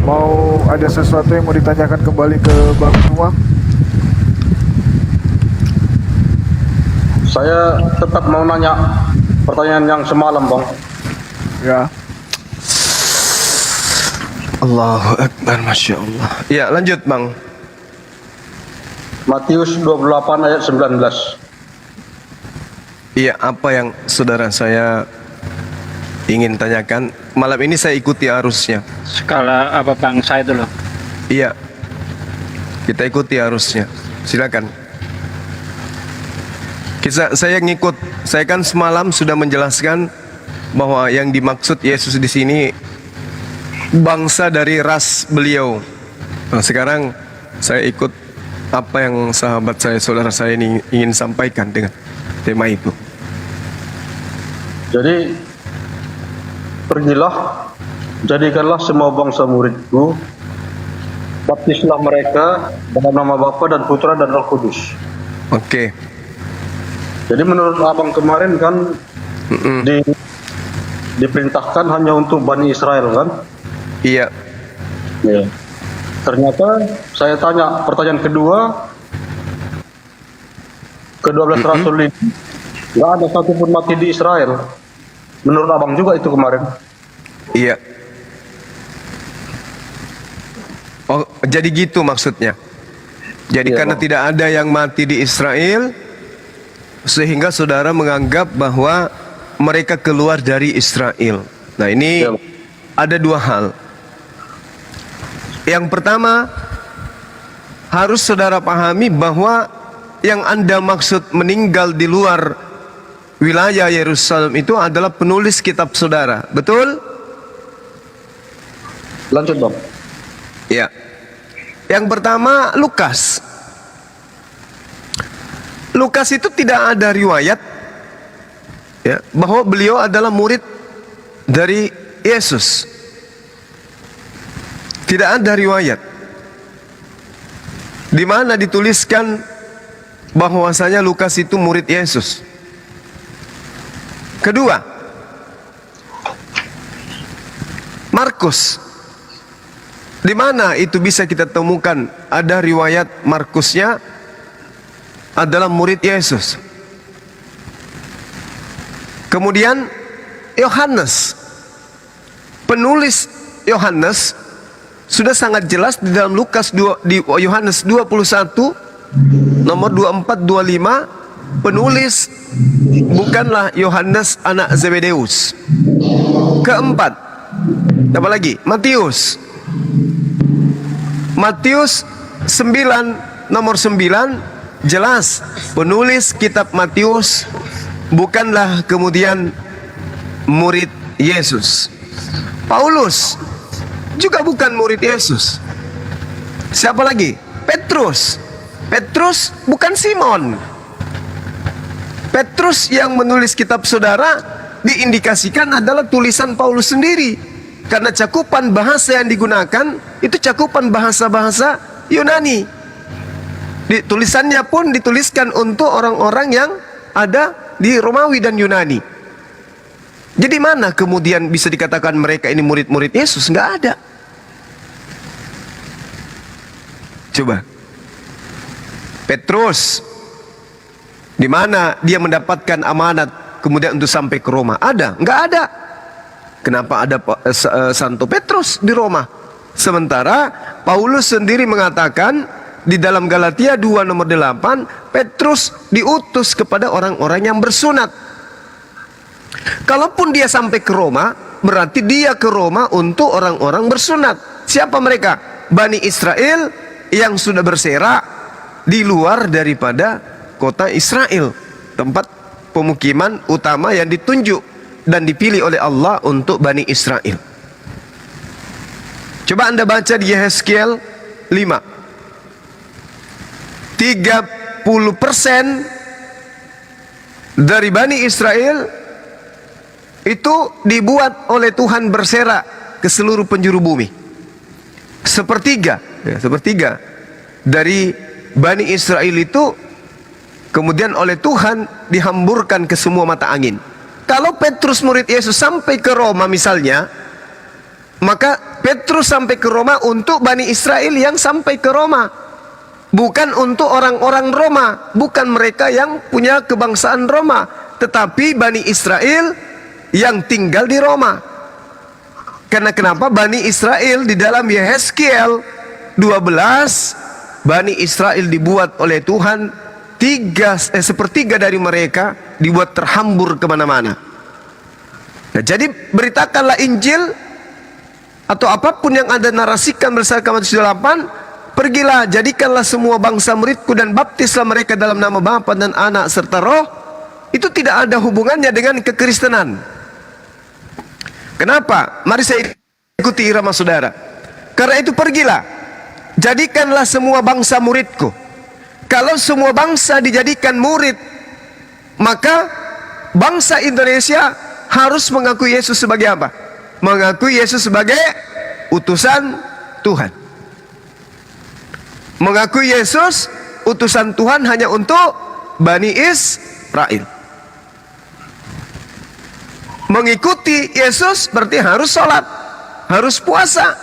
Mau ada sesuatu yang mau ditanyakan kembali ke Bang semua? Saya tetap mau nanya pertanyaan yang semalam, Bang. Ya. Allahu Akbar, Masya Allah. Ya, lanjut Bang. Matius 28 ayat 19. Iya, apa yang saudara saya ingin tanyakan? Malam ini saya ikuti arusnya. Skala apa bangsa itu loh? Iya, kita ikuti arusnya. Silakan. Saya ngikut. Saya kan semalam sudah menjelaskan bahwa yang dimaksud Yesus di sini bangsa dari ras beliau. Nah, sekarang saya ikut apa yang sahabat saya, saudara saya ini ingin sampaikan dengan tema itu. Jadi, pergilah, jadikanlah semua bangsa muridku, baptislah mereka dalam nama Bapa dan Putra dan Roh Kudus. Oke. Jadi menurut abang kemarin kan diperintahkan hanya untuk Bani Israel kan? Iya. Ya. Ternyata saya tanya pertanyaan kedua, ke-12 rasul ini nggak ada satupun mati di Israel. Menurut abang juga itu kemarin. Iya. Oh, jadi gitu maksudnya. Jadi Iya, karena Bang. tidak ada yang mati di Israel, sehingga saudara menganggap bahwa mereka keluar dari Israel. Nah, ini Iya, Bang. ada dua hal. Yang pertama, harus saudara pahami bahwa yang Anda maksud meninggal di luar wilayah Yerusalem itu adalah penulis kitab saudara. Betul? Lanjut, Bang. Ya. Yang pertama, Lukas. Lukas itu tidak ada riwayat ya, bahwa beliau adalah murid dari Yesus. Tidak ada riwayat di mana dituliskan bahwasanya Lukas itu murid Yesus. Kedua, Markus. Di mana itu bisa kita temukan ada riwayat Markusnya adalah murid Yesus. Kemudian Yohanes. Penulis Yohanes sudah sangat jelas di dalam Lukas 2, di Yohanes 21 nomor 24 25, penulis bukanlah Yohanes anak Zebedeus. Keempat, apa lagi? Matius. Matius 9 nomor 9 jelas penulis kitab Matius bukanlah kemudian murid Yesus. Paulus juga bukan murid Yesus. Siapa lagi? Petrus. Petrus bukan Simon. Petrus yang menulis kitab saudara diindikasikan adalah tulisan Paulus sendiri, karena cakupan bahasa yang digunakan itu cakupan bahasa-bahasa Yunani. Tulisannya pun dituliskan untuk orang-orang yang ada di Romawi dan Yunani. Jadi mana kemudian bisa dikatakan mereka ini murid-murid Yesus? Nggak ada. Coba. Petrus, di mana dia mendapatkan amanat kemudian untuk sampai ke Roma? Ada? Nggak ada. Kenapa ada Santo Petrus di Roma? Sementara Paulus sendiri mengatakan di dalam Galatia 2 nomor 8, Petrus diutus kepada orang-orang yang bersunat. Kalaupun dia sampai ke Roma, berarti dia ke Roma untuk orang-orang bersunat. Siapa mereka? Bani Israel yang sudah berserak di luar daripada kota Israel, tempat pemukiman utama yang ditunjuk dan dipilih oleh Allah untuk Bani Israel. Coba Anda baca di Yehezkiel 5. 30% dari Bani Israel itu dibuat oleh Tuhan berserak ke seluruh penjuru bumi. Sepertiga dari Bani Israel itu kemudian oleh Tuhan dihamburkan ke semua mata angin. Kalau Petrus murid Yesus sampai ke Roma misalnya, maka Petrus sampai ke Roma untuk Bani Israel yang sampai ke Roma, bukan untuk orang-orang Roma, bukan mereka yang punya kebangsaan Roma, tetapi Bani Israel yang tinggal di Roma. Karena kenapa? Bani Israel di dalam Yehezkiel 12, Bani Israel dibuat oleh Tuhan sepertiga dari mereka dibuat terhambur kemana-mana. Nah, jadi beritakanlah Injil atau apapun yang Anda narasikan berdasarkan Matius 8, pergilah, jadikanlah semua bangsa muridku dan baptislah mereka dalam nama Bapa dan Anak serta Roh. Itu tidak ada hubungannya dengan kekristenan. Kenapa? Mari saya ikuti irama saudara. Karena itu pergilah, jadikanlah semua bangsa muridku. Kalau semua bangsa dijadikan murid, maka bangsa Indonesia harus mengakui Yesus sebagai apa? Mengakui Yesus sebagai utusan Tuhan. Mengakui Yesus utusan Tuhan hanya untuk Bani Israel. Mengikuti Yesus berarti harus sholat, harus puasa.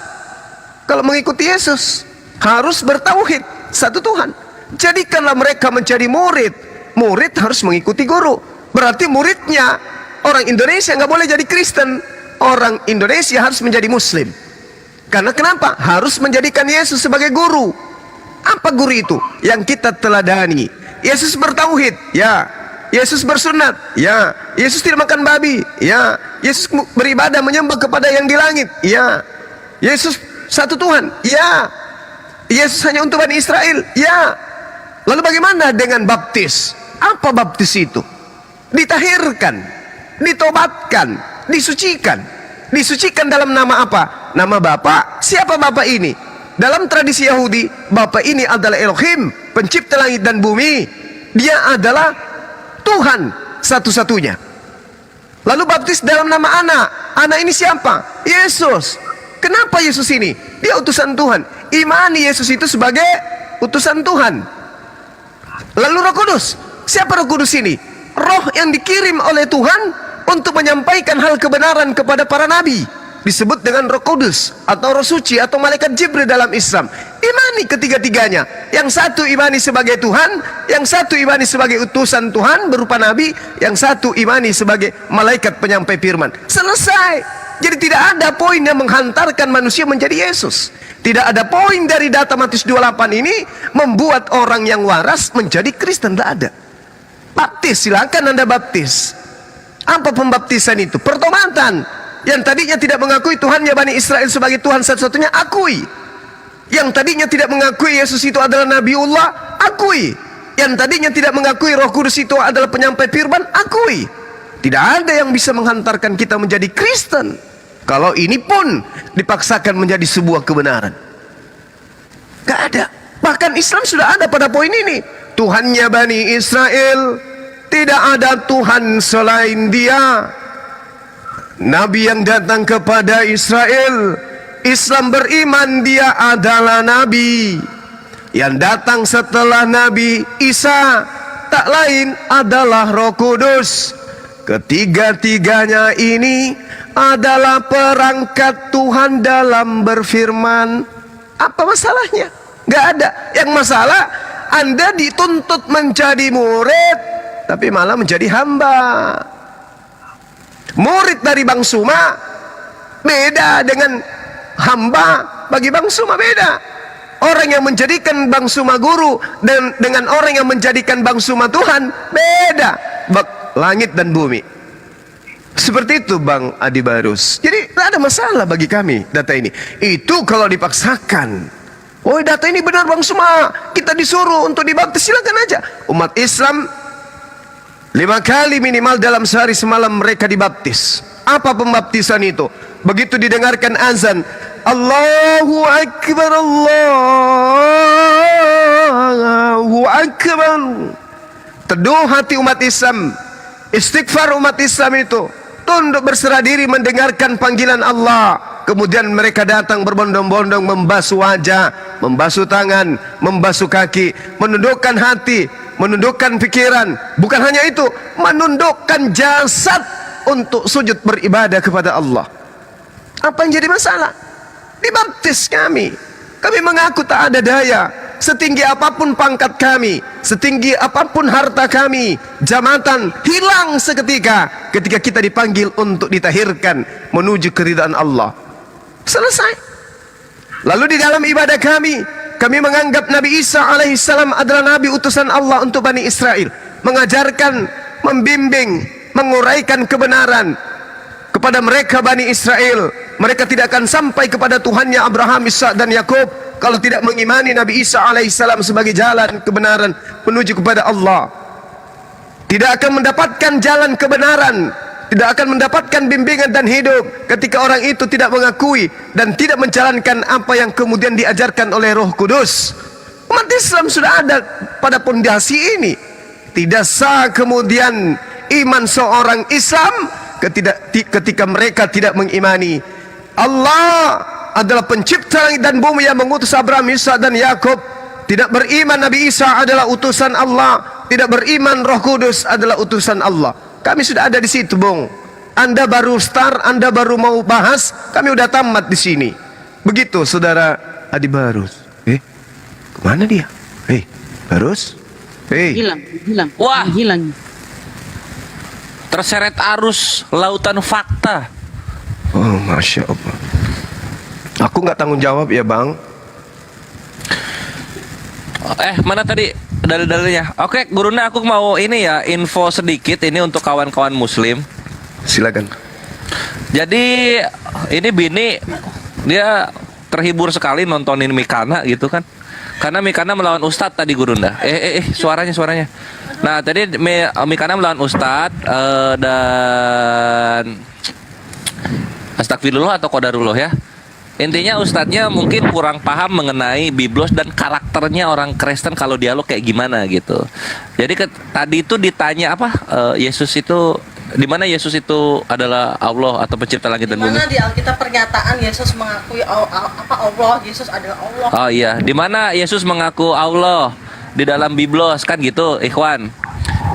Kalau mengikuti Yesus harus bertauhid satu Tuhan. Jadikanlah mereka menjadi murid. Murid harus mengikuti guru. Berarti muridnya orang Indonesia nggak boleh jadi Kristen. Orang Indonesia harus menjadi Muslim. Karena kenapa? Harus menjadikan Yesus sebagai guru. Apa guru itu? Yang kita teladani. Yesus bertauhid, ya. Yesus bersunat, ya. Yesus tidak makan babi, ya. Yesus beribadah menyembah kepada yang di langit, ya. Yesus satu Tuhan, ya. Yesus hanya untuk Bani Israel, ya. Lalu bagaimana dengan baptis? Apa baptis itu? Ditahirkan, ditobatkan, disucikan. Disucikan dalam nama apa? Nama Bapa. Siapa Bapa ini? Dalam tradisi Yahudi, Bapa ini adalah Elohim, pencipta langit dan bumi. Dia adalah Tuhan satu-satunya. Lalu baptis dalam nama Anak. Anak ini siapa? Yesus. Kenapa Yesus ini? Dia utusan Tuhan. Imani Yesus itu sebagai utusan Tuhan. Lalu Roh Kudus. Siapa Roh Kudus ini? Roh yang dikirim oleh Tuhan untuk menyampaikan hal kebenaran kepada para nabi. Disebut dengan Roh Kudus atau Roh Suci atau Malaikat Jibril dalam Islam. Imani ketiga-tiganya. Yang satu imani sebagai Tuhan, yang satu imani sebagai utusan Tuhan berupa nabi, yang satu imani sebagai malaikat penyampai firman. Selesai. Jadi tidak ada poin yang menghantarkan manusia menjadi Yesus. Tidak ada poin dari data Matius 28 ini membuat orang yang waras menjadi Kristen. Tidak ada. Baptis, silakan Anda baptis. Apa pembaptisan itu? Pertobatan. Yang tadinya tidak mengakui Tuhannya Bani Israel sebagai Tuhan satu-satunya, akui. Yang tadinya tidak mengakui Yesus itu adalah Nabiullah, akui. Yang tadinya tidak mengakui Roh Kudus itu adalah penyampai firman, akui. Tidak ada yang bisa menghantarkan kita menjadi Kristen. Kalau ini pun dipaksakan menjadi sebuah kebenaran. Gak ada. Bahkan Islam sudah ada pada poin ini. Tuhannya Bani Israel, tidak ada Tuhan selain Dia. Nabi yang datang kepada Israel, Islam beriman Dia adalah Nabi. Yang datang setelah Nabi Isa tak lain adalah Roh Kudus. Ketiga-tiganya ini adalah perangkat Tuhan dalam berfirman. Apa masalahnya? Gak ada. Yang masalah Anda dituntut menjadi murid, tapi malah menjadi hamba. Murid dari Bang Suma beda dengan hamba bagi Bang Suma, beda. Orang yang menjadikan Bang Suma guru dan dengan orang yang menjadikan Bang Suma Tuhan beda. Langit dan bumi. Seperti itu Bang Adi Barus. Jadi tidak ada masalah bagi kami data ini. Itu kalau dipaksakan. Oh, data ini benar Bang Suma, kita disuruh untuk dibaptis, silakan aja. Umat Islam 5 kali minimal dalam sehari semalam mereka dibaptis. Apa pembaptisan itu? Begitu didengarkan azan, Allahu Akbar, Allahu Akbar, teduh hati umat Islam, istighfar umat Islam itu, tunduk berserah diri mendengarkan panggilan Allah. Kemudian mereka datang berbondong-bondong membasuh wajah, membasuh tangan, membasuh kaki, menundukkan hati, menundukkan pikiran. Bukan hanya itu, menundukkan jasad untuk sujud beribadah kepada Allah. Apa yang jadi masalah? dibaptis kami. Kami mengaku tak ada daya. Setinggi apapun pangkat kami, setinggi apapun harta kami, jabatan hilang seketika ketika kita dipanggil untuk ditahirkan menuju keridhaan Allah. Selesai. Lalu di dalam ibadah kami menganggap Nabi Isa alaihissalam adalah Nabi utusan Allah untuk Bani Israel, mengajarkan, membimbing, menguraikan kebenaran kepada mereka Bani Israel. Mereka tidak akan sampai kepada Tuhannya Abraham, Ishak dan Yakub kalau tidak mengimani Nabi Isa alaihissalam sebagai jalan kebenaran menuju kepada Allah. Tidak akan mendapatkan jalan kebenaran, tidak akan mendapatkan bimbingan dan hidup ketika orang itu tidak mengakui dan tidak menjalankan apa yang kemudian diajarkan oleh Roh Kudus. Umat Islam sudah ada pada pondasi ini. Tidak sah kemudian iman seorang Islam ketika mereka tidak mengimani Allah adalah pencipta langit dan bumi yang mengutus Abraham, Ishak dan Yakub. Tidak beriman Nabi Isa adalah utusan Allah, tidak beriman Roh Kudus adalah utusan Allah. Kami sudah ada di situ, Bung. Anda baru start, Anda baru mau bahas, kami udah tamat di sini. Begitu, Saudara Adi Barus. Kemana dia? Barus? Hilang. Wah. Hilang. Terseret arus lautan fakta. Oh, Masya Allah. Aku nggak tanggung jawab ya, Bang. Mana tadi dalil-dalilnya? Oke, Guruna, aku mau ini ya, info sedikit ini untuk kawan-kawan muslim. Silakan. Jadi ini Bini dia terhibur sekali nontonin Mikana gitu kan. Karena Mikana melawan Ustadz tadi, Gurunda. Suaranya. Nah, tadi Mikana melawan Ustadz dan astagfirullah atau qadarullah ya. Intinya ustadznya mungkin kurang paham mengenai biblos dan karakternya orang Kristen kalau dialog kayak gimana gitu. Jadi tadi itu ditanya apa, Yesus itu di mana Yesus itu adalah Allah atau pencipta langit dan bumi? Di mana di Alkitab pernyataan Yesus mengakui Allah, Yesus adalah Allah. Oh iya, di mana Yesus mengaku Allah di dalam biblos kan gitu, Ikhwan.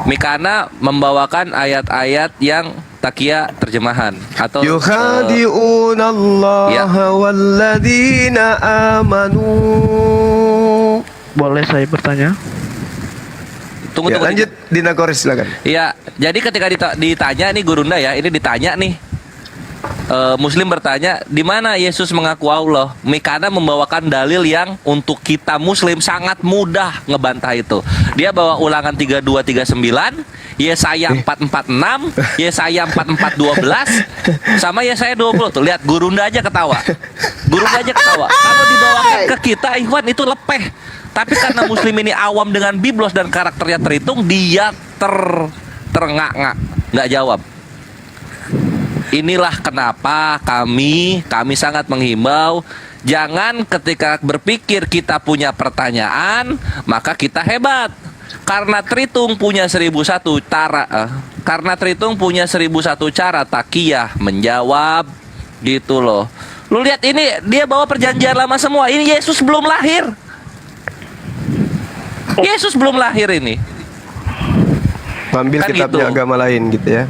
Mikana membawakan ayat-ayat yang takia terjemahan atau yukhadi'una Allah walladzina amanu. Boleh saya bertanya? Tunggu. Lanjut Dina Koris, silakan. Iya, jadi ketika ditanya nih Gurunda ya, ini ditanya nih Muslim bertanya, di mana Yesus mengaku Allah? Mikana membawakan dalil yang untuk kita Muslim sangat mudah ngebantah itu. Dia bawa Ulangan 3239, Yesaya 446, Yesaya 4412, sama Yesaya 20. Tuh lihat, Gurunda aja ketawa. Kalau dibawakan ke kita, Ikhwan, itu lepeh. Tapi karena Muslim ini awam dengan biblos dan karakternya terhitung, dia terengak-ngak, nggak jawab. Inilah kenapa kami sangat menghimbau, jangan ketika berpikir kita punya pertanyaan maka kita hebat. Karena Tritung punya 1001 cara, takiyah menjawab gitu loh. Lu lihat ini, dia bawa perjanjian lama semua. Ini Yesus belum lahir. Ini. Ambil Kan kitabnya gitu. agama lain gitu ya.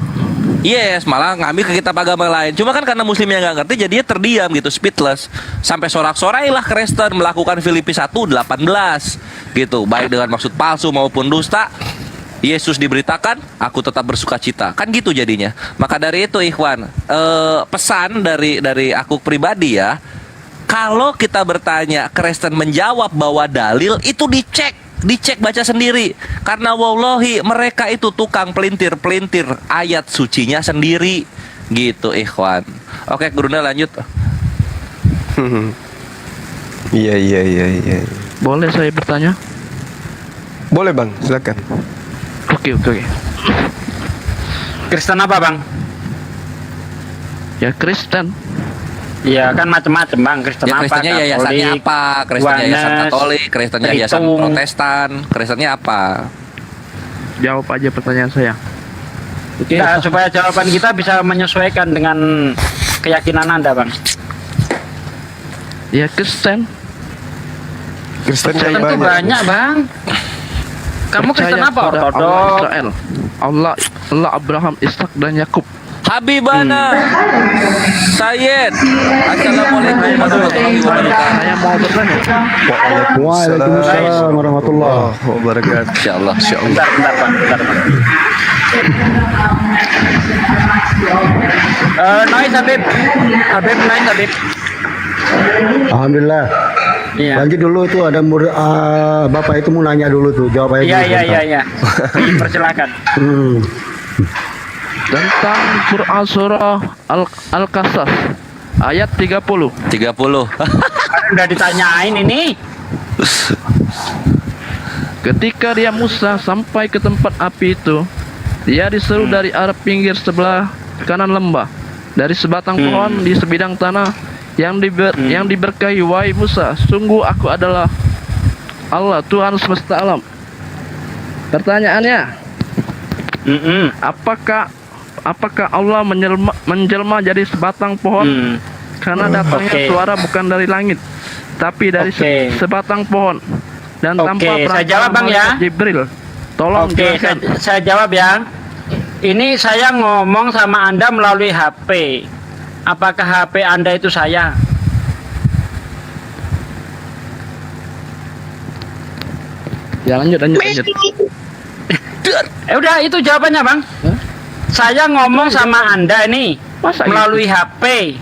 Yes, malah ngambil ke kitab agama lain. Cuma kan karena muslimnya nggak ngerti, jadinya terdiam gitu, speechless. Sampai sorak-sorailah Kristen melakukan Filipi 1:18 gitu, baik dengan maksud palsu maupun dusta. Yesus diberitakan, aku tetap bersuka cita. Kan gitu jadinya. Maka dari itu, Ikhwan, pesan dari aku pribadi ya, kalau kita bertanya, Kristen menjawab bahwa dalil itu dicek baca sendiri, karena wallahi mereka itu tukang pelintir ayat sucinya sendiri gitu, Ikhwan. Oke, Gurunda lanjut. Iya. Boleh saya bertanya? Boleh, Bang, silakan. Oke. Kristen apa, Bang? Ya Kristen. Iya kan macam-macam, Bang. Kristen Ya, apa? Kristennya yayasannya apa? Kristen yayasan Katolik, Kristen yayasan Tritung. Protestan, Kristennya apa? Jawab aja pertanyaan saya. Nah, supaya jawaban kita bisa menyesuaikan dengan keyakinan Anda, Bang. Ya Kristen. Kristen Percaya yang Kristen itu banyak, Bang. Kamu Kristen Percaya apa? kepada Allah Ortodok. Israel. Allah Abraham, Ishak dan Yakub. Habibana Sayyid. Assalamualaikum warahmatullahi wabarakatuh. Saya mau bertanya. Waalaikumsalam warahmatullahi wabarakatuh. Insyaallah. Bentar, Pak. Noise Habib. Habib. Alhamdulillah. Iya. Lanjut dulu itu ada murid Bapak itu mau nanya dulu tuh, jawab aja dulu. Iya. Persilakan. Tentang Quran surah Al-Qasas ayat 30. 30. Udah ditanyain ini. Ketika dia Musa sampai ke tempat api itu, dia diseru dari arah pinggir sebelah kanan lembah, dari sebatang pohon di sebidang tanah yang diberkahi. Wahai Musa, sungguh aku adalah Allah, Tuhan semesta alam. Pertanyaannya, apakah Allah menjelma jadi sebatang pohon? Karena datangnya suara bukan dari langit, tapi dari sebatang pohon dan tanpa saya jawab Bang ya. Jibril. Tolong jelaskan. Saya jawab ya. Ini saya ngomong sama Anda melalui HP. Apakah HP Anda itu saya? Ya lanjut. Udah itu jawabannya Bang. Saya ngomong sama Anda ini Masa melalui HP.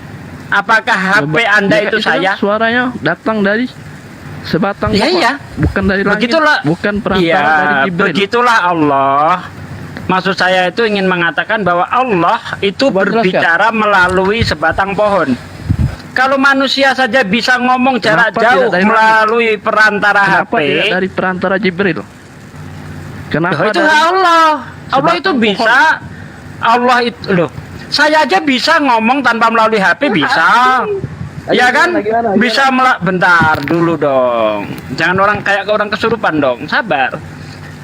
Apakah HP Anda Ya, itu saya? kan suaranya datang dari sebatang pohon, Iya. bukan dari langit, Begitulah. bukan perantara dari Iya, Jibril. begitulah Allah. Maksud saya itu ingin mengatakan bahwa Allah itu Coba berbicara melalui sebatang pohon. Kalau manusia saja bisa ngomong jarak Kenapa jauh tidak dari langit? melalui perantara Kenapa HP. tidak dari perantara Jibril? Kenapa Loh, itu dari Allah. Allah itu sebatang bisa. Allah itu loh. Saya aja bisa ngomong tanpa melalui HP bisa. Ya kan? Bisa bentar dulu dong. Jangan orang kayak orang kesurupan dong. Sabar.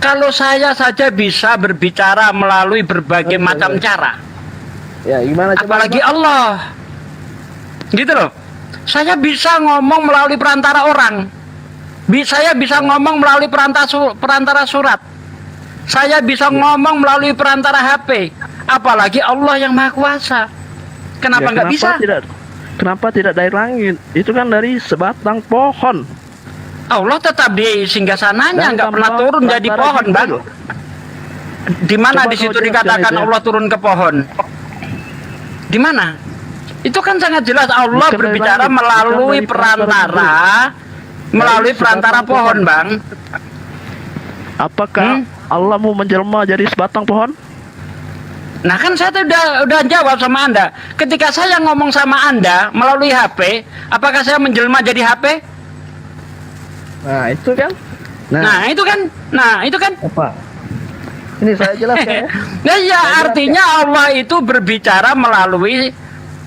Kalau saya saja bisa berbicara melalui berbagai macam cara. Ya, gimana Apalagi Allah. Gitu loh. Saya bisa ngomong melalui perantara orang. Saya bisa ngomong melalui perantara surat. Saya bisa ngomong melalui perantara HP. Apalagi Allah yang Maha Kuasa. Kenapa nggak bisa? Kenapa tidak dari langit? Itu kan dari sebatang pohon. Allah tetap di singgasananya, Dan nggak pernah tanpa turun jadi perantara pohon, Bang. Jibril. Di mana Coba di situ kau jelaskan dikatakan itu ya. Allah turun ke pohon? Di mana? Itu kan sangat jelas Allah Bukan dari berbicara langit, melalui bukan dari perantara melalui Dari perantara sebatang pohon, pohon. Bang. Apakah Allah mau menjelma jadi sebatang pohon? Nah kan saya udah jawab sama Anda. Ketika saya ngomong sama Anda melalui HP, apakah saya menjelma jadi HP? Nah, itu kan. Nah itu kan. Apa? Ini saya jelaskan ya. Nah ya artinya Allah itu berbicara melalui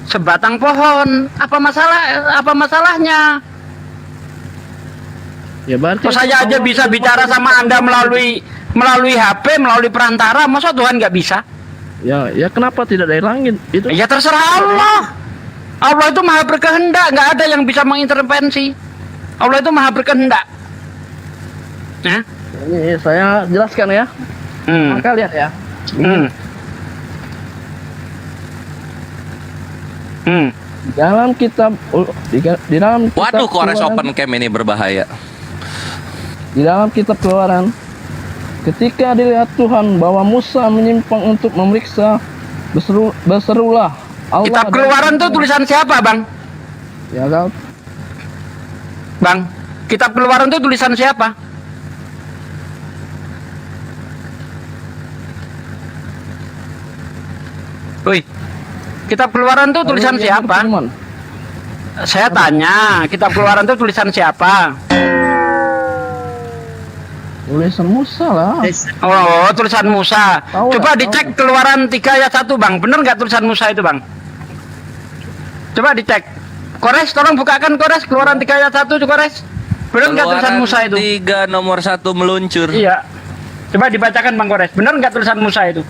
sebatang pohon. Apa masalahnya? Ya berarti Saya aja bisa bicara sama Anda melalui HP, melalui perantara. Masa Tuhan nggak bisa? Ya kenapa tidak dari langit? Itu Ya terserah Allah. Allah itu maha berkehendak, nggak ada yang bisa mengintervensi. Allah itu maha berkehendak. Nah, ini saya jelaskan ya. Maka lihat ya. Dalam kitab di dalam kitab Waduh, Kores Keluaran- open cam ini berbahaya. Di dalam kitab Keluaran, ketika dilihat Tuhan bahwa Musa menyimpang untuk memeriksa, berserulah Allah. Kitab Keluaran itu tulisan siapa, Bang? Ya kan? Bang, Kitab Keluaran itu tulisan siapa? Wih, Kitab Keluaran itu tulisan Lalu dia siapa? berfirman, Saya tanya, Kitab Keluaran itu tulisan siapa? tulisan Musa lah. Oh, tulisan Musa. Tahu Coba lah, dicek Keluaran 3 ayat 1, Bang. Bener nggak tulisan Musa itu, Bang? Coba dicek. Kores, tolong bukakan Kores Keluaran 3 ayat 1 tuh, Kores. Bener nggak tulisan Musa itu? 3 nomor 1 meluncur. Iya. Coba dibacakan, Bang Kores. Bener nggak tulisan Musa itu?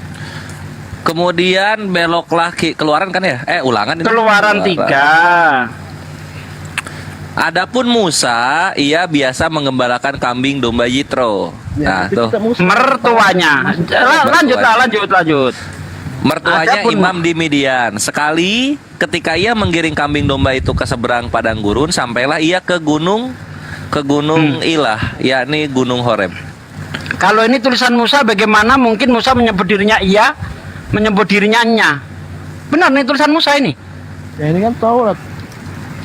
Kemudian beloklah Keluaran kan ya? Ulangan ini. Keluaran 3. Adapun Musa, ia biasa mengembalakan kambing domba Yitro. Ya, Nah, itu tuh. kita Musa. Mertuanya. Lanjut. Mertuanya Adapun- imam di Midian. Sekali ketika ia menggiring kambing domba itu ke seberang padang gurun, sampailah ia ke gunung Ilah, yakni Gunung Horeb. Kalau ini tulisan Musa, bagaimana mungkin Musa menyebut dirinya ia, menyebut dirinya nya? Benar nih tulisan Musa ini. Ya ini kan Taurat.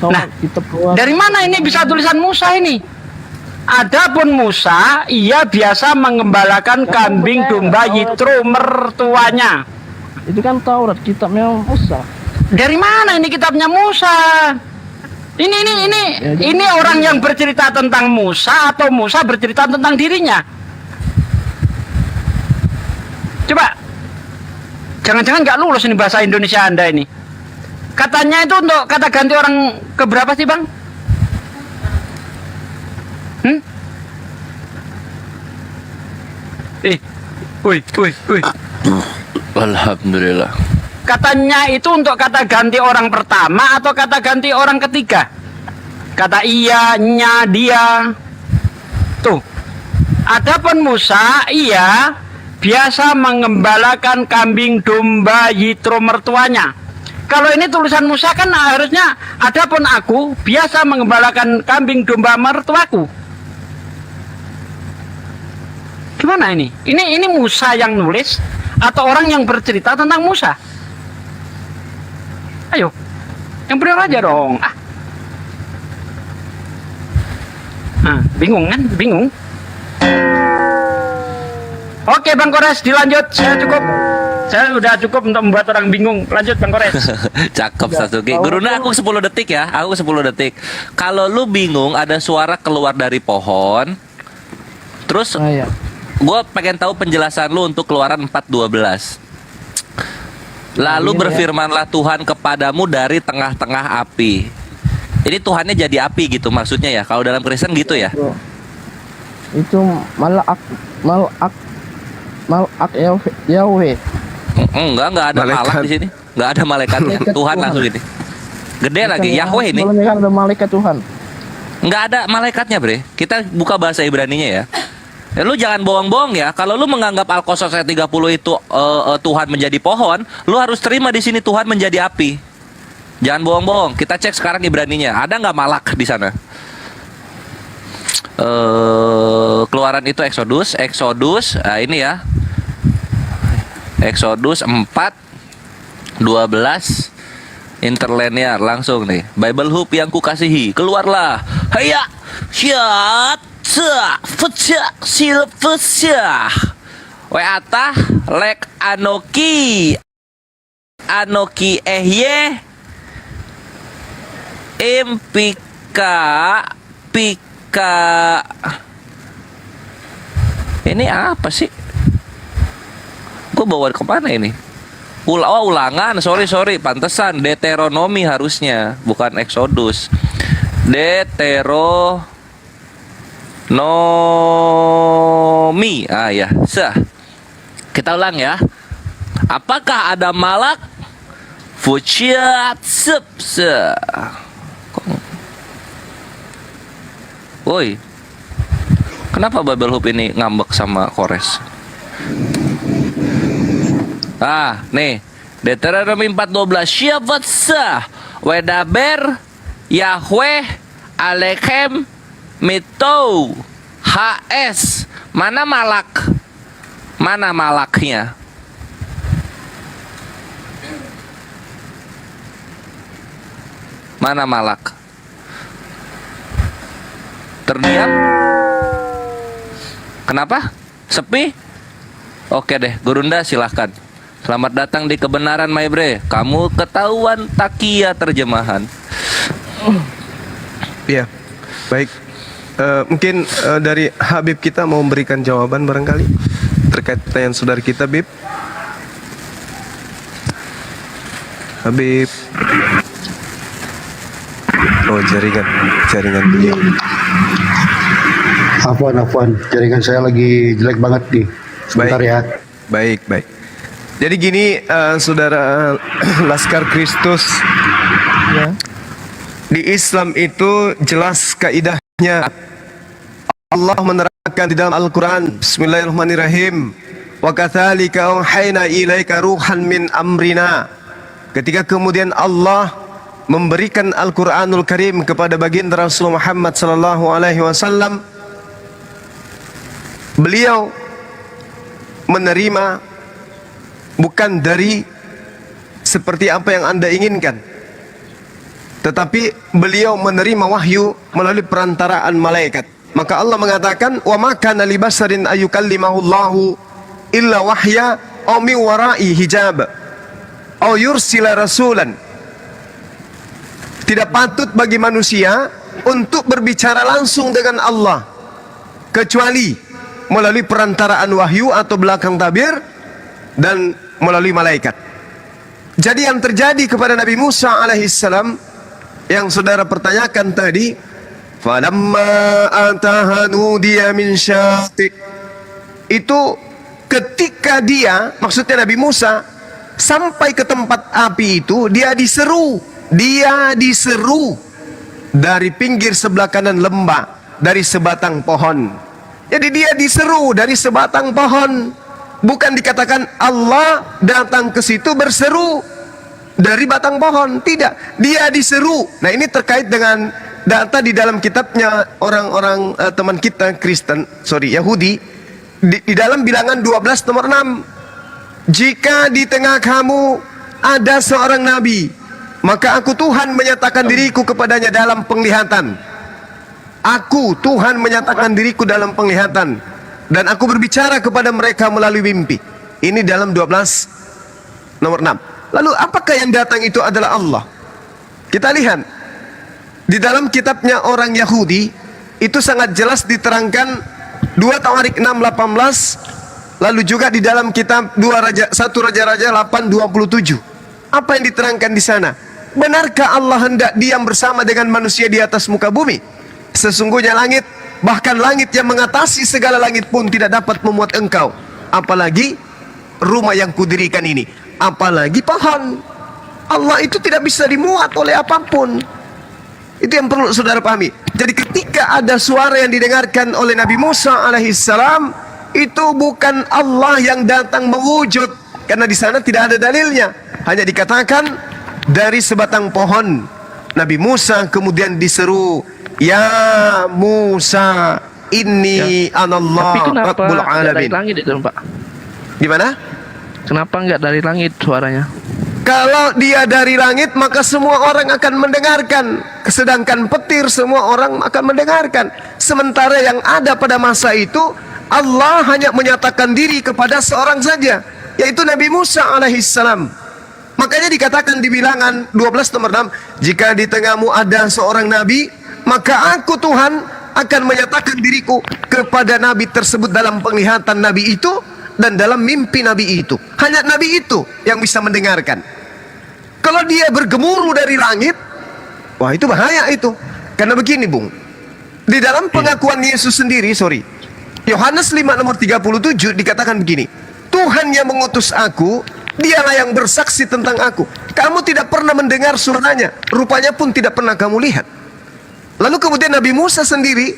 Nah, kitab Taurat. dari mana ini bisa tulisan Musa ini? Adapun Musa, ia biasa mengembalakan kambing domba Yitro mertuanya. Itu kan Taurat, kitabnya Musa. Dari mana ini kitabnya Musa? Ini orang yang bercerita tentang Musa atau Musa bercerita tentang dirinya? Coba, jangan-jangan nggak lulus ini bahasa Indonesia Anda ini. Katanya itu untuk kata ganti orang keberapa sih, Bang? Wih. Alhamdulillah. Katanya itu untuk kata ganti orang pertama atau kata ganti orang ketiga? Kata iya, nya, dia. Tuh. Adapun Musa, ia biasa mengembalakan kambing domba Yitro mertuanya. Kalau ini tulisan Musa kan harusnya adapun aku biasa mengembalakan kambing domba mertuaku. Gimana ini? Ini Musa yang nulis atau orang yang bercerita tentang Musa? Ayo, yang benar aja dong. Bingung kan? Bingung. Oke, Bang Kores, dilanjut. Saya cukup. Saya udah cukup untuk membuat orang bingung. Lanjut, Bang Kores. Cakep Sasuke. Guruna, aku 10 detik ya. Aku 10 detik. Kalau lu bingung ada suara keluar dari pohon, terus Iya. gue pengen tahu penjelasan lu untuk keluaran 4:12. Lalu berfirmanlah Tuhan kepadamu dari tengah-tengah api. Ini Tuhannya jadi api gitu maksudnya ya. Kalau dalam Kristen gitu ya. Itu malak Yahweh. Enggak ada malak di sini. Enggak ada malaikatnya. Tuhan langsung ini. Gede lagi Yahweh ini. Kan ada malaikat Tuhan. Enggak ada malaikatnya, Bre. Kita buka bahasa Ibraninya ya. Lu jangan bohong-bohong ya. Kalau lu menganggap Al-Qasas ayat 30 itu Tuhan menjadi pohon, lu harus terima di sini Tuhan menjadi api. Jangan bohong-bohong. Kita cek sekarang Ibraninya. Ada nggak malak di sana? Keluaran itu Exodus. Nah ini ya. Exodus 4:12 interlinear langsung nih. Bible Hub yang kukasihi, keluarlah. Hayya. Syat. Weata lek anoki ehye impika pika. Ini apa sih? Gue bawa kemana ini? Ulangan, sorry, pantesan Deuteronomi harusnya, bukan Exodus. Deuteronomi. Ya, kita ulang ya. Apakah ada malak? Fuciat sepse. Woi, kenapa Bible Hub ini ngambek sama Kores? Nih Deuteronomi 4:12. Syavatsa wedaber Yahweh Alekem Mitou HS. Mana malak? Mana malaknya? Mana malak? Terdiam? Kenapa? Sepi? Oke deh, Gurunda silahkan. Selamat datang di kebenaran, my bre. Kamu ketahuan takia terjemahan. Ya, baik. Mungkin dari Habib kita mau memberikan jawaban barangkali terkait pertanyaan saudara kita, Bib. Habib. Oh, jaringan beliau. Afwan, jaringan saya lagi jelek banget nih. Sebentar ya. Baik. Jadi gini, saudara Laskar Kristus, Ya. di Islam itu jelas kaidahnya. Allah menerangkan di dalam Al-Quran, Bismillahirrahmanirrahim. Wa katsalika auhayna ilaika ruhan min amrina. Ketika kemudian Allah memberikan Al-Qur'anul Karim kepada baginda Rasul Muhammad sallallahu alaihi wasallam, beliau menerima bukan dari seperti apa yang Anda inginkan, tetapi beliau menerima wahyu melalui perantaraan malaikat. Maka Allah mengatakan, wa ma kana li basarin ayyukallimahullahu illa wahya aw min wara'i hijab aw yursila rasulan. Tidak patut bagi manusia untuk berbicara langsung dengan Allah kecuali melalui perantaraan wahyu atau belakang tabir dan melalui malaikat. Jadi yang terjadi kepada Nabi Musa alaihissalam yang saudara pertanyakan tadi, falamma ataha nudiya min syati, itu ketika dia, maksudnya Nabi Musa sampai ke tempat api itu, dia diseru dari pinggir sebelah kanan lembah, dari sebatang pohon. Jadi dia diseru dari sebatang pohon, bukan dikatakan Allah datang ke situ berseru dari batang pohon, tidak, dia diseru. Nah, ini terkait dengan data di dalam kitabnya orang-orang teman kita Kristen, Yahudi, di dalam bilangan 12 nomor 6. Jika di tengah kamu ada seorang nabi, maka aku Tuhan menyatakan diriku kepadanya dalam penglihatan. Aku Tuhan menyatakan diriku dalam penglihatan, dan aku berbicara kepada mereka melalui mimpi. Ini dalam 12 nomor 6. Lalu apakah yang datang itu adalah Allah? Kita lihat di dalam kitabnya orang Yahudi, itu sangat jelas diterangkan 2 Tawarik 6:18, lalu juga di dalam kitab 1 Raja-Raja 8:27. Apa yang diterangkan di sana? Benarkah Allah hendak diam bersama dengan manusia di atas muka bumi? Sesungguhnya langit, bahkan langit yang mengatasi segala langit pun tidak dapat memuat engkau, apalagi rumah yang kudirikan ini, apalagi pohon. Allah itu tidak bisa dimuat oleh apapun. Itu yang perlu saudara pahami. Jadi ketika ada suara yang didengarkan oleh Nabi Musa alaihissalam, itu bukan Allah yang datang mewujud, karena di sana tidak ada dalilnya. Hanya dikatakan dari sebatang pohon Nabi Musa kemudian diseru, ya Musa inni anallah rabbul alamin. Dari langit itu, Pak? Gimana? Kenapa enggak dari langit suaranya? Kalau dia dari langit, maka semua orang akan mendengarkan. Sedangkan petir, semua orang akan mendengarkan. Sementara yang ada pada masa itu, Allah hanya menyatakan diri kepada seorang saja, yaitu Nabi Musa alaihissalam. Makanya dikatakan di bilangan 12 nomor 6, jika di tengahmu ada seorang nabi, maka aku Tuhan akan menyatakan diriku kepada nabi tersebut dalam penglihatan nabi itu dan dalam mimpi nabi itu. Hanya nabi itu yang bisa mendengarkan. Kalau dia bergemuruh dari langit, wah itu bahaya itu. Karena begini Bung, di dalam pengakuan Yesus sendiri, Yohanes 5 nomor 37 dikatakan begini, Tuhan yang mengutus aku, dialah yang bersaksi tentang aku. Kamu tidak pernah mendengar suaranya, rupanya pun tidak pernah kamu lihat. Lalu kemudian Nabi Musa sendiri,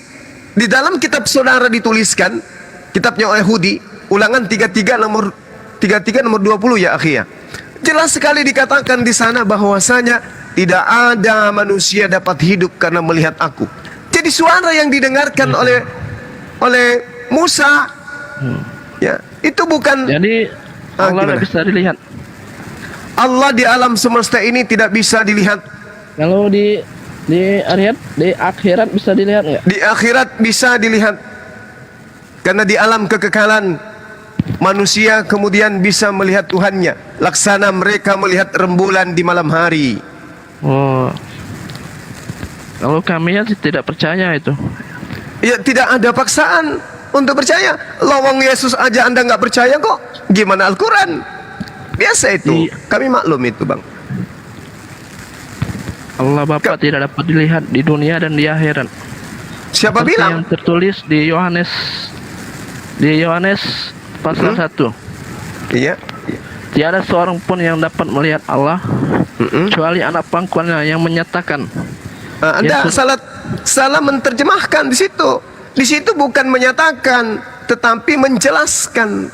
di dalam kitab saudara dituliskan, kitabnya Yahudi, Ulangan 33 nomor 20 ya akhirnya. Jelas sekali dikatakan di sana bahwasanya tidak ada manusia dapat hidup karena melihat aku. Jadi suara yang didengarkan oleh Musa, ya itu bukan. Jadi Allah tidak bisa dilihat. Allah di alam semesta ini tidak bisa dilihat. Kalau di akhirat bisa dilihat nggak? Di akhirat bisa dilihat. Karena di alam kekekalan manusia kemudian bisa melihat Tuhannya, laksana mereka melihat rembulan di malam hari. Oh, kalau kami ya tidak percaya itu. Ya tidak ada paksaan untuk percaya. Lawang Yesus aja Anda nggak percaya kok, gimana Al-Quran? Biasa itu, kami maklum itu Bang. Allah Bapa tidak dapat dilihat di dunia dan di akhirat. Siapa seperti bilang? Yang tertulis di Yohanes pasal 1. Iya. Tiada seorang pun yang dapat melihat Allah kecuali anak pangkuannya yang menyatakan. Anda salah menerjemahkan di situ. Di situ bukan menyatakan, tetapi menjelaskan.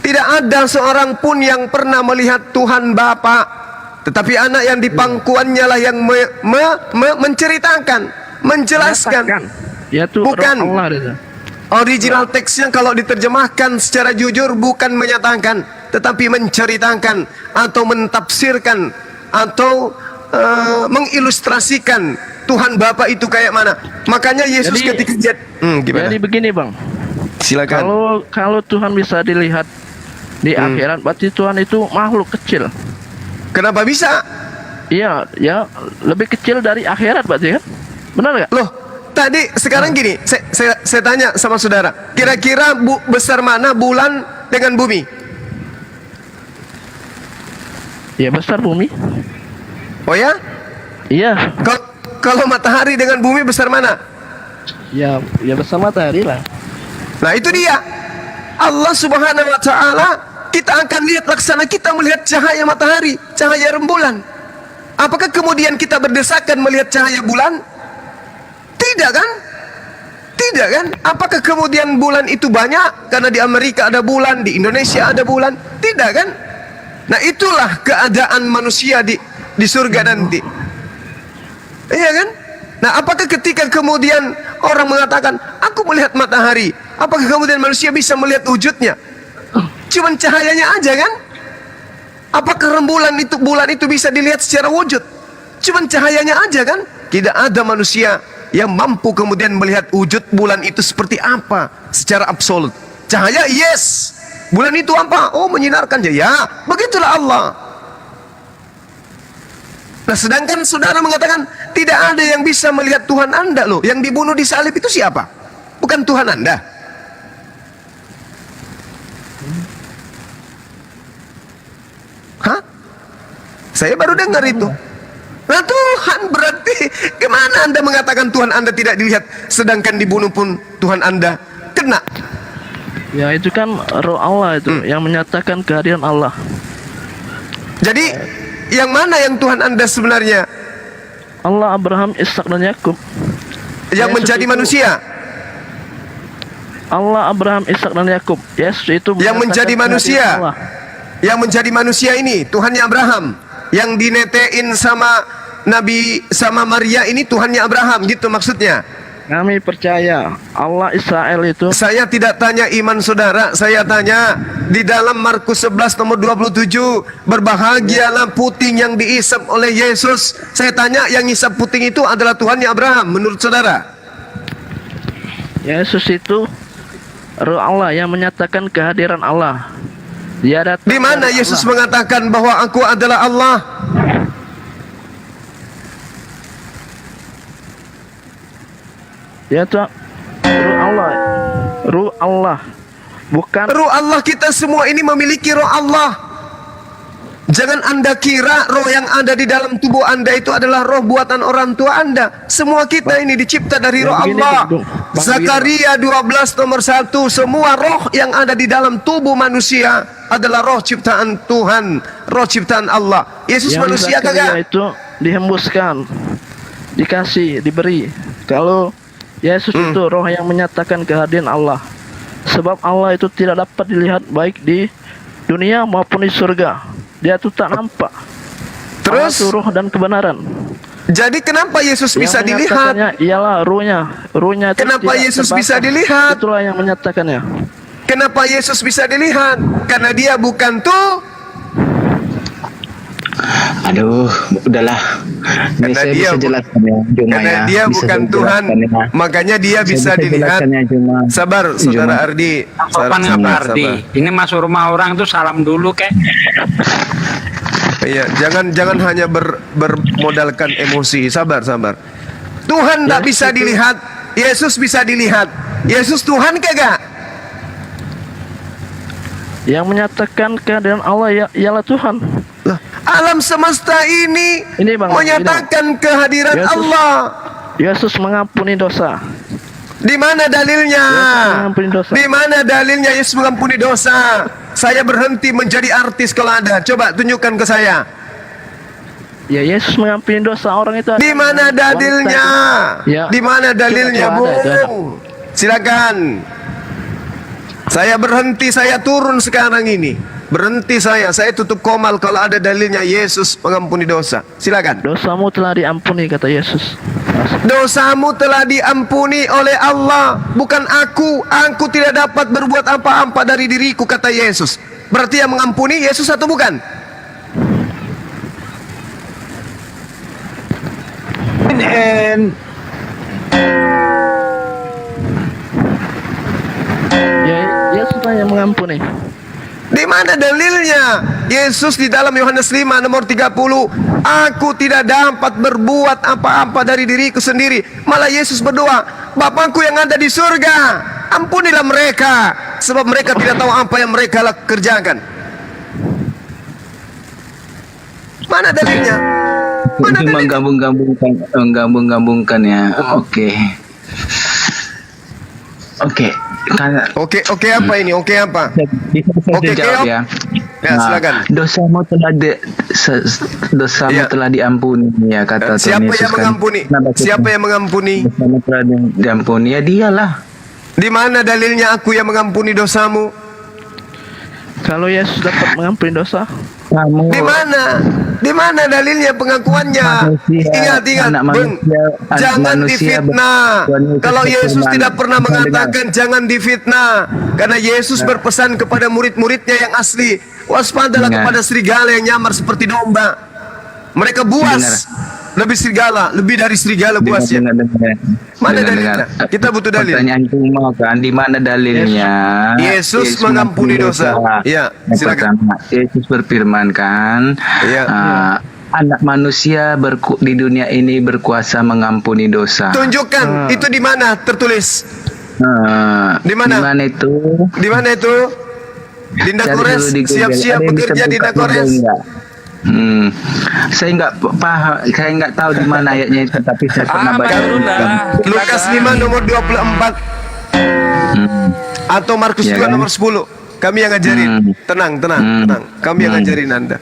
Tidak ada seorang pun yang pernah melihat Tuhan Bapa, tetapi anak yang di pangkuannya lah yang menceritakan, menjelaskan. Yaitu Bukan. Roh Allah itu. Original teksnya kalau diterjemahkan secara jujur bukan menyatakan, tetapi menceritakan atau mentafsirkan atau mengilustrasikan Tuhan Bapa itu kayak mana. Makanya Yesus Jadi- ketika gimana? Jadi begini bang, Silakan. kalau Tuhan bisa dilihat di akhirat, berarti Tuhan itu makhluk kecil. Kenapa bisa? Iya, ya lebih kecil dari akhirat berarti kan? Benar nggak? Loh, tadi sekarang gini, saya tanya sama saudara, kira-kira besar mana bulan dengan bumi? Ya besar bumi. Oh ya? Iya. Kalau matahari dengan bumi besar mana? Ya besar matahari lah. Nah itu dia. Allah Subhanahu wa Ta'ala, kita akan lihat laksana kita melihat cahaya matahari, cahaya rembulan. Apakah kemudian kita berdesakan melihat cahaya bulan? Tidak kan? Tidak kan? Apakah kemudian bulan itu banyak? Karena di Amerika ada bulan, di Indonesia ada bulan? Tidak kan? Nah itulah keadaan manusia di surga nanti. Iya kan? Nah apakah ketika kemudian orang mengatakan, aku melihat matahari, apakah kemudian manusia bisa melihat wujudnya? Cuman cahayanya aja kan? Apakah rembulan itu, bulan itu bisa dilihat secara wujud? Cuman cahayanya aja kan? Tidak ada manusia yang mampu kemudian melihat wujud bulan itu seperti apa secara absolut. Cahaya yes, bulan itu apa? Oh menyinarkan ya, begitulah Allah. Nah sedangkan saudara mengatakan tidak ada yang bisa melihat Tuhan Anda loh. Yang dibunuh di salib itu siapa? Bukan Tuhan Anda. Hah? Saya baru dengar itu. Nah Tuhan berarti kemana Anda mengatakan Tuhan Anda tidak dilihat, sedangkan dibunuh pun Tuhan Anda kena? Ya itu kan Roh Allah itu yang menyatakan kehadiran Allah. Jadi yang mana yang Tuhan Anda sebenarnya? Allah, Abraham, Ishak dan Yakub. Yang Yesus menjadi itu- manusia, Allah, Abraham, Ishak dan Yakub. Yesus itu yang menjadi menyatakan manusia, kehadiran Allah. yang menjadi manusia ini Tuhannya Abraham, yang dinetein sama Nabi sama Maria ini Tuhannya Abraham, gitu maksudnya. Kami percaya Allah Israel itu. Saya tidak tanya iman saudara, saya tanya di dalam Markus 11 nomor 27, berbahagialah puting yang diisap oleh Yesus. Saya tanya, yang isap puting itu adalah Tuhannya Abraham menurut saudara? Yesus itu Roh Allah yang menyatakan kehadiran Allah. Dia datang Di mana dari Yesus Allah. mengatakan bahwa aku adalah Allah? Yaitu Roh Allah. Roh Allah. Bukan Roh Allah, kita semua ini memiliki roh Allah. Jangan Anda kira roh yang ada di dalam tubuh Anda itu adalah roh buatan orang tua Anda. Semua kita ini dicipta dari roh begini, Allah. Bang, Zakaria 12 nomor 1, semua roh yang ada di dalam tubuh manusia adalah roh ciptaan Tuhan, roh ciptaan Allah. Yesus yang manusia Zakaria kagak? itu dihembuskan, dikasih, diberi. Kalau Yesus itu roh yang menyatakan kehadiran Allah. Sebab Allah itu tidak dapat dilihat baik di dunia maupun di surga. Dia itu tak nampak. Allah Terus, itu roh dan kebenaran. jadi kenapa Yesus Yang bisa dilihat? menyatakannya ialah ruhnya. Ruhnya itu Kenapa tidak Yesus terbatas. bisa dilihat? Itulah yang menyatakannya. Kenapa Yesus bisa dilihat? Karena dia bukan tuh. Aduh, udahlah. Ini Karena saya dia bisa jelaskan ya, Juma Karena ya. dia Bisa bukan saya Tuhan, jelaskan ya. makanya dia Saya bisa dilihat. jelaskan ya, Juma. Sabar, saudara Juma. Ardi. Sopan nggak Pak Ardi? Ini masuk rumah orang tuh salam dulu kek. Iya, jangan hanya bermodalkan emosi. Sabar. Tuhan tak bisa dilihat, Yesus bisa dilihat. Yesus Tuhan kagak? Yang menyatakan kehadiran Allah ialah Tuhan. Lah, alam semesta ini Bang, menyatakan kehadiran Yesus. Allah. Yesus mengampuni dosa. Di mana dalilnya? Yesus mengampuni dosa. Di mana dalilnya Yesus mengampuni dosa? Saya berhenti menjadi artis kalau ada. Coba tunjukkan ke saya. Ya Yesus mengampuni dosa orang itu. Di mana dalilnya? Ya. Di mana dalilnya, Coba ada, itu ada. Bung? Silakan. Saya berhenti, saya turun sekarang ini. Berhenti saya tutup komal kalau ada dalilnya Yesus mengampuni dosa. Silakan. Dosamu telah diampuni, kata Yesus. Dosamu telah diampuni oleh Allah, bukan aku. Aku tidak dapat berbuat apa-apa dari diriku, kata Yesus. Berarti yang mengampuni Yesus atau bukan? Ya, Yesus lah yang mengampuni. Di mana dalilnya? Yesus di dalam Yohanes 5 nomor 30, aku tidak dapat berbuat apa-apa dari diriku sendiri. Malah Yesus berdoa, Bapakku yang ada di surga, ampunilah mereka, sebab mereka tidak tahu apa yang mereka kerjakan. Mana dalilnya? Mana Ini dalilnya? menggabung-gabungkan ya. Oke. Karena Oke apa ini? Oke apa? bisa saya Oke, jawab Keop. ya. Ya, silakan. Dosamu Iya. telah diampuni ya, kata Tuhan Siapa Yesus yang kan. mengampuni? Nah, maksudnya, Siapa yang mengampuni? dosamu telah diampuni ya, dialah. Di mana dalilnya aku yang mengampuni dosamu? Kalau Yesus dapat mengampuni dosa, Kamu Di mana? Di mana dalilnya pengakuannya? Manusia, Ingat, anak Bung. manusia, anak Jangan manusia difitnah. Tuhan Yesus Kalau Yesus berfirman. tidak pernah Dengar. mengatakan jangan difitnah, karena Yesus berpesan kepada murid-muridnya yang asli, waspadalah Dengar. kepada serigala yang nyamar seperti domba. Mereka buas, lebih serigala, lebih dari serigala buasnya. Mana dalilnya? Kita butuh dalil. Pertanyaan cuma kan, di mana dalilnya? Yesus mengampuni dosa. Ya, Yang silakan. pertama, Yesus berfirman kan, Ya. anak manusia di dunia ini berkuasa mengampuni dosa. Tunjukkan itu di mana tertulis? Di mana? Di mana itu? Di mana itu? Dinda Cari Kores, dulu di Google. siap-siap Ada yang bisa bekerja buka Dinda Google Kores. enggak? Saya nggak paham, saya nggak tahu di mana ayatnya itu, tapi saya pernah baca. Lukas 5 nomor 24 atau Markus Ya 2 kan? nomor 10. Kami yang ngajarin. Tenang. Kami yang ngajarin Anda.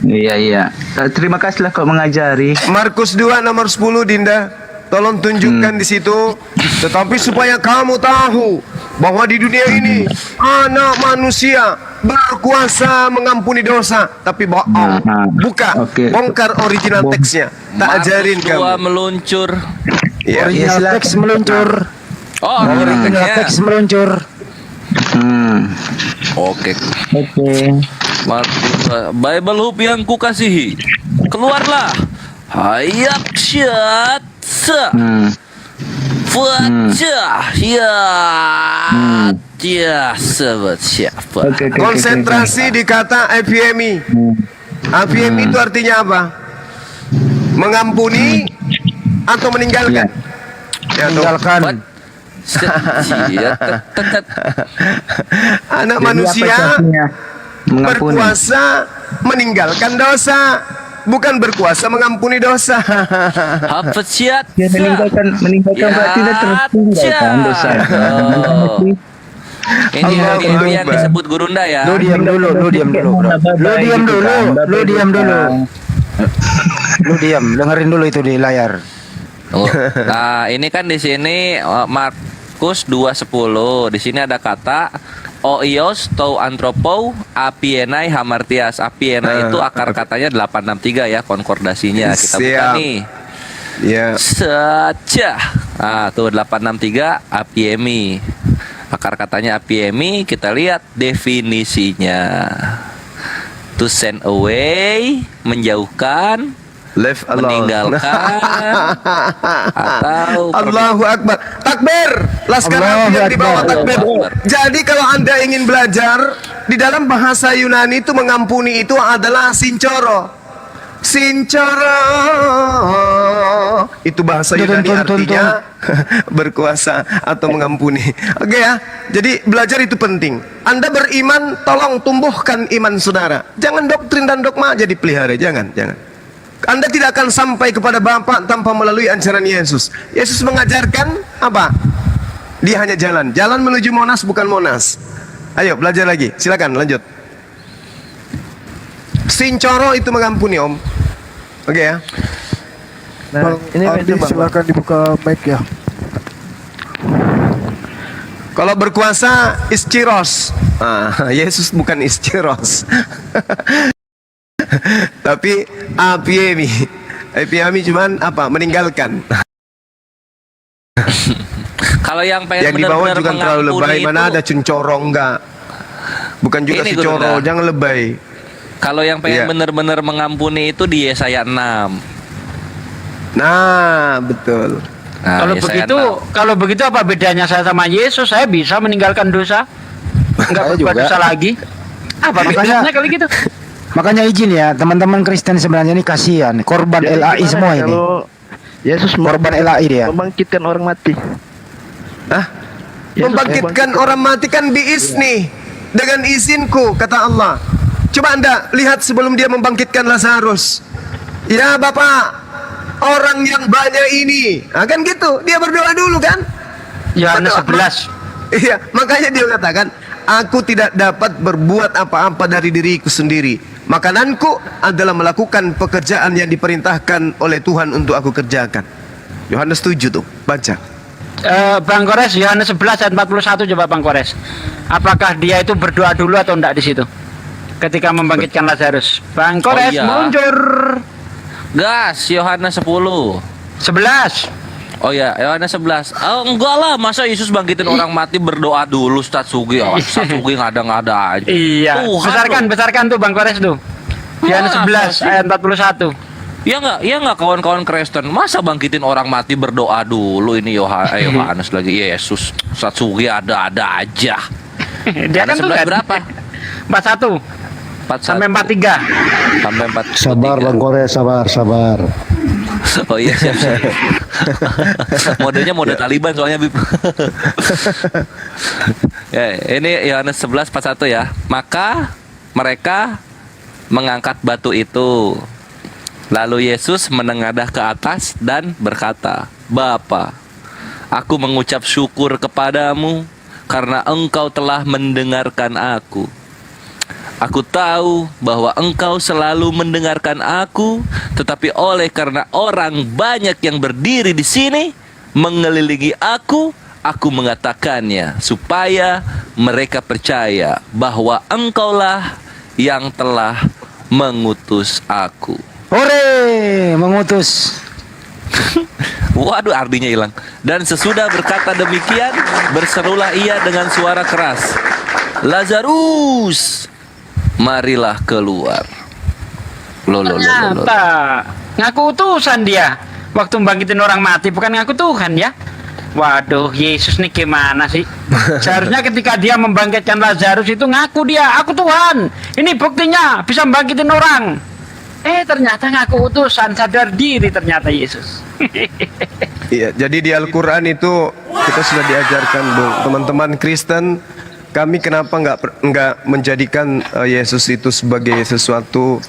Iya. Terima kasihlah kau mengajari. Markus 2 nomor 10, Dinda. Tolong tunjukkan di situ. Tetapi supaya kamu tahu bahwa di dunia ini anak manusia berkuasa mengampuni dosa. Tapi bohong. Buka. Oke. Bongkar original teksnya. Tak ajarin Markus 2 kamu. meluncur. Ya. Original teks meluncur. Oh, originalnya. Teks meluncur. Oke. Markus Bible Hub yang kukasihi, keluarlah. Hayat syat. Wajah ya. Ya sebut siapa? Konsentrasi di kata apiemi. Apiemi itu artinya apa? Mengampuni atau meninggalkan? Ya, Tinggalkan. anak Jadi manusia apa artinya? Mengampuni. berkuasa meninggalkan dosa, bukan berkuasa mengampuni dosa. Hafat syat. Ya, meninggalkan berarti dia tertinggalkan dosa. Ini yang disebut gurunda ya. Lu diam dulu, bro. Lu diam Lu diam, dengerin dulu itu di layar. Nah, ini kan di sini Markus 2:10. Di sini ada kata oios tou antropo apienai hamartias. Apienai itu akar katanya 863 ya, konkordasinya. Kita buka Siap. nih. Ya. Saja. Nah, tuh 863 apiemi. Akar katanya apiemi, kita lihat definisinya. To send away, menjauhkan, Left alone. meninggalkan, atau Allahu Akbar. Takbir. Laskar Allahu Api yang di bawah Akbar. takbir. Jadi kalau Anda ingin belajar di dalam bahasa Yunani itu mengampuni itu adalah sincoro. Sincoro. Itu bahasa Yunani artinya berkuasa atau mengampuni. Oke ya. Jadi belajar itu penting. Anda beriman, tolong tumbuhkan iman saudara. Jangan doktrin dan dogma jadi pelihara. Jangan. Anda tidak akan sampai kepada Bapa tanpa melalui ajaran Yesus. Yesus mengajarkan apa? Dia hanya jalan menuju Monas, bukan Monas. Ayo belajar lagi, silakan lanjut. Sincoro itu mengampuni, Om. Oke ya. Bang ini Ardi coba, Bang. silakan dibuka mic ya. Kalau berkuasa istiros. Yesus bukan istiros. Tapi apiemi. Apiemi cuman apa? Meninggalkan. Kalau yang pengen Yang dibawa benar-benar juga terlalu lebay. mengampuni Mana itu- ada cuncoro enggak? Bukan juga Ini, si coro, Gurunda. jangan lebay. Kalau yang pengen Iya. benar-benar mengampuni itu di Yesaya 6. Nah, betul. Nah, Kalau Yesaya begitu, 6. kalau begitu apa bedanya saya sama Yesus? Saya bisa meninggalkan dosa, nggak Saya berbuat juga. dosa lagi. Apa Makanya- bedanya kalau gitu? Makanya izin ya, teman-teman Kristen sebenarnya ini kasihan, korban Jadi LAI gimana semua ini. Kalau Yesus Korban LAI dia. membangkitkan orang mati. Hah? Yesus Membangkitkan orang mati kan biizni, dengan izinku, kata Allah. Coba Anda lihat sebelum dia membangkitkan Lazarus. Ya Bapak, orang yang banyak ini, kan gitu. Dia berdoa dulu kan? Yohanes Berdoa. 11. Iya, makanya dia katakan, aku tidak dapat berbuat apa-apa dari diriku sendiri. Makananku adalah melakukan pekerjaan yang diperintahkan oleh Tuhan untuk aku kerjakan. Yohanes 7 tuh, baca. Bang Kores, Yohanes 11 ayat 41 coba Bang Kores. Apakah dia itu berdoa dulu atau enggak di situ? Ketika membangkitkan Lazarus. Bang Kores iya. meluncur. Gas, Yohanes 10. 11. Oh ya, Yohanes 11. Oh, enggak lah, masa Yesus bangkitin orang mati berdoa dulu, Ustaz Sugi. Oh, Ustaz Sugi ngada-ngada aja. Iya. Tuhan loh. Besarkan tuh Bang Kores tuh. Yohanes Masa 11 sih? ayat 41. Ya nggak kawan-kawan Kristen. Masa bangkitin orang mati berdoa dulu ini Yohanes lagi Yesus. Ustaz Sugi ada-ada aja. Dia kan Yohanes tuh 11 kan berapa? 41 sampai 43. Sampai 4. Sabar Bang Kores, sabar. Oh iya, siap. Modenya mode Taliban soalnya, Bib. Ya, ini Yohanes 11 41 ya. Maka mereka mengangkat batu itu. Lalu Yesus menengadah ke atas dan berkata, Bapa, aku mengucap syukur kepadamu karena engkau telah mendengarkan aku. Aku tahu bahwa engkau selalu mendengarkan aku, tetapi oleh karena orang banyak yang berdiri di sini mengelilingi aku mengatakannya supaya mereka percaya bahwa engkaulah yang telah mengutus aku. Hore, mengutus. Waduh, artinya hilang. Dan sesudah berkata demikian, berserulah ia dengan suara keras, Lazarus, marilah keluar. Loh. Ternyata ngaku utusan dia. Waktu membangkitin orang mati bukan ngaku Tuhan ya. Waduh, Yesus nih gimana sih? Seharusnya ketika dia membangkitkan Lazarus itu ngaku dia, aku Tuhan. Ini buktinya bisa membangkitin orang. Ternyata ngaku utusan, sadar diri ternyata Yesus. Iya, jadi di Al-Quran itu kita sudah diajarkan, Bung. Teman-teman Kristen, kami kenapa nggak menjadikan Yesus itu sebagai sesuatu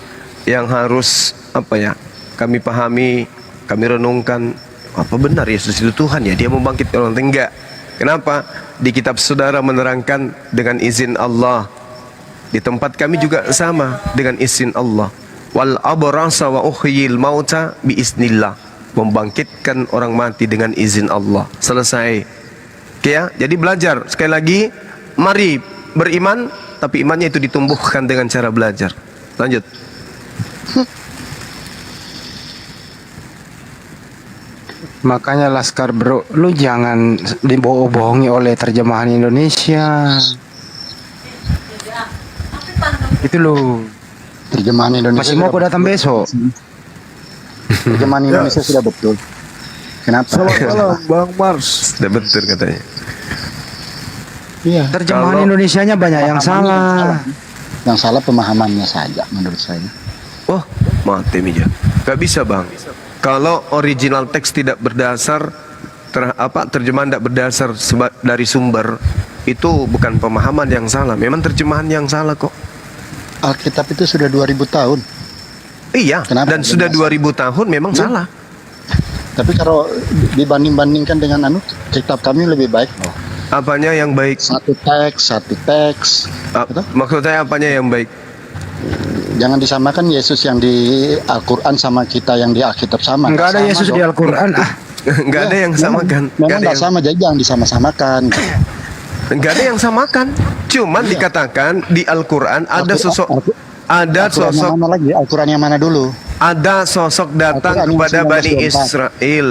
yang harus kami pahami, kami renungkan, apa benar Yesus itu Tuhan ya? Dia membangkitkan orang, enggak. Kenapa? Di kitab saudara menerangkan dengan izin Allah. Di tempat kami juga sama dengan izin Allah. Wal abrasa wa uhyil mauta bi iznillah. Membangkitkan orang mati dengan izin Allah. Selesai. Oke ya? Jadi belajar. Sekali lagi, mari beriman, tapi imannya itu ditumbuhkan dengan cara belajar. Lanjut. Makanya Laskar bro, lu jangan dibohongi oleh terjemahan Indonesia. Itu lu. Terjemahan Indonesia Masih mau kau datang besok? Terjemahan Indonesia sudah betul. Kenapa? Selamat malam Bang Mars. Sudah betul katanya. Iya. Terjemahan Kalau- Indonesianya banyak yang salah. Yang salah pemahamannya saja menurut saya. Oh, mati Mija. Gak bisa bang. Kalau original teks tidak berdasar, terjemahan tidak berdasar dari sumber, itu bukan pemahaman yang salah. Memang terjemahan yang salah kok. Alkitab itu sudah 2000 tahun. Iya. Kenapa? Dan sudah 2000 tahun memang salah. Tapi kalau dibanding-bandingkan dengan kitab kami lebih baik loh. Apanya yang baik? Satu teks. Betul? Maksud saya apanya yang baik? Jangan disamakan Yesus yang di Al-Quran sama kita yang di Alkitab sama. Enggak ada Sama Yesus dong. di Al-Quran. Nggak ada yang samakan. Memang Nggak ada nggak sama, jadi jangan disama-samakan. Enggak ada yang samakan. Cuman dikatakan di Al-Quran ada sosok Al-Quran yang mana lagi? Al-Quran yang mana dulu? ada sosok datang Al-Quran yang kepada Bani 1924. Israel.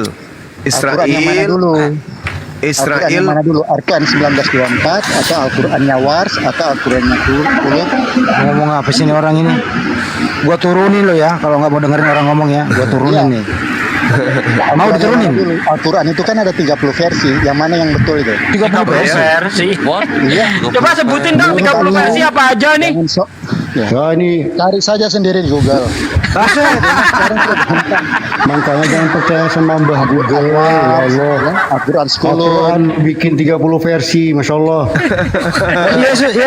Al-Quran yang mana dulu? Israel. Al-Quran yang mana dulu? Al-Quran 1924 atau Al-Qurannya Wars atau Al-Qurannya Kulut? Ngomong apa sih ini orang ini? Gua turunin lo ya, kalau nggak mau dengerin orang ngomong ya, gua turunin nih. Mau diturunin? Al-Quran itu kan ada 30 versi. Yang mana yang betul itu? 30 versi. Iya. Coba sebutin dong 30 versi apa aja nih. Jangan sok. Ya. ini Cari saja sendiri di Google. makanya jangan percaya sama Mbah Google. Ya Allah. Al-Quran 10. Bikin 30 versi, Masya Allah.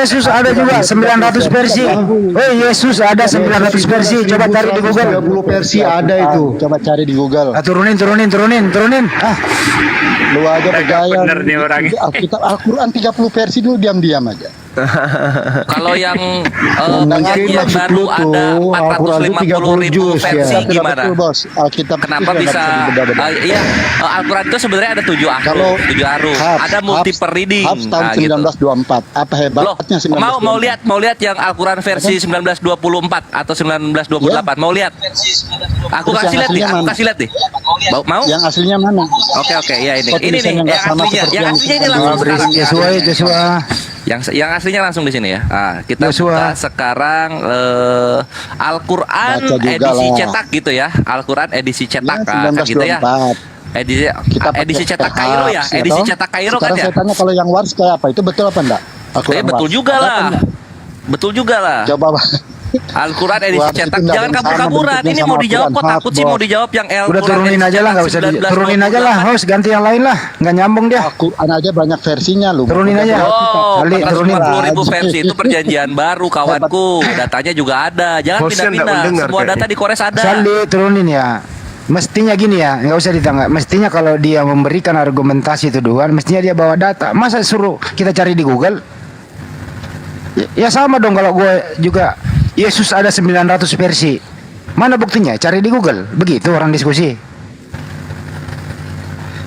Yesus ada juga 900 versi. Yesus ada 900 versi. Coba cari di Google. 30 versi ada itu. Coba cari di Google. Turunin. Lu aja percaya. Bener nih orang. Alkitab Al-Quran 30 versi dulu diam-diam aja. Kalau yang Mungkin yang maksud baru lu ada tuh, Al-Quran itu 450.000 versi Tidak gimana? betul, Bos. Alkitab Kenapa itu bisa? nggak berbeda-beda. Iya, Al-Quran itu sebenarnya ada 7 Kalau ahruf, 7 haruf. Hafs, Ada multiple reading. Hafs tahun Nah, gitu. 1924. Apa Loh, hebatnya 1924? mau lihat yang Al-Quran versi 1924 atau 1928. Mau lihat? Aku Terus kasih yang lihat nih, aslinya aku mana? kasih lihat nih. Mau? Yang aslinya mana? Oke, ya ini. Kok Ini nih, tulisannya nggak yang sama aslinya. seperti Yang yang aslinya ini kita langsung bawa sekarang. Joshua. Yang aslinya langsung di sini ya. Nah, kita buka sekarang Al-Quran Baca juga edisi lah. cetak gitu ya. Al-Quran edisi cetak Ya, kan gitu ya. 1924. Edisi Pakai cetak Kairo ya. Hafs, Edisi toh? cetak Kairo kan Sekarang ya. saya tanya kalau yang Wars kayak apa? Itu betul apa enggak? Betul Wars. juga Ada lah. apa enggak? Betul juga lah. Coba Bang. Al-Quran edisi Wars itu cetak. nggak Jangan ada yang sama kabur-kaburan. bentuknya Ini sama mau dijawab kok Al-Quran. takut sih mau dijawab yang Al-Quran. Udah turunin aja lah, nggak usah turunin aja lah, host ganti yang lain lah, nggak nyambung dia. Al-Quran aja banyak versinya lu. Turunin aja. Oh, Kali, turunin. 450.000 versi itu perjanjian baru kawanku. Datanya juga ada. Jangan Hostnya nggak pindah-pindah. mendengar Semua data kayaknya. di Kores ada. Sandi turunin ya. Mestinya gini ya, nggak usah ditangkap. Mestinya kalau dia memberikan argumentasi tuduhan, mestinya dia bawa data. Masa suruh kita cari di Google? Ya sama dong kalau gue juga. Yesus ada 900 versi. Mana buktinya? Cari di Google. Begitu orang diskusi.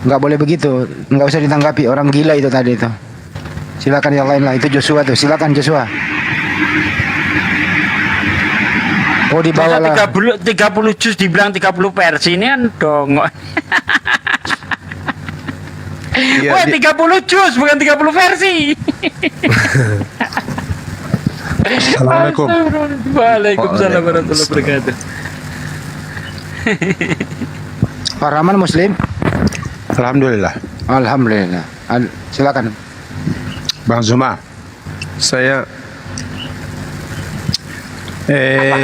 Nggak boleh begitu. Nggak usah ditanggapi. Orang gila itu tadi itu. Silakan yang lain lah. Itu Joshua tuh. Silakan Joshua. Oh dibawa lah. 30 juz dibilang 30 versi ini kan dongok. Iya, Wah, 30 juz bukan 30 versi. Assalamualaikum. Waalaikumsalam warahmatullahi wabarakatuh. Pak Rahman Muslim. Alhamdulillah. Alhamdulillah. Silakan. Bang Zuma, Saya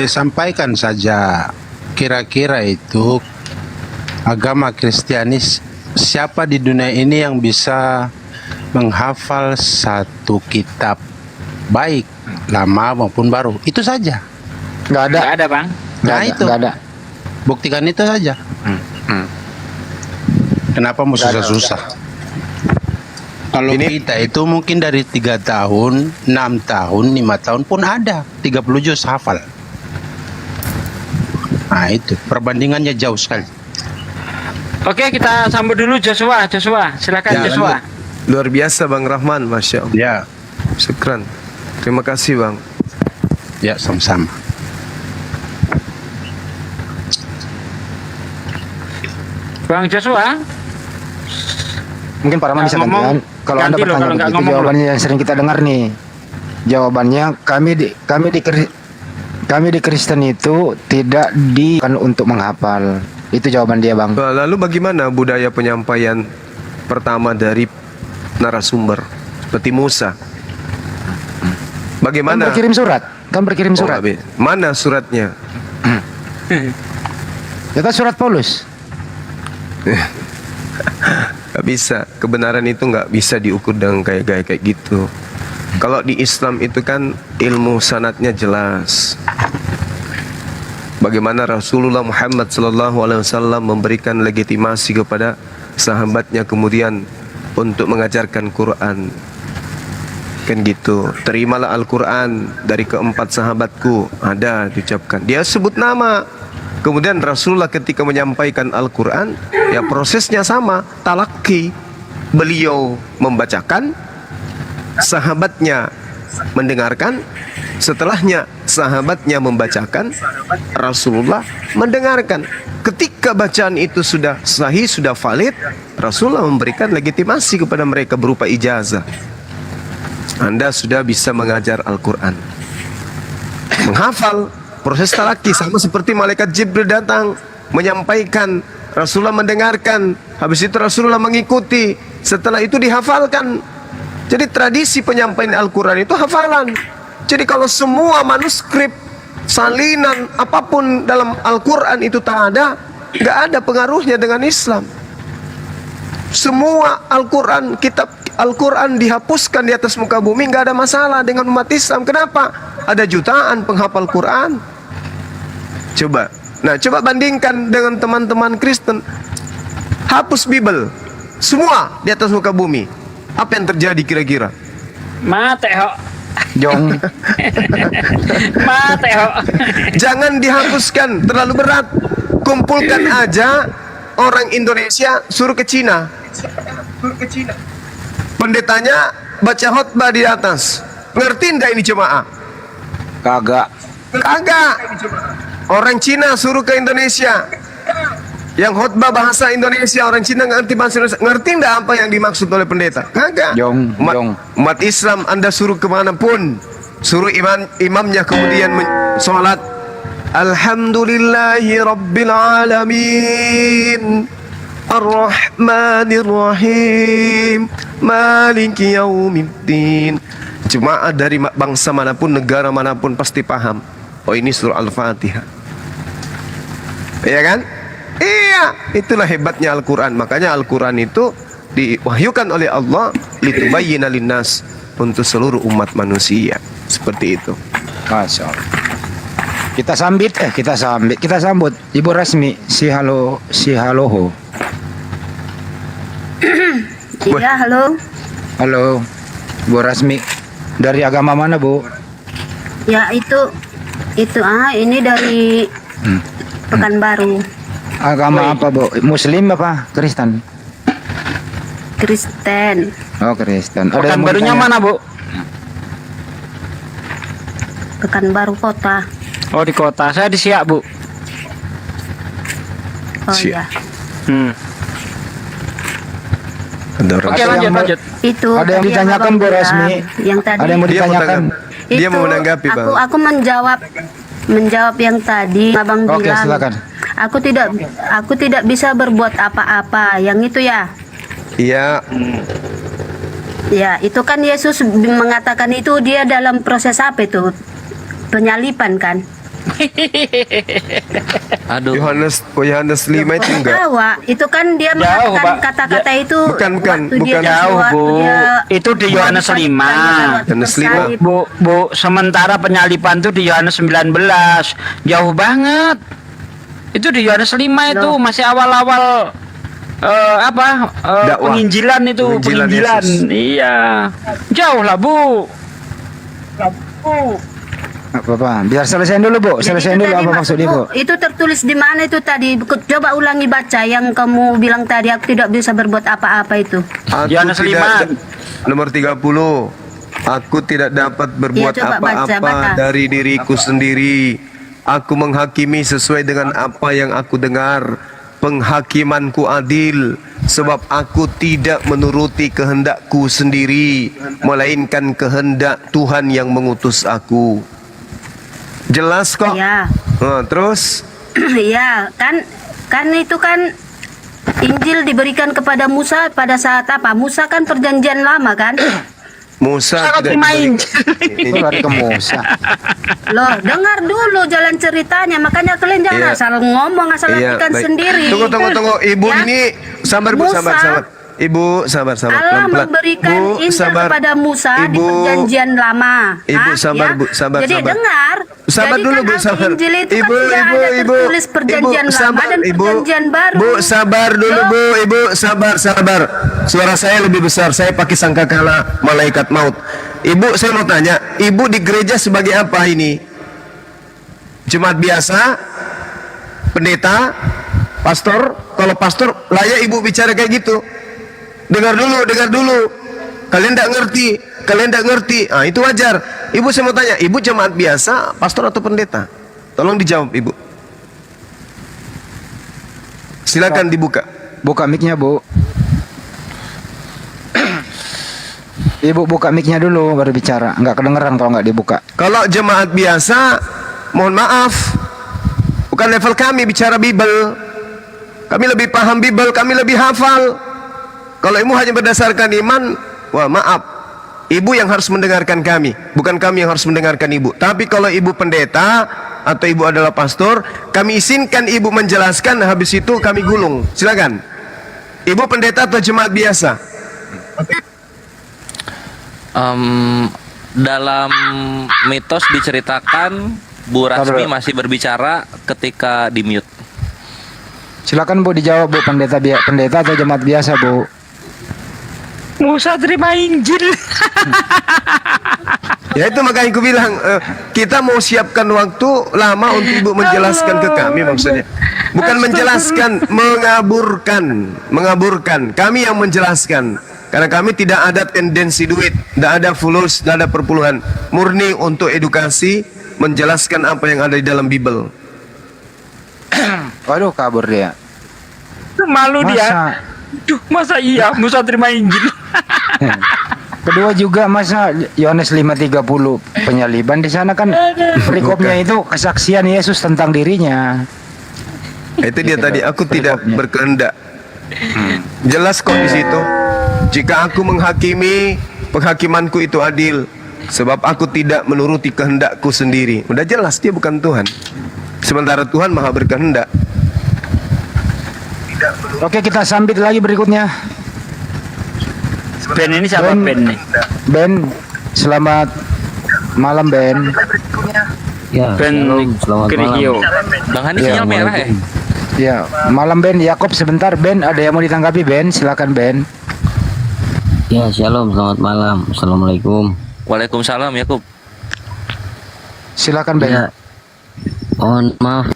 sampaikan saja kira-kira itu agama Kristianis siapa di dunia ini yang bisa menghafal satu kitab baik lama maupun baru, itu saja. Nggak ada. Nggak ada, Bang. Nah itu Nggak ada. buktikan itu saja. Kenapa mau susah-susah? Kalau kita itu mungkin dari 3 tahun, 6 tahun, 5 tahun pun ada 30 juz hafal. Nah itu perbandingannya jauh sekali. Oke, kita sambut dulu Joshua. Silakan Ya, Joshua. luar biasa Bang Rahman, Masya Allah. Ya, Syukran. Terima kasih Bang. ya sama-sama. Bang Joshua. Mungkin Pak Rahman Nggak bisa ngomong, gantian. Kalau Anda ganti loh, bertanya kalau nggak begitu, ngomong jawabannya yang sering kita dengar nih. Jawabannya kami di Kristen itu tidak kan untuk menghafal. Itu jawaban dia, Bang. Lalu bagaimana budaya penyampaian pertama dari narasumber seperti Musa? Bagaimana? Kan berkirim surat. Mana suratnya? Kita surat Paulus. Gak bisa. Kebenaran itu nggak bisa diukur dengan kayak gitu. Kalau di Islam itu kan ilmu sanadnya jelas. Bagaimana Rasulullah Muhammad SAW memberikan legitimasi kepada sahabatnya kemudian untuk mengajarkan Quran. Kan gitu. Terimalah Al-Quran dari keempat sahabatku. Ada diucapkan. Dia sebut nama. Kemudian Rasulullah ketika menyampaikan Al-Quran, ya prosesnya sama, talaki. Beliau membacakan, sahabatnya mendengarkan, setelahnya sahabatnya membacakan, Rasulullah mendengarkan. Ketika bacaan itu sudah sahih, sudah valid, Rasulullah memberikan legitimasi kepada mereka berupa ijazah. Anda sudah bisa mengajar Al-Quran. Menghafal, proses talaki sama seperti malaikat Jibril datang menyampaikan, Rasulullah mendengarkan, habis itu Rasulullah mengikuti, setelah itu dihafalkan. Jadi tradisi penyampaian Al-Quran itu hafalan. Jadi kalau semua manuskrip, salinan, apapun dalam Al-Quran itu tak ada, nggak ada pengaruhnya dengan Islam. Semua Al-Quran, kitab Al-Quran dihapuskan di atas muka bumi, nggak ada masalah dengan umat Islam. Kenapa? Ada jutaan penghafal Quran. Coba, coba bandingkan dengan teman-teman Kristen. Hapus Bible, semua di atas muka bumi. Apa yang terjadi kira-kira? Mate ho. Jong. Mate ho. Jangan dihapuskan, terlalu berat. Kumpulkan aja orang Indonesia, suruh ke Cina. Pendetanya baca khutbah di atas. Ngerti enggak ini jemaah? Kagak. Kagak. Orang Cina suruh ke Indonesia. Yang khutbah bahasa Indonesia, orang Cina ngerti bahasa Indonesia. Ngerti enggak apa yang dimaksud oleh pendeta? Kagak. Umat Islam Anda suruh kemanapun, suruh imamnya kemudian sholat, Alhamdulillahi Rabbil Alamin, Ar-Rahmanir Rahim, Maliki Yaumiddin. Jemaah dari bangsa manapun, negara manapun pasti paham. Oh, ini surah Al-Fatihah. Iya kan? Iya, itulah hebatnya Al-Quran. Makanya Al-Quran itu diwahyukan oleh Allah litubayyina linnas, untuk seluruh umat manusia. Seperti itu. Masya Allah. Kita sambut Ibu Rasmi, si haloho. Iya, halo. Halo, Bu Rasmi. Dari agama mana, Bu? Ya, ini dari Pekanbaru. Agama apa, Bu? Muslim apa? Kristen? Kristen. Oh, Kristen. Pekanbarunya mana, Bu? Pekanbaru kota. Oh, di kota. Saya di Siak, Bu. Oh iya. Oke, lanjut. Itu ada yang tadi ditanyakan, Abang Bu bilang. Rasmi. Yang tadi. Ada yang mau ditanyakan. Dia mau menanggapi, Bang. Aku menjawab yang tadi Abang bilang. Oke, silakan. Aku tidak bisa berbuat apa-apa. Yang itu ya. Iya. Ya, itu kan Yesus mengatakan itu dia dalam proses apa itu? Penyalipan kan? Aduh. Yohanes 5 itu enggak. Itu kan dia mengatakan kata-kata itu. Bukan Jauh, Bu. Itu di Yohanes 5. Yohanes 5. Bu, sementara penyalipan itu di Yohanes 19. Jauh banget. Itu di Yohanes 5 itu masih awal-awal penginjilan itu, penginjilan. Iya. Jauh lah, Bu. Apa? Biar selesaiin dulu, Bu. Selesaiin dulu apa maksud Ibu? Itu tertulis di mana itu tadi? Coba ulangi baca yang kamu bilang tadi, aku tidak bisa berbuat apa-apa itu. Yohanes 5 nomor 30. Aku tidak dapat berbuat apa-apa dari diriku sendiri. Aku menghakimi sesuai dengan apa yang aku dengar. Penghakimanku adil, sebab aku tidak menuruti kehendakku sendiri, melainkan kehendak Tuhan yang mengutus aku. Jelas kok? Ya. Terus? Iya, kan itu kan Injil diberikan kepada Musa pada saat apa? Musa kan perjanjian lama kan? Musa tidak main. Ini ke Musa. Loh, dengar dulu jalan ceritanya. Makanya kalian jangan asal ngomong, asal artikan sendiri. Tunggu. Ibu ya? Ini sabar, Bu, sabar. Ibu sabar. Allah memberikan Injil kepada Musa di perjanjian lama. Ibu sabar, Bu, sabar. Jadi dengar. Sabar dulu, Bu, sabar. Injil itu kan tidak ada tertulis perjanjian lama dan perjanjian baru. Bu, sabar dulu, Bu. Ibu sabar. Suara saya lebih besar. Saya pakai sangkakala malaikat maut. Ibu, saya mau tanya, Ibu di gereja sebagai apa ini? Jemaat biasa? Pendeta? Pastor? Kalau pastor, layak Ibu bicara kayak gitu. Dengar dulu. kalian tidak ngerti. Ah, itu wajar. Ibu, saya mau tanya, ibu jemaat biasa, pastor atau pendeta? Tolong dijawab, ibu. Silakan dibuka. Buka mic-nya, Bu. Ibu buka mic-nya dulu baru bicara. Nggak kedengeran kalau nggak dibuka. Kalau jemaat biasa, mohon maaf, bukan level kami bicara Bible. Kami lebih paham Bible, kami lebih hafal. Kalau ibu hanya berdasarkan iman, wah maaf, ibu yang harus mendengarkan kami, bukan kami yang harus mendengarkan ibu. Tapi kalau ibu pendeta atau ibu adalah pastor, kami izinkan ibu menjelaskan, habis itu kami gulung. Silakan. Ibu pendeta atau jemaat biasa? Dalam mitos diceritakan Bu Rasmi masih berbicara ketika di mute. Silakan Bu dijawab, Bu. Pendeta atau jemaat biasa, Bu? Musa terima Injil. Ya itu makanya aku bilang, kita mau siapkan waktu lama untuk ibu menjelaskan ke kami, maksudnya bukan menjelaskan, mengaburkan. Kami yang menjelaskan, karena kami tidak ada tendensi duit, tidak ada followers, tidak ada perpuluhan, murni untuk edukasi, menjelaskan apa yang ada di dalam Bible. Waduh, kabur dia. Malu dia. Duh, masa iya Musa terima Injil? Kedua juga masa Yohanes 5:30 penyaliban di sana kan perikopnya itu kesaksian Yesus tentang dirinya. Itu dia tadi, aku tidak berkehendak. Jelas kok di situ. Jika aku menghakimi, penghakimanku itu adil, sebab aku tidak menuruti kehendakku sendiri. Udah jelas dia bukan Tuhan. Sementara Tuhan maha berkehendak. Oke, kita sambit lagi berikutnya. Ben ini siapa Ben nih? Ben, selamat malam Ben. Ya, Ben Kirigio. Bang Hani sinyal merah ya? Ya, malam Ben. Yakob sebentar Ben, ada yang mau ditanggapi Ben? Silakan Ben. Ya, shalom, selamat malam. Assalamualaikum. Waalaikumsalam Yakub. Silakan Ben. Ya, mohon maaf.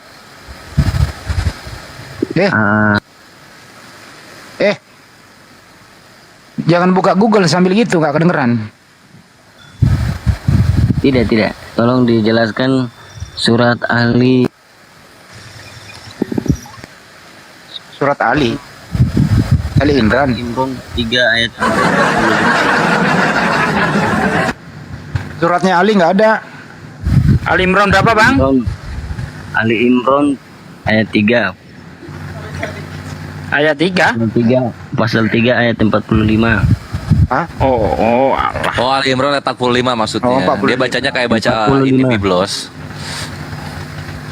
Jangan buka Google sambil gitu, nggak kedengeran. Tidak. Tolong dijelaskan surat Ali. Surat Ali Imran 3 ayat. Suratnya Ali nggak ada. Ali Imran berapa Bang? Ali Imran ayat 3. Ayat 3? Pasal 3 ayat 45. Hah? Oh, Allah. Oh, Ali Imran ayat 45 maksudnya. Oh, 45. Dia bacanya kayak baca 45. ini Biblos.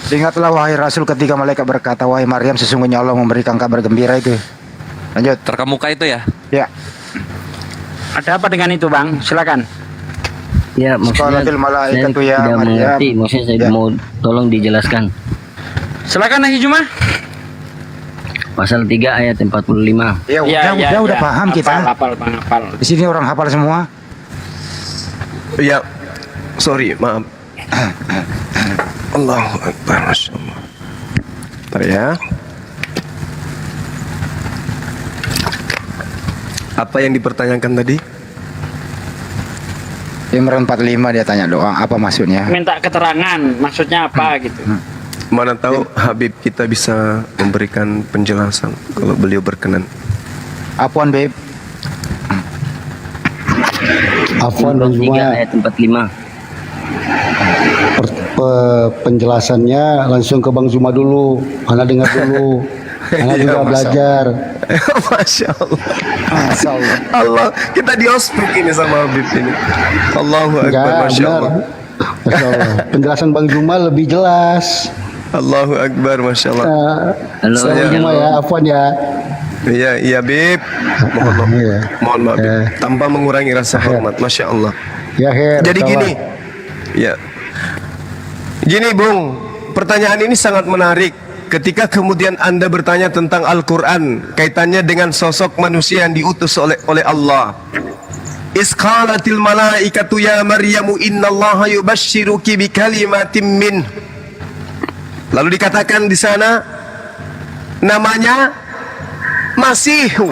Ingatlah wahai Rasul ketika malaikat berkata, wahai Maryam, sesungguhnya Allah memberikan kabar gembira itu. Lanjut. Terkemuka itu ya? Ya. Ada apa dengan itu Bang? Silakan. Ya, maksudnya saya malaikatu ya tidak Maryam. mengerti. Maksudnya saya mau tolong dijelaskan. Silakan Nasi Juma. Pasal 3 ayat 45. Ya, udah paham kita. Hafal. Di sini orang hafal semua. Ya, sorry, maaf. Allahu Akbar, Masya Allah. Bentar ya. Apa yang dipertanyakan tadi? Imran 45 dia tanya doang, apa maksudnya? Minta keterangan, maksudnya apa gitu. Mana tahu Habib kita bisa memberikan penjelasan kalau beliau berkenan. Apaan, Beb? Afwan Bang 3 Juma, ayat 45. penjelasannya langsung ke Bang Juma dulu. Ana dengar dulu. Ana juga belajar. Masya Allah. Allah, kita di ospek ini sama Habib ini. Allahu Akbar, Masya Allah. Masya Allah. Penjelasan Bang Juma lebih jelas. Allahu Akbar, Masya Allah. Bang Juma ya, Afwan ya. Iya Bib. Mohon maaf Bib. Tanpa mengurangi rasa hormat, Masya Allah. Ya, jadi gini. Ya. Gini Bung, pertanyaan ini sangat menarik. Ketika kemudian Anda bertanya tentang Al-Quran, kaitannya dengan sosok manusia yang diutus oleh Allah. Isqalatil malaikatu ya Maryamu innallaha yubashshiruki bikalimatin min. Lalu dikatakan di sana namanya Masihu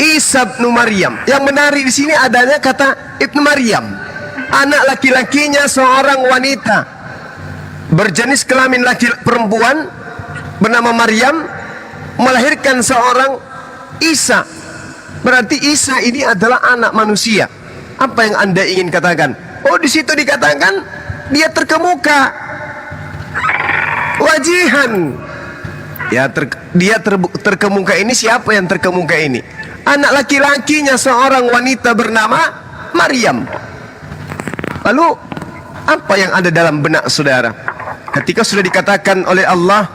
Isa bin Maryam. Yang menarik di sini adanya kata Ibnu Maryam. Anak laki-lakinya seorang wanita berjenis kelamin laki perempuan bernama Maryam melahirkan seorang Isa. Berarti Isa ini adalah anak manusia. Apa yang Anda ingin katakan? Oh, di situ dikatakan dia terkemuka, wajihan. Ya, terkemuka ini siapa yang terkemuka ini? Anak laki-lakinya seorang wanita bernama Maryam. Lalu apa yang ada dalam benak saudara? Ketika sudah dikatakan oleh Allah,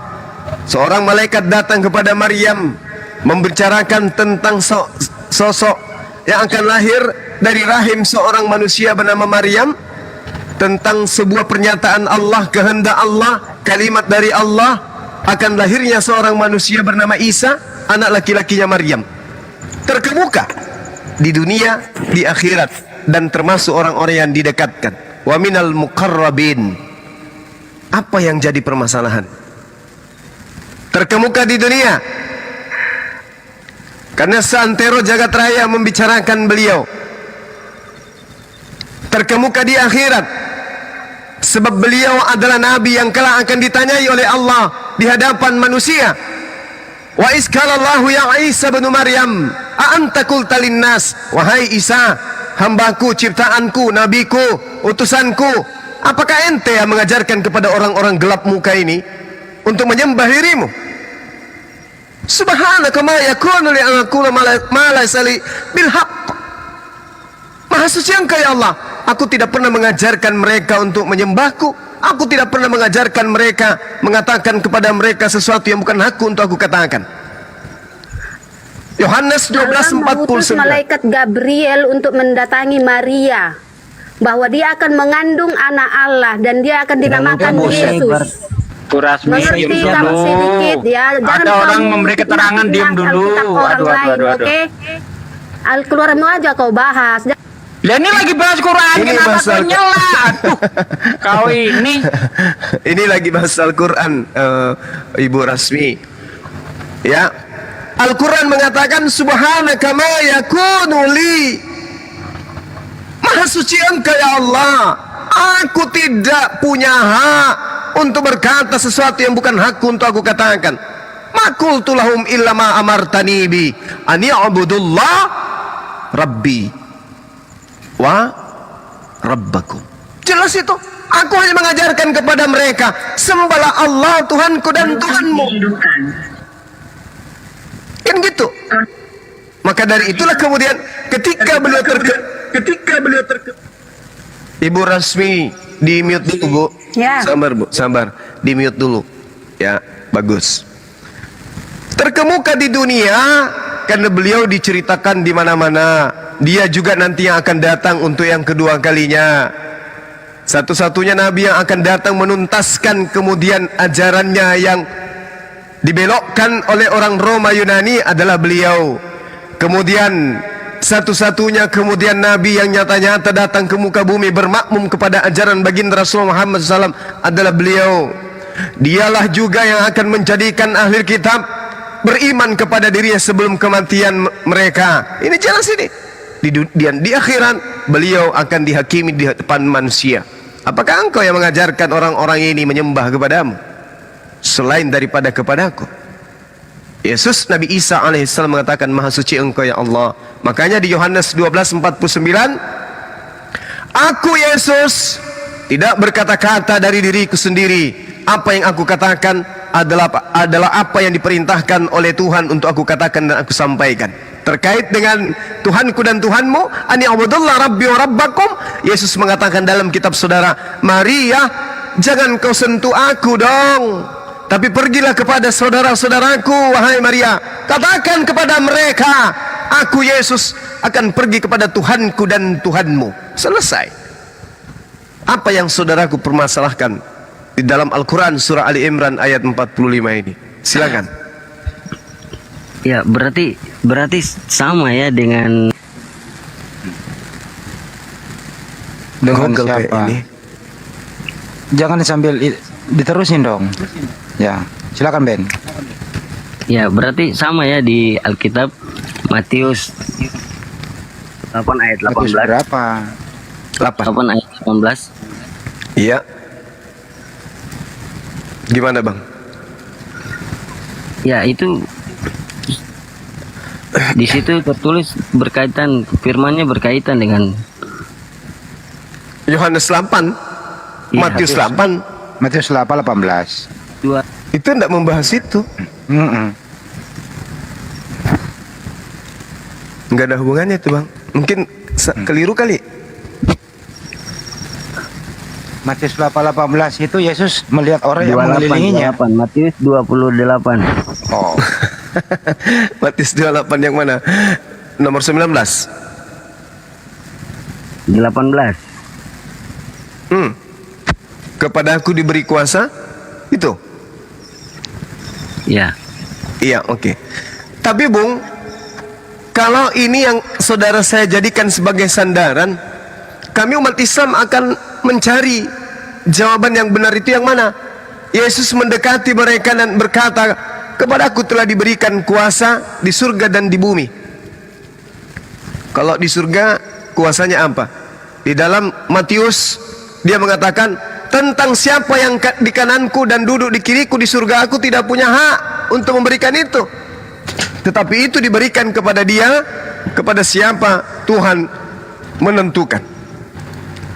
seorang malaikat datang kepada Maryam membicarakan tentang sosok yang akan lahir dari rahim seorang manusia bernama Maryam, tentang sebuah pernyataan Allah, kehendak Allah, kalimat dari Allah akan lahirnya seorang manusia bernama Isa, anak laki-lakinya Maryam. Terkemuka di dunia, di akhirat, dan termasuk orang-orang yang didekatkan. Wa minal muqarrabin. Apa yang jadi permasalahan? Terkemuka di dunia karena seantero jagat raya membicarakan beliau. Terkemuka di akhirat sebab beliau adalah nabi yang kelak akan ditanyai oleh Allah di hadapan manusia. Wa iskalallahu ya Isa bin Maryam, a anta qulta linnas, wahai Isa, hambaku, ciptaanku, nabiku, utusanku, apakah ente yang mengajarkan kepada orang-orang gelap muka ini untuk menyembah dirimu? Subhanaka ma yakunu li an aqula ma laysa li bil haqq. Maha suci Engkau ya Allah. Aku tidak pernah mengajarkan mereka untuk menyembahku. Aku tidak pernah mengajarkan mereka, mengatakan kepada mereka sesuatu yang bukan hakku untuk aku katakan. Yohanes 12:49. Mengutus malaikat Gabriel untuk mendatangi Maria, bahwa dia akan mengandung anak Allah dan dia akan dinamakan Yesus. Kurasmi, Mengerti kamu sedikit ya. Jangan ada orang kamu memberi keterangan, diam dulu. Oke? Al-Keluarmu aja kau bahas. Lah ini lagi bahas Quran, ini kenapa bahas kau nyela? Aduh, kau ini. Ini lagi bahas Al-Quran, Ibu Rasmi. Ya, Al-Quran mengatakan Subhanaka ma yakunu li. Maha suci Engkau ya Allah. Aku tidak punya hak untuk berkata sesuatu yang bukan hakku untuk aku katakan. Ma qultu lahum illa ma amartani bi an ya'budullah rabbi wa rabbakum. Jelas itu. Aku hanya mengajarkan kepada mereka, sembahlah Allah Tuhanku dan Tuhanmu. Kan gitu. Maka dari itulah kemudian ketika beliau Ibu Rasmi di mute dulu, Bu. Ya. Sabar, Bu, sabar. Di mute dulu. Ya, bagus. Terkemuka di dunia karena beliau diceritakan di mana-mana. Dia juga nanti yang akan datang untuk yang kedua kalinya. Satu-satunya nabi yang akan datang menuntaskan kemudian ajarannya yang dibelokkan oleh orang Roma Yunani adalah beliau. Kemudian satu-satunya kemudian nabi yang nyata-nyata datang ke muka bumi bermakmum kepada ajaran baginda Rasulullah Muhammad SAW adalah beliau. Dialah juga yang akan menjadikan ahli kitab beriman kepada dirinya sebelum kematian mereka. Ini jelas ini. Di akhirat beliau akan dihakimi di depan manusia. Apakah engkau yang mengajarkan orang-orang ini menyembah kepadamu selain daripada kepadaku? Yesus Nabi Isa alaihissalam mengatakan, Maha suci Engkau ya Allah. Makanya di Yohanes 12:49, Aku Yesus tidak berkata-kata dari diriku sendiri. Apa yang aku katakan adalah apa yang diperintahkan oleh Tuhan untuk aku katakan dan aku sampaikan. Terkait dengan Tuhanku dan Tuhanmu, ani abudullah rabbi wa rabbakum. Yesus mengatakan dalam kitab saudara, Maria, jangan kau sentuh aku dong, tapi pergilah kepada saudara-saudaraku, wahai Maria. Katakan kepada mereka, aku Yesus akan pergi kepada Tuhanku dan Tuhanmu. Selesai. Apa yang saudaraku permasalahkan di dalam Al-Quran surah Ali Imran ayat 45 ini? Silakan. Ya, berarti sama ya dengan siapa? Ini. Jangan sambil diterusin dong. Ya, silakan Ben. Ya, berarti sama ya di Alkitab Matius 8 ayat 18. Matius berapa? 8 ayat 18. Iya. Gimana Bang? Ya, itu di situ tertulis berkaitan, firmannya berkaitan dengan Yohanes 8, Iya, Matius 8. Matius 8:18. Itu tidak membahas itu. Nggak ada hubungannya itu Bang. Mungkin keliru kali. Matius 8:18 itu Yesus melihat orang yang 28, mengelilinginya. 28. Matius 28. Oh. Matius 28 yang mana? Nomor 19. 18. Kepada aku diberi kuasa. Itu. Ya. Iya, oke. Tapi Bung, kalau ini yang saudara saya jadikan sebagai sandaran, kami umat Islam akan mencari jawaban yang benar itu yang mana? Yesus mendekati mereka dan berkata, kepadaku telah diberikan kuasa di surga dan di bumi. Kalau di surga kuasanya apa? Di dalam Matius dia mengatakan, tentang siapa yang di kananku dan duduk di kiriku di surga, aku tidak punya hak untuk memberikan itu. Tetapi itu diberikan kepada dia, kepada siapa Tuhan menentukan.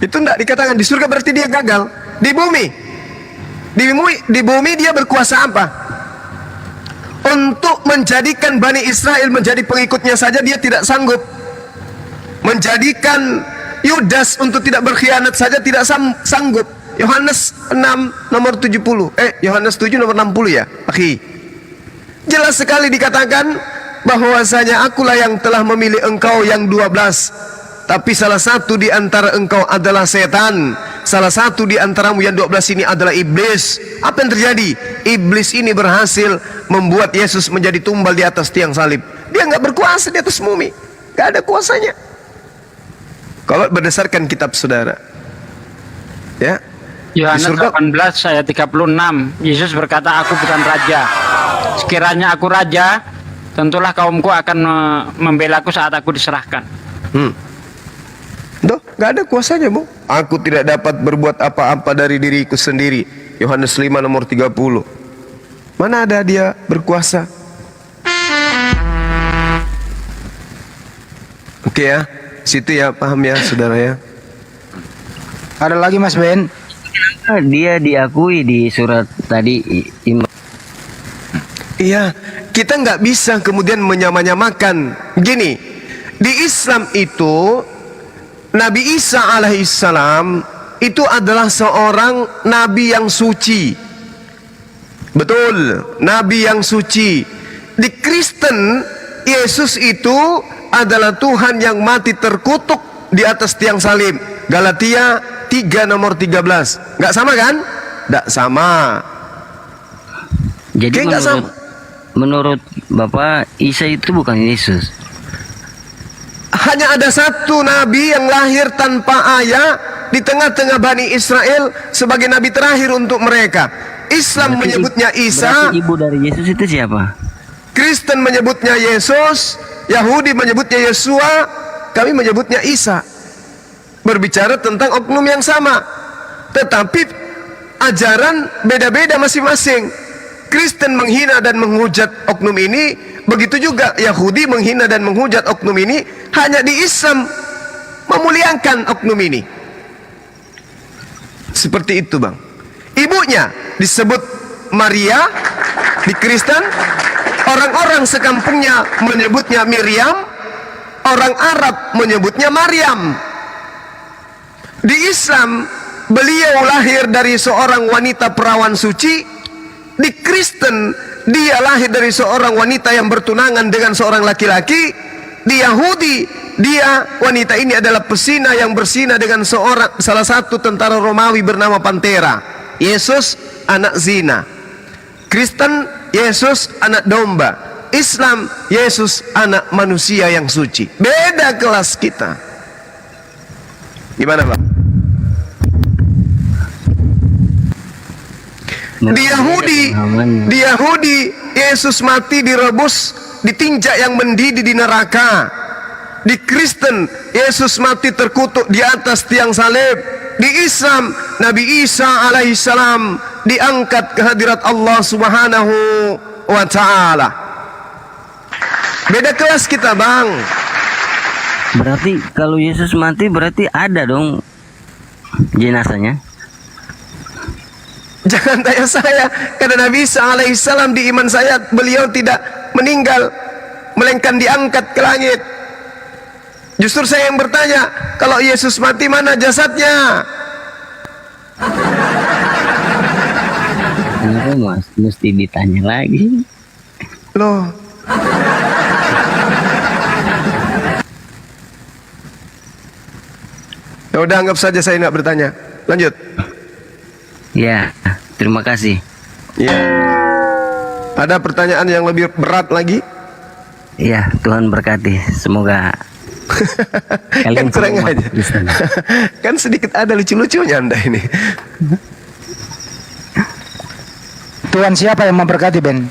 Itu tidak dikatakan di surga berarti dia gagal. Di bumi, di bumi dia berkuasa apa? Untuk menjadikan Bani Israel menjadi pengikutnya saja dia tidak sanggup. Menjadikan Yudas untuk tidak berkhianat saja tidak sanggup. Yohanes 6 nomor 70. Yohanes 7 nomor 60 ya, akhi. Jelas sekali dikatakan bahwasanya akulah yang telah memilih engkau yang 12. Tapi salah satu di antara engkau adalah setan. Salah satu di antaramu yang 12 ini adalah iblis. Apa yang terjadi? Iblis ini berhasil membuat Yesus menjadi tumbal di atas tiang salib. Dia nggak berkuasa di atas bumi. Nggak ada kuasanya. Kalau berdasarkan kitab saudara. Ya. Yohanes 18 ayat 36. Yesus berkata, aku bukan raja. Sekiranya aku raja, tentulah kaumku akan membelaku saat aku diserahkan. Duh, nggak ada kuasanya Bu. Aku tidak dapat berbuat apa-apa dari diriku sendiri. Yohanes 5 nomor 30. Mana ada dia berkuasa? Oke ya, situ ya, paham ya saudara ya. Ada lagi Mas Ben? Dia diakui di surat tadi. Iya, kita nggak bisa kemudian menyamakan. Gini, di Islam itu Nabi Isa alaihissalam itu adalah seorang nabi yang suci. Betul, nabi yang suci. Di Kristen, Yesus itu adalah Tuhan yang mati terkutuk di atas tiang salib. Galatia 3 nomor 13. Nggak sama kan? Nggak sama. Jadi nggak sama. Menurut Bapak, Isa itu bukan Yesus. Hanya ada satu nabi yang lahir tanpa ayah di tengah-tengah Bani Israel sebagai nabi terakhir untuk mereka. Islam menyebutnya Isa. Berarti ibu dari Yesus itu siapa? Kristen menyebutnya Yesus, Yahudi menyebutnya Yesua, kami menyebutnya Isa. Berbicara tentang oknum yang sama, tetapi ajaran beda-beda masing-masing. Kristen menghina dan menghujat oknum ini, begitu juga Yahudi menghina dan menghujat oknum ini. Hanya di Islam memuliakan oknum ini. Seperti itu Bang. Ibunya disebut Maria di Kristen. Orang-orang sekampungnya menyebutnya Miriam. Orang Arab menyebutnya Maryam. Di Islam beliau lahir dari seorang wanita perawan suci. Di Kristen dia lahir dari seorang wanita yang bertunangan dengan seorang laki-laki. Di Yahudi dia, wanita ini adalah pesina yang bersina dengan salah satu tentara Romawi bernama Pantera. Yesus anak zina. Kristen, Yesus anak domba. Islam, Yesus anak manusia yang suci. Beda kelas kita. Gimana Pak? Di Yahudi Yesus mati direbus ditinjak yang mendidih di neraka. Di Kristen, Yesus mati terkutuk di atas tiang salib. Di Islam, Nabi Isa alaihissalam diangkat ke hadirat Allah subhanahu wa ta'ala. Beda kelas kita, Bang. Berarti kalau Yesus mati berarti ada dong jenazahnya. Jangan tanya saya, karena Nabi Isa alaihissalam di iman saya, beliau tidak meninggal, melainkan diangkat ke langit. Justru saya yang bertanya, kalau Yesus mati mana jasadnya? Kenapa Mas mesti ditanya lagi? Loh. Ya udah, anggap saja saya nggak bertanya. Lanjut. Ya, terima kasih. Ya. Ada pertanyaan yang lebih berat lagi? Ya, Tuhan berkati. Semoga Kan kurang aja. Kan sedikit ada lucu-lucunya Anda ini. Tuhan siapa yang memberkati, Ben?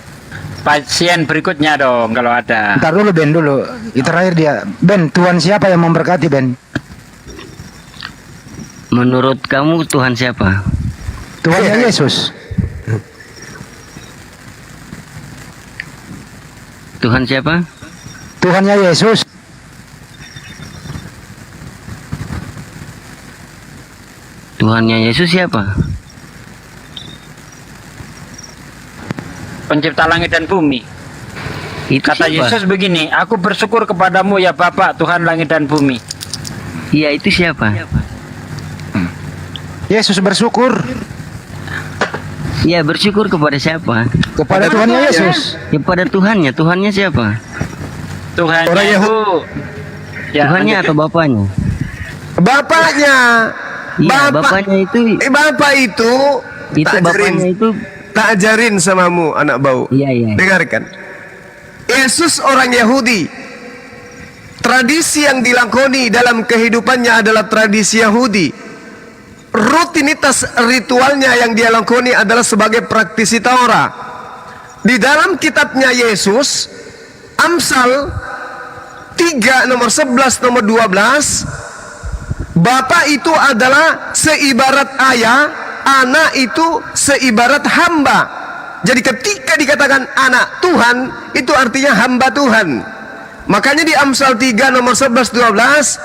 Pasien berikutnya dong kalau ada. Ntar dulu, Ben, dulu. Itu terakhir dia. Ben, Tuhan siapa yang memberkati, Ben? Menurut kamu Tuhan siapa? Tuhannya Yesus. Tuhan siapa? Tuhannya Yesus. Tuhannya Yesus siapa? Pencipta langit dan bumi. Itu Kata siapa? Yesus begini, aku bersyukur kepadamu ya Bapa, Tuhan langit dan bumi. Iya, itu siapa? Yesus bersyukur. Iya, bersyukur kepada siapa? Kepada Tuhannya Yesus. Kepada Tuhannya. Tuhannya siapa? Tuhannya Orang itu ya, Tuhannya atau Bapaknya? Bapaknya. Iya, Bapaknya itu. Bapak itu tak Bapaknya itu. tak ajarin samamu, anak bau. Iya, iya. Dengarkan. Yesus orang Yahudi. Tradisi yang dilakoni dalam kehidupannya adalah tradisi Yahudi. Rutinitas ritualnya yang dia lakoni adalah sebagai praktisi Taurat. Di dalam kitabnya Yesus, Amsal 3 nomor 11 nomor 12, Bapak itu adalah seibarat ayah, anak itu seibarat hamba. Jadi ketika dikatakan anak Tuhan, itu artinya hamba Tuhan. Makanya di Amsal 3 nomor 11 12,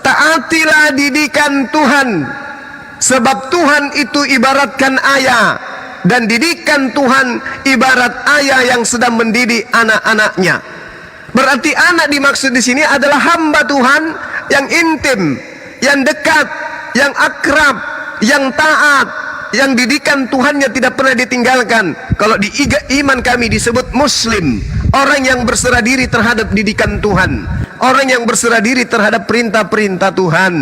taatilah didikan Tuhan, sebab Tuhan itu ibaratkan ayah, dan didikan Tuhan ibarat ayah yang sedang mendidik anak-anaknya. Berarti anak dimaksud di sini adalah hamba Tuhan yang intim, yang dekat, yang akrab, yang taat, yang didikan Tuhannya tidak pernah ditinggalkan. Kalau di iman kami disebut Muslim, orang yang berserah diri terhadap didikan Tuhan, orang yang berserah diri terhadap perintah-perintah Tuhan.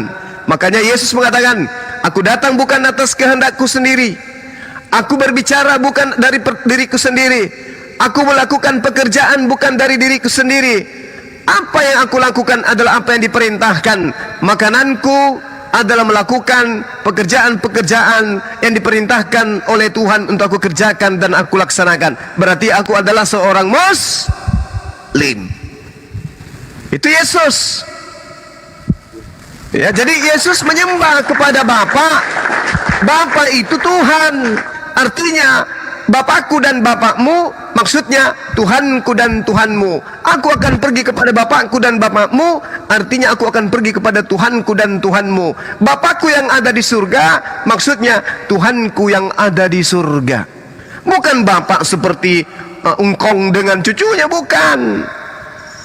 Makanya Yesus mengatakan, aku datang bukan atas kehendakku sendiri, aku berbicara bukan dari diriku sendiri, aku melakukan pekerjaan bukan dari diriku sendiri. Apa yang aku lakukan adalah apa yang diperintahkan. Makananku adalah melakukan pekerjaan-pekerjaan yang diperintahkan oleh Tuhan untuk aku kerjakan dan aku laksanakan. Berarti aku adalah seorang Muslim. Itu Yesus. Ya, jadi Yesus menyembah kepada Bapa. Bapa itu Tuhan. Artinya Bapakku dan Bapakmu, maksudnya Tuhanku dan Tuhanmu. Aku akan pergi kepada Bapakku dan Bapakmu, artinya aku akan pergi kepada Tuhanku dan Tuhanmu. Bapakku yang ada di surga, maksudnya Tuhanku yang ada di surga. Bukan Bapak seperti ungkong dengan cucunya, bukan.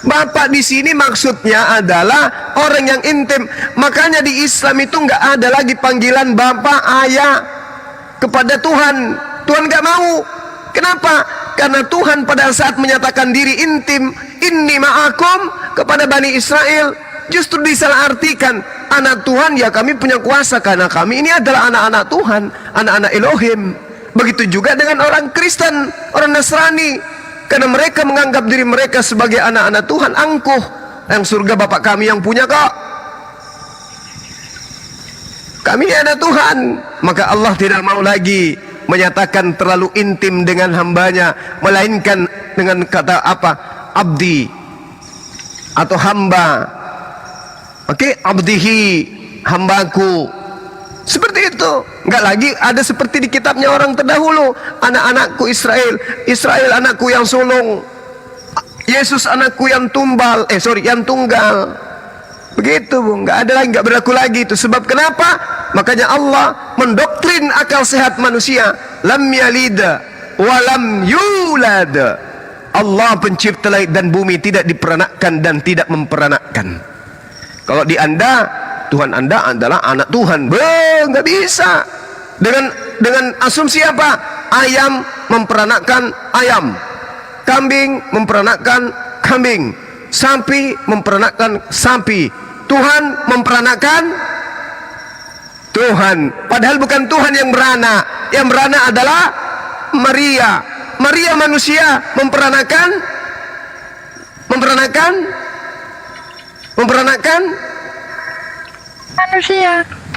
Bapak di sini maksudnya adalah orang yang intim. Makanya di Islam itu nggak ada lagi panggilan Bapak, Ayah kepada Tuhan. Tuhan nggak mau. Kenapa? Karena Tuhan pada saat menyatakan diri intim, inni ma'akum kepada Bani Israel, justru disalahartikan. Anak Tuhan, ya kami punya kuasa karena kami ini adalah anak-anak Tuhan, anak-anak Elohim. Begitu juga dengan orang Kristen, orang Nasrani, karena mereka menganggap diri mereka sebagai anak-anak Tuhan. Angkuh, yang surga Bapak kami yang punya kok, kami ini anak Tuhan. Maka Allah tidak mau lagi menyatakan terlalu intim dengan hambanya, melainkan dengan kata apa? abdi atau hamba. Oke, abdihi, hambaku. Seperti itu. Enggak lagi ada seperti di kitabnya orang terdahulu, anak-anakku Israel, Israel anakku yang sulung, Yesus anakku yang yang tunggal. Begitu, Bu. Enggak ada lagi, enggak berlaku lagi itu. Sebab kenapa? Makanya Allah mendoktrin akal sehat manusia. Lam yalida wa lam yulad. Allah pencipta langit dan bumi, tidak diperanakkan dan tidak memperanakkan. Kalau di Anda, Tuhan Anda adalah anak Tuhan. Enggak bisa. Dengan asumsi apa? Ayam memperanakkan ayam. Kambing memperanakkan kambing. Sapi memperanakkan sapi. Tuhan memperanakkan Tuhan. Padahal bukan Tuhan yang beranak. Yang beranak adalah Maria. Maria manusia memperanakkan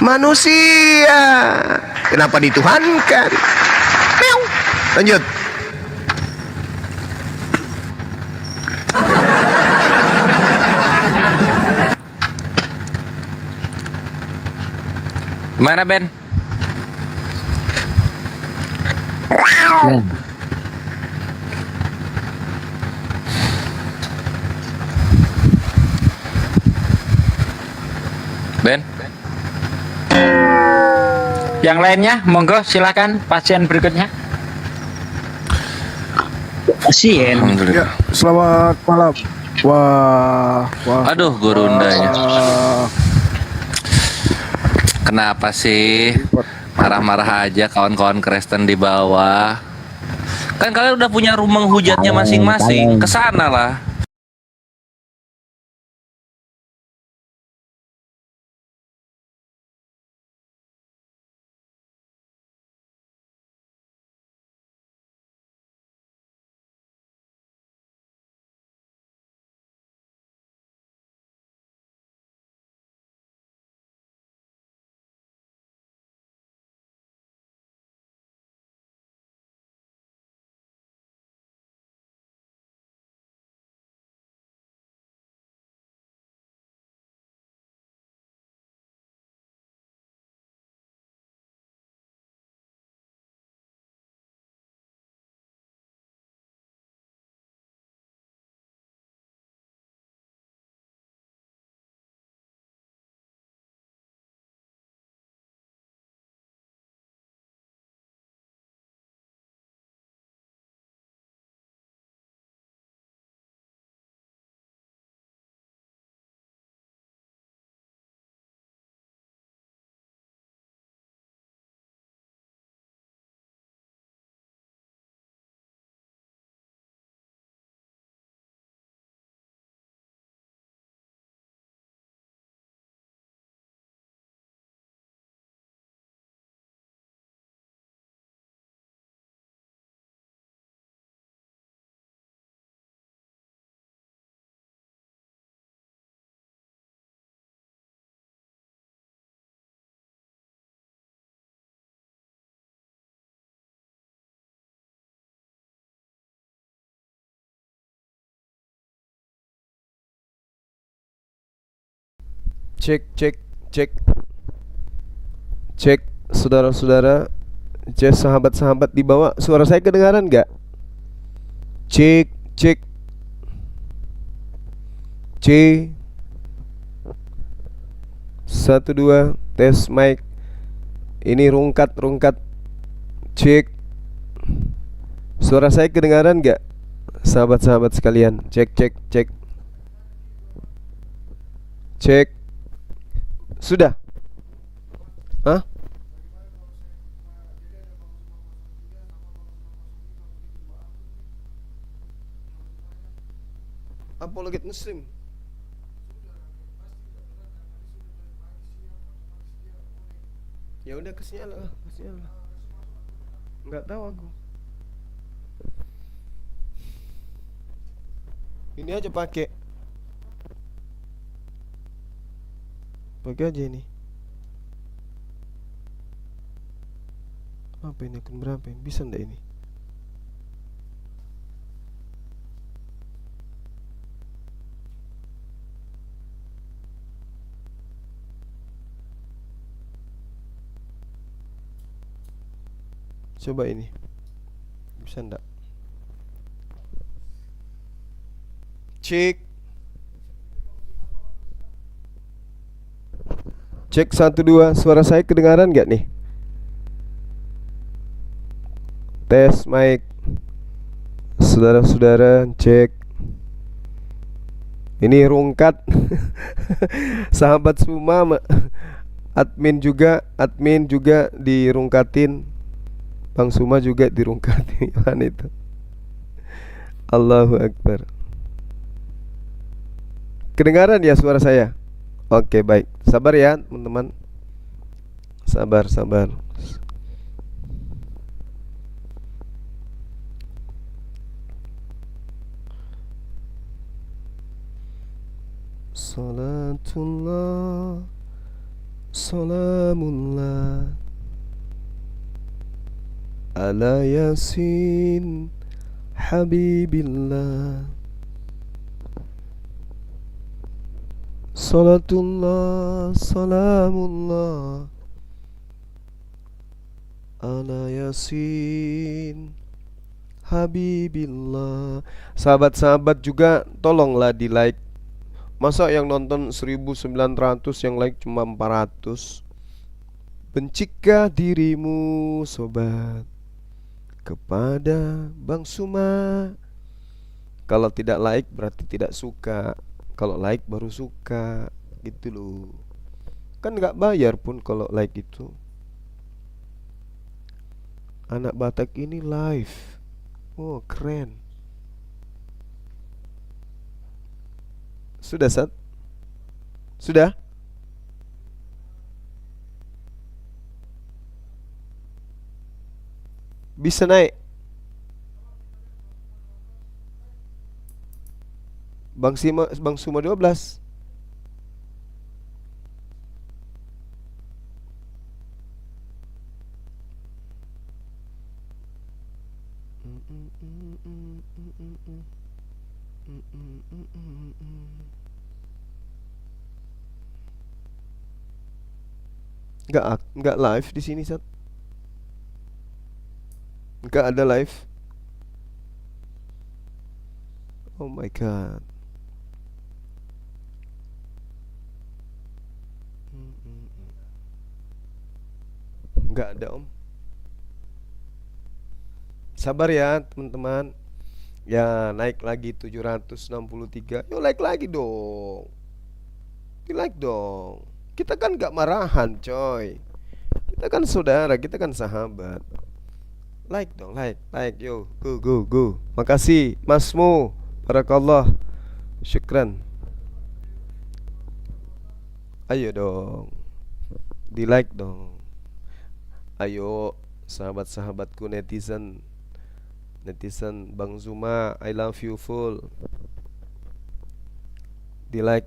manusia. Kenapa dituhankan? Lanjut. Mana Ben? Ben? Yang lainnya, monggo silakan pasien berikutnya. Pasien. Alhamdulillah. Selamat malam. Wah. Aduh, gurundanya. Kenapa sih marah-marah aja kawan-kawan Kristen di bawah? Kan kalian udah punya rumah hujatnya masing-masing. Kesana lah. Cek, saudara-saudara, cek sahabat-sahabat di bawah. Suara saya kedengaran nggak? Cek. C 1 2 tes mic. Ini rungkat. Cek. Suara saya kedengaran nggak? Sahabat-sahabat sekalian, cek. Sudah? Hah? Apologet Muslim. Ya udah kesnya lah. Nggak tahu aku. Ini aja pakai aja ini. Apa ini, akun berapa ini? Bisa ndak ini? Coba ini. Bisa enggak? Cek. Cek 1 2, suara saya kedengaran nggak nih? Tes mic. Saudara-saudara, cek. Ini rungkat. Sahabat semua, admin juga dirungkatin. Bang Suma juga dirungkatin. Gimana itu? Allahu Akbar. Kedengaran ya suara saya? Oke, baik. Sabar ya, teman-teman. Sabar. Salatullah, salamullah ala Yasin Habibillah. Salatullah, salamullah ala Yasin Habibillah. Sahabat-sahabat juga tolonglah di like. Masa yang nonton 1900 yang like cuma 400? Bencikah dirimu sobat kepada Bang Suma? Kalau tidak like berarti tidak suka. Kalau like baru suka. Gitu loh. Kan gak bayar pun kalau like itu. Anak Batak ini live. Oh keren. Sudah Sat? Sudah? Bisa naik? Bang Suma 12. Enggak live di sini Sat. Enggak ada live. Oh my god. Enggak ada Om. Sabar ya teman-teman. Ya naik lagi 763. Yuk like lagi dong. Di like dong. Kita kan gak marahan coy. Kita kan saudara, kita kan sahabat. Like dong, like. Yo, go. Makasih Masmu. Barakallah. Syukran. Ayo dong. Di like dong. Ayo sahabat-sahabatku netizen Bang Zuma, I love you full. Di like.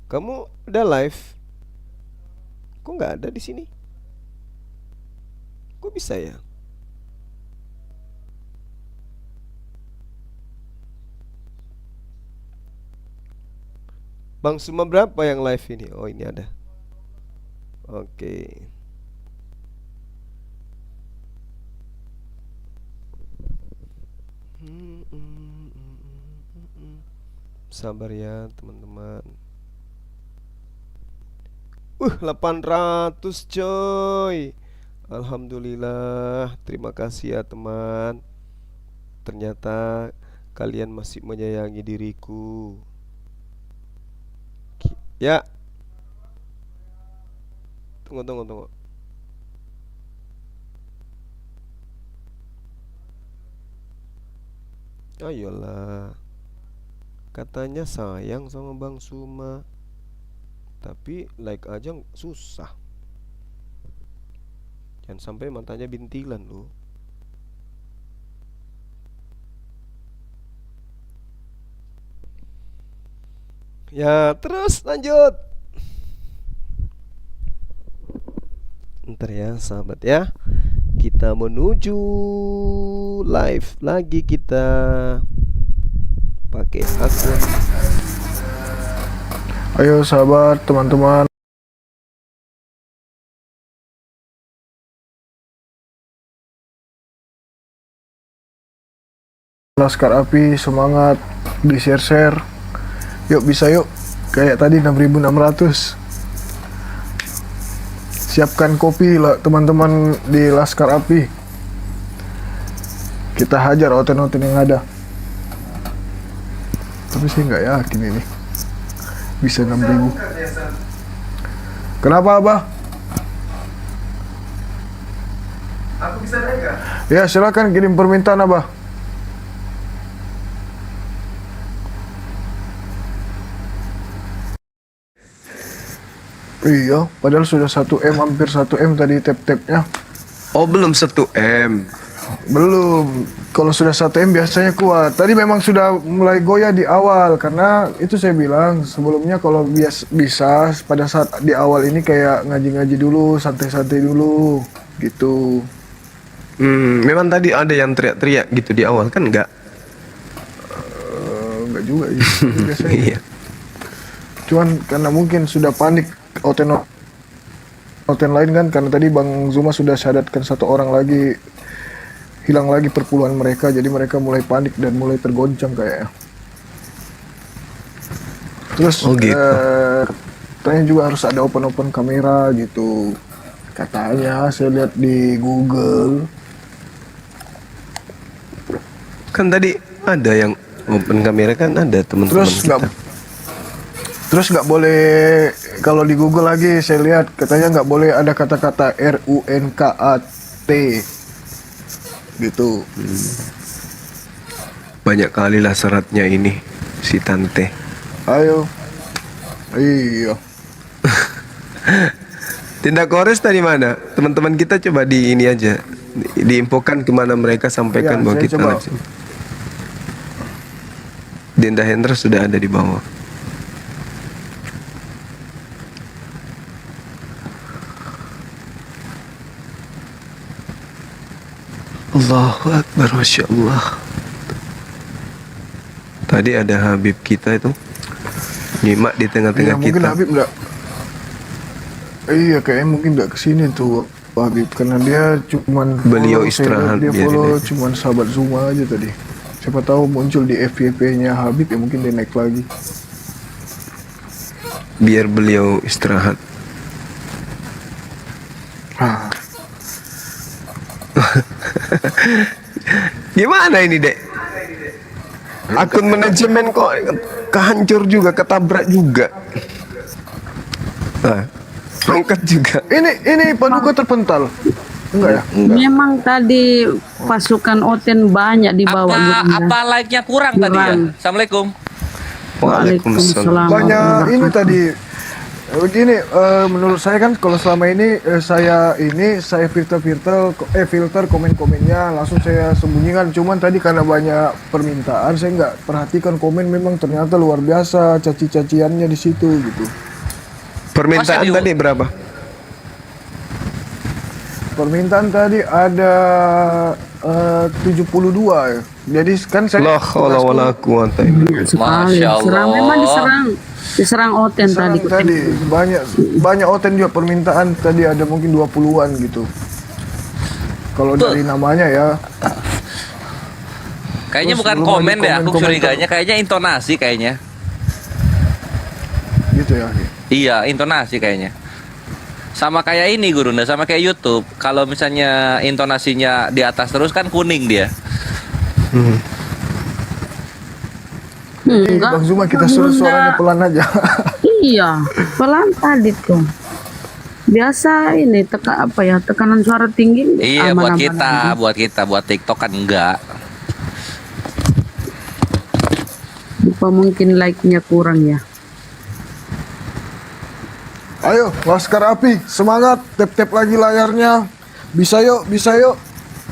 Kamu udah live? Kok nggak ada di sini? Kok bisa ya? Bang Suma berapa yang live ini? Oh ini ada. Oke. Sabar ya teman-teman. 800 coy. Alhamdulillah. Terima kasih ya teman. Ternyata kalian masih menyayangi diriku. Ya. Tunggu. Ayolah. Katanya sayang sama Bang Suma. Tapi like aja susah. Jangan sampai matanya bintilan loh. Ya terus lanjut. Ntar ya sahabat ya. Kita menuju live lagi kita pakai akun. Ayo sahabat, teman-teman. Laskar Api, semangat, di share-share. Yuk bisa yuk. Kayak tadi 6.600. Siapkan kopi lah teman-teman di Laskar Api. Kita hajar oten-oten yang ada. Tapi saya nggak yakin ini bisa 6.000. Kenapa Abah? Aku bisa naik nggak? Ya silakan kirim permintaan Abah. Iya, padahal sudah 1M, hampir 1M tadi tap-tapnya. Oh belum 1M. Belum. Kalau sudah 1M biasanya kuat. Tadi memang sudah mulai goyah di awal karena itu saya bilang sebelumnya kalau bisa pada saat di awal ini kayak ngaji-ngaji dulu, santai-santai dulu gitu. Memang tadi ada yang teriak-teriak gitu di awal kan enggak? Enggak juga ya. Biasanya. Iya. Cuman karena mungkin sudah panik oten lain kan, karena tadi Bang Zuma sudah syahadatkan satu orang lagi, hilang lagi perpuluhan mereka, jadi mereka mulai panik dan mulai tergoncang kayaknya. Terus katanya juga harus ada open kamera gitu, katanya saya lihat di Google. Kan tadi ada yang open kamera kan, ada teman-teman kita. Terus nggak boleh, kalau di Google lagi saya lihat katanya nggak boleh ada kata-kata RUNKAT gitu. Banyak kali lah syaratnya ini si Tante. Ayo. Iya. Tindak Kores tadi mana? Teman-teman kita coba di ini aja, diinfokan kemana mereka, sampaikan Ya, bahwa saya kita coba. langsung. Dinda Hendra sudah ada di bawah. Allahu Akbar, Masya Allah. Tadi ada Habib kita itu nyimak di tengah-tengah Mungkin kita. Habib nggak. Iya kayaknya mungkin nggak kesini tuh Pak Habib, karena dia cuman Beliau follow, saya istirahat, lihat dia biarin follow aja. cuman sahabat Zuma aja tadi. Siapa tahu muncul di FYP-nya Habib ya, mungkin dia naik lagi. Biar beliau istirahat. Gimana ini, Dek? Akun manajemen kok kehancur juga, ketabrak juga. Angkat juga. Ini paduka terpental. Enggak ya? Memang tadi pasukan Oten banyak di bawah. Apa like-nya kurang tadi ya? Assalamualaikum. Waalaikumsalam. Banyak ini tadi. Begini, menurut saya kan kalau selama ini saya filter komen-komennya, langsung saya sembunyikan. Cuman tadi karena banyak permintaan, saya nggak perhatikan komen. Memang ternyata luar biasa caci-caciannya di situ gitu. Permintaan tadi berapa? Permintaan tadi ada 72 ya. Jadi kan saya Masya Allah. Memang diserang Oten tadi. Banyak Oten juga permintaan tadi, ada mungkin 20-an gitu. Kalau dari namanya ya. Kayaknya Terus bukan belum komen lagi deh, aku komen-komen curiganya kayaknya intonasi kayaknya. Gitu ya. Iya, intonasi kayaknya. Sama kayak ini Gurunda, sama kayak YouTube. Kalau misalnya intonasinya di atas terus kan kuning dia. Bang Zuma, kita suruh suaranya pelan aja. Iya, pelan tadi tuh. Biasa ini tekanan suara tinggi. Iya, buat kita, buat TikTok kan enggak. Apa mungkin like-nya kurang ya? Ayo, Laskar Api, semangat, tap-tap lagi layarnya. Bisa yuk, bisa yuk.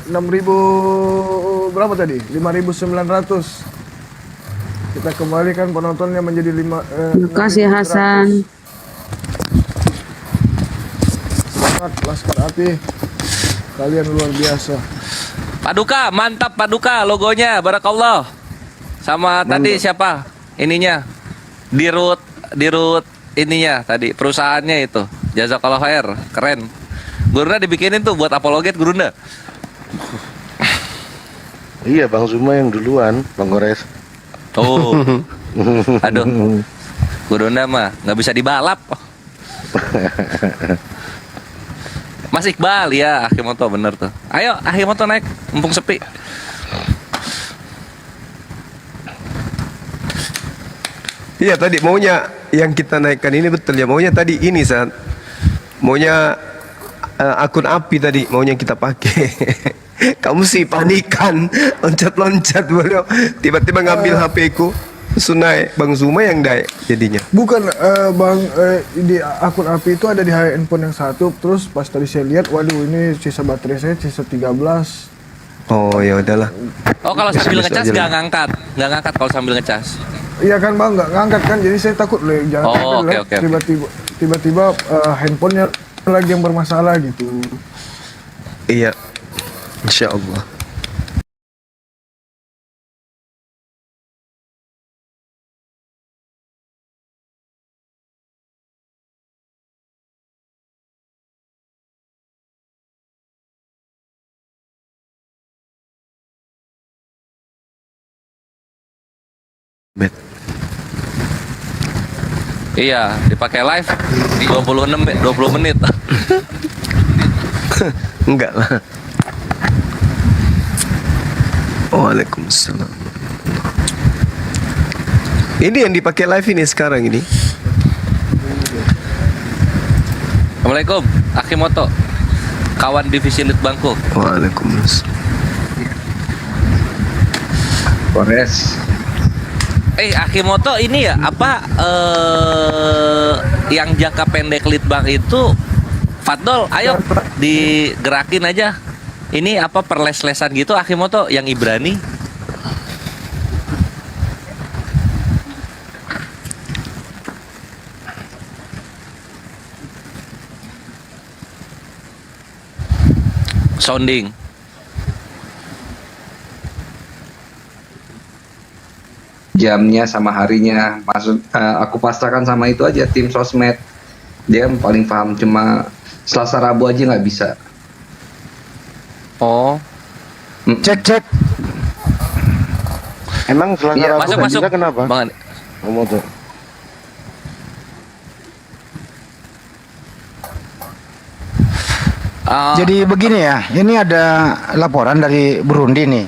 6.000 berapa tadi? 5.900. Kita kembalikan penontonnya menjadi Terima kasih Hasan. Semangat Laskar Api. Kalian luar biasa. Paduka, mantap Paduka logonya, barakallah. Sama tadi siapa? Ininya. Dirut ininya tadi, perusahaannya itu. Jazakallah khair, keren. Gurunda dibikinin tuh buat apologet Gurunda. Iya, Bang Zuma yang duluan, Bang Gores. Oh. Aduh. Gurunda mah nggak bisa dibalap. Mas Iqbal ya, Akimoto bener tuh. Ayo Akimoto naik, mumpung sepi. Iya tadi maunya yang kita naikkan ini betul ya, maunya tadi ini saat maunya akun api tadi maunya kita pakai. Kamu sih panikan, loncat-loncat bro, tiba-tiba ngambil HP ku, sunai Bang Zuma yang naik jadinya. Bukan Bang, di akun api itu ada di handphone yang satu, terus pas tadi saya lihat, waduh ini sisa baterai saya sisa 13. Oh ya udahlah. Oh kalau sambil Besok-besok ngecas aja nggak lah. ngangkat kalau sambil ngecas. Iya kan Bang, nggak ngangkat kan, jadi saya takut loh, jangan Oh, sampai oke, lihat oke, oke. tiba-tiba handphonenya lagi yang bermasalah gitu. Iya, insya Allah. Iya, dipakai live 20 menit. Enggak lah. Waalaikumsalam. Ini yang dipakai live ini sekarang ini. Assalamualaikum, Akimoto. Kawan divisi Litbangku. Waalaikumsalam. Kores. Akimoto ini ya apa yang jangka pendek Litbang itu Fadol, ayo digerakin aja. Ini apa perles-lesan gitu Akimoto yang Ibrani. Sounding. Jamnya sama harinya, aku pasrahkan sama itu aja tim sosmed. Dia yang paling paham, cuma Selasa Rabu aja nggak bisa. Oh, Cek. Emang Selasa iya, Rabu nggak masuk. bisa kenapa? Bang, Ngomong tuh. Jadi begini ya, ini ada laporan dari Burundi nih.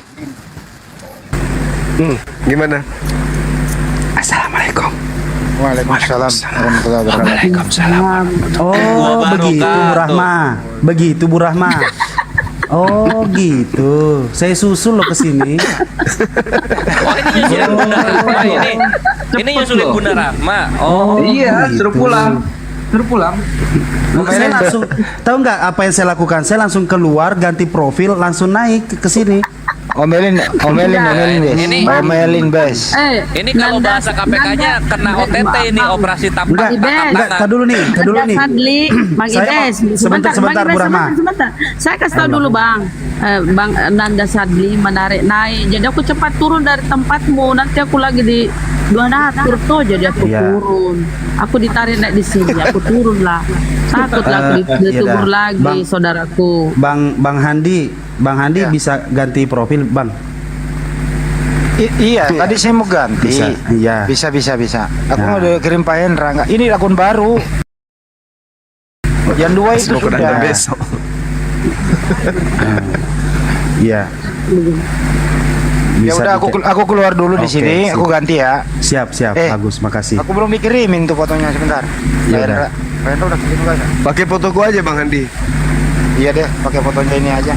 Gimana? Assalamualaikum. Waalaikumsalam warahmatullahi wabarakatuh. Waalaikumsalam. Oh, begitu Bu Rahma. Begitu Bu Rahma. Oh, gitu. Saya susul loh ke sini. Oh, ini nyusulin Bunda Rahma ini. Ini nyusulin Bunda Rahma. Oh, iya, gitu. suruh pulang. Saya langsung tahu nggak apa yang saya lakukan? Saya langsung keluar, ganti profil, langsung naik ke sini. Omelin bes. Omelin bes. Ini kalau bahasa KPK-nya kena OTT ini, operasi tangkap Enggak, tangan. tak dulu nih. Sadli, Bang Ides, sebentar Bang Ides, Bu Rahma. sebentar. Saya kasih tahu dulu Bang. Bang Nanda Sadli menarik naik. Jadi aku cepat turun dari tempatmu. Nanti aku lagi di Dua Natur toh, jadi aku turun. Aku ditarik naik di sini, aku turun lah. Takutlah aku ditegur lagi, saudaraku. Bang Handi bisa ganti profil, Bang. Iya, tadi saya mau ganti. Bisa. Aku mau kirim Pak Hendra. Enggak, ini akun baru. Yang dua itu sudah. Besok. Iya. Ya udah, aku keluar dulu di sini. Aku ganti ya. Siap, bagus, makasih. Aku belum dikirimin tuh fotonya, sebentar. Ya Pak Hendra udah kirim enggak? Pakai fotoku aja Bang Andi. Iya deh, pakai fotonya ini aja.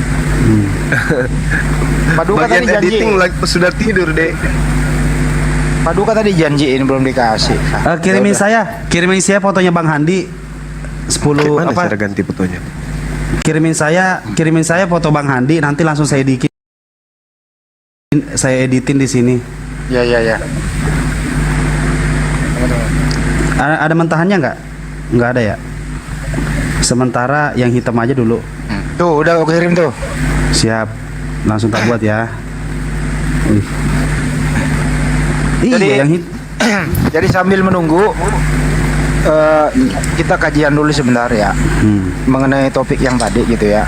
Paduka Bagian tadi janji. editing sudah tidur deh. Paduka tadi janjiin belum dikasih. Kirimin saya fotonya Bang Handi 10 Mana apa? cara ganti fotonya? Kirimin saya foto Bang Handi, nanti langsung saya editin di sini. Ya. Ada mentahannya nggak? Nggak ada ya. Sementara yang hitam aja dulu. Tuh, udah aku kirim tuh. Siap. Langsung tak buat ya. Jadi, yang jadi sambil menunggu kita kajian dulu sebentar ya mengenai topik yang tadi gitu ya,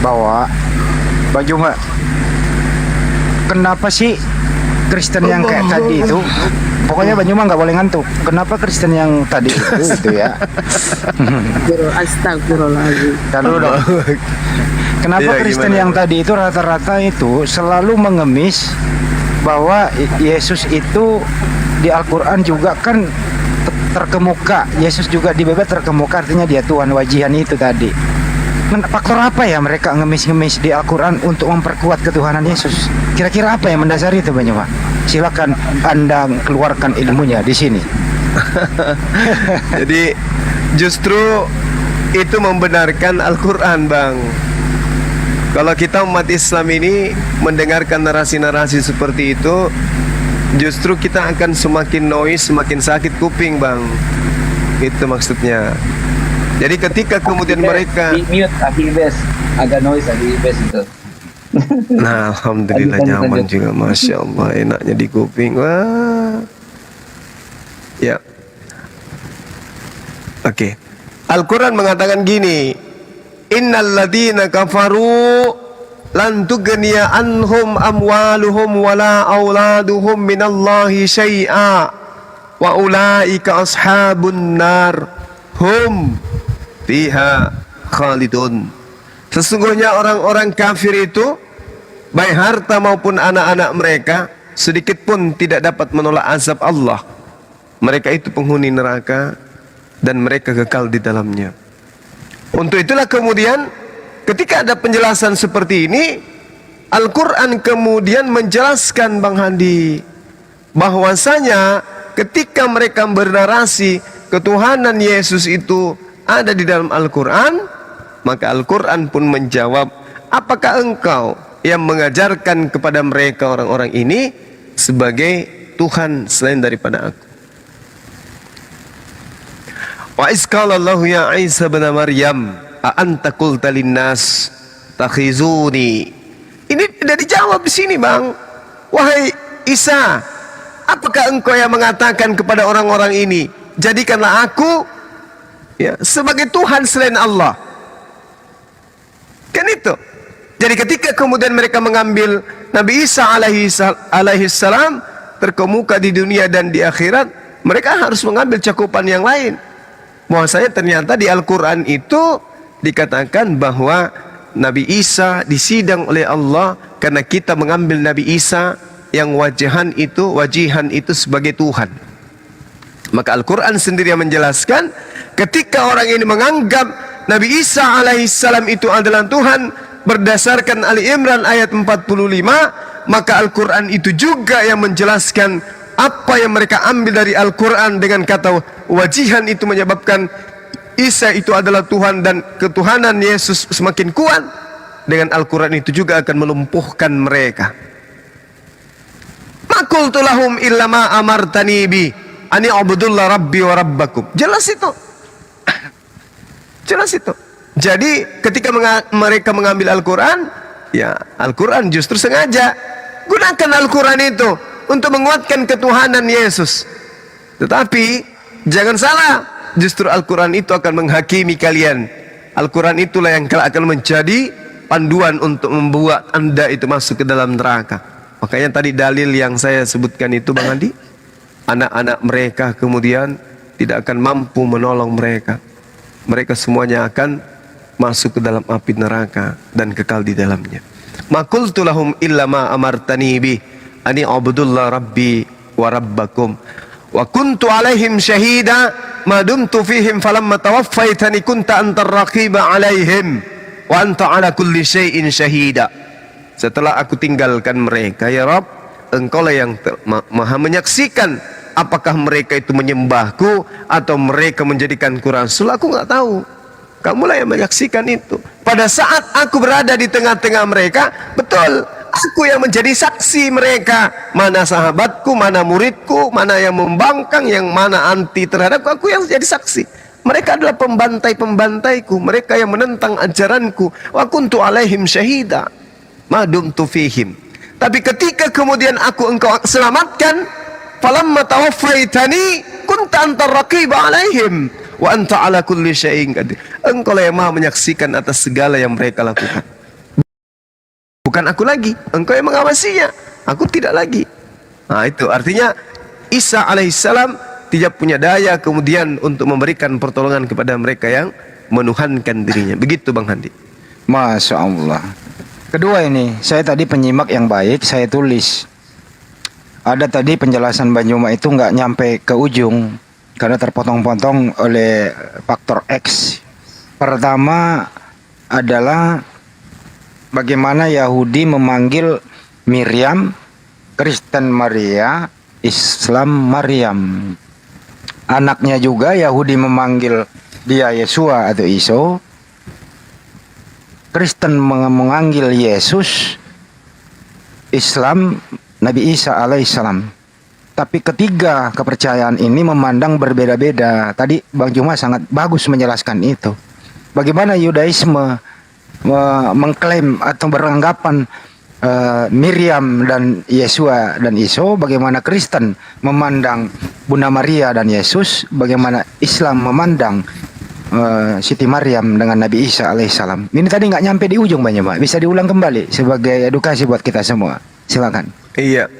bahwa Bang Juma, kenapa sih Kristen yang kayak tadi itu, pokoknya Bang Juma nggak boleh ngantuk. Kenapa Kristen yang tadi itu gitu ya? Astagfirullahaladzim. Dan dulu dong. Kenapa Iya, Kristen gimana? yang tadi itu rata-rata itu selalu mengemis bahwa Yesus itu di Al-Quran juga kan terkemuka, Yesus juga di Bebet terkemuka, artinya dia Tuhan, wajihan itu tadi. Faktor apa ya mereka ngemis-ngemis di Al-Quran untuk memperkuat ketuhanan Yesus? Kira-kira apa yang mendasari itu, Bang Juma? Silakan Anda keluarkan ilmunya di sini. Jadi justru itu membenarkan Al-Quran, Bang. Kalau kita umat Islam ini mendengarkan narasi-narasi seperti itu, justru kita akan semakin noise, semakin sakit kuping, Bang. Itu maksudnya. Jadi ketika kemudian mereka mute Akibes, agak noise Akibes itu. Nah, alhamdulillah Lanjut, nyaman lanjut. juga, masya Allah, enaknya di kuping. Wah, ya. Oke, Al-Quran mengatakan gini, Innal ladina kafaru lan tughniya anhum amwaluhum wala auladuhum minallahi syai'a wa ulaika ashabun nar hum fiha khalidun. Sesungguhnya orang-orang kafir itu, baik harta maupun anak-anak mereka, sedikit pun tidak dapat menolak azab Allah. Mereka itu penghuni neraka dan mereka kekal di dalamnya. Untuk itulah kemudian ketika ada penjelasan seperti ini, Al-Quran kemudian menjelaskan, Bang Handi, bahwasanya ketika mereka bernarasi ketuhanan Yesus itu ada di dalam Al-Quran, maka Al-Quran pun menjawab, apakah engkau yang mengajarkan kepada mereka orang-orang ini sebagai Tuhan selain daripada aku? Wa isqalallahu ya Isa bin Maryam a anta qulta linnas takhizuni. Ini tidak dijawab di sini, Bang. Wahai Isa, apakah engkau yang mengatakan kepada orang-orang ini, jadikanlah aku ya sebagai Tuhan selain Allah? Kan itu. Jadi ketika kemudian mereka mengambil Nabi Isa alaihi salam terkemuka di dunia dan di akhirat, mereka harus mengambil cakupan yang lain. Bahwasanya ternyata di Al-Quran itu dikatakan bahwa Nabi Isa disidang oleh Allah karena kita mengambil Nabi Isa yang wajihan itu sebagai Tuhan. Maka Al-Quran sendiri yang menjelaskan, ketika orang ini menganggap Nabi Isa alaihissalam itu adalah Tuhan berdasarkan Ali Imran ayat 45, maka Al-Quran itu juga yang menjelaskan apa yang mereka ambil dari Al-Quran dengan kata wajihan itu menyebabkan Isa itu adalah Tuhan dan ketuhanan Yesus semakin kuat. Dengan Al-Quran itu juga akan melumpuhkan mereka. Ma qultu lahum illa ma amartani bi ani abudullah rabbi wa rabbakum. Jelas itu. Jelas itu. Jadi ketika mereka mengambil Al-Quran, ya Al-Quran justru sengaja gunakan Al-Quran itu untuk menguatkan ketuhanan Yesus. Tetapi jangan salah, justru Al-Quran itu akan menghakimi kalian. Al-Quran itulah yang akan menjadi panduan untuk membuat Anda itu masuk ke dalam neraka. Makanya tadi dalil yang saya sebutkan itu, Bang Andi, anak-anak mereka kemudian tidak akan mampu menolong mereka. Mereka semuanya akan masuk ke dalam api neraka dan kekal di dalamnya. Ma qultu lahum illa ma amartani bi ani abudullah rabbi wa rabbakum wa kuntu alaihim syahida ma dumtu fihim falamma tawaffaitani kunta antar raqiba alaihim wa anta ala kulli syai'in syahida. Setelah aku tinggalkan mereka, ya Rabb, engkau lah yang maha menyaksikan apakah mereka itu menyembahku atau mereka menjadikanku rasul. Aku nggak tahu. Kamulah yang menyaksikan itu. Pada saat aku berada di tengah-tengah mereka, betul, aku yang menjadi saksi mereka. Mana sahabatku, mana muridku, mana yang membangkang, yang mana anti terhadapku, aku yang jadi saksi. Mereka adalah pembantai-pembantaiku, mereka yang menentang ajaranku. Wa kuntu alaihim syahida ma dumtu fihim. Tapi ketika kemudian engkau selamatkan, falamma tawaffaitani kunta antar raqib alaihim wa anta ala kulli syai'in qadir. Engkau lah yang maha menyaksikan atas segala yang mereka lakukan. Bukan aku lagi, engkau yang mengawasinya, aku tidak lagi. Nah itu artinya Isa alaihissalam tidak punya daya kemudian untuk memberikan pertolongan kepada mereka yang menuhankan dirinya. Begitu Bang Handi. Masya Allah. Kedua ini, saya tadi penyimak yang baik, saya tulis. Ada tadi penjelasan Bang Juma itu nggak nyampe ke ujung karena terpotong-potong oleh faktor X. Pertama adalah bagaimana Yahudi memanggil Miriam, Kristen Maria, Islam Maryam. Anaknya juga Yahudi memanggil dia Yesua atau Iso. Kristen memanggil Yesus, Islam Nabi Isa alaihissalam. Tapi ketiga kepercayaan ini memandang berbeda-beda. Tadi Bang Juma sangat bagus menjelaskan itu. Bagaimana Yudaisme mengklaim atau beranggapan Miriam dan Yesua dan Iso, bagaimana Kristen memandang Bunda Maria dan Yesus, bagaimana Islam memandang Siti Maryam dengan Nabi Isa alaihissalam. Ini tadi nggak nyampe di ujung Bang Juma. Bisa diulang kembali sebagai edukasi buat kita semua. Silakan. Iya.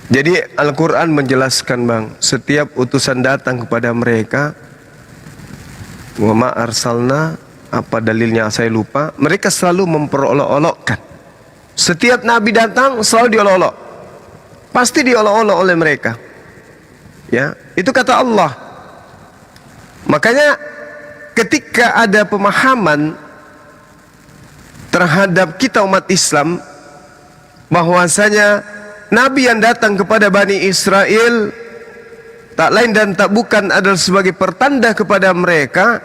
Jadi Al-Quran menjelaskan Bang, setiap utusan datang kepada mereka, wa ma arsalna, apa dalilnya saya lupa, mereka selalu memperolok-olokkan. Setiap nabi datang selalu diolok-olok. Pasti diolok-olok oleh mereka. Ya, itu kata Allah. Makanya ketika ada pemahaman terhadap kita umat Islam bahwasanya nabi yang datang kepada Bani Israel tak lain dan tak bukan adalah sebagai pertanda kepada mereka,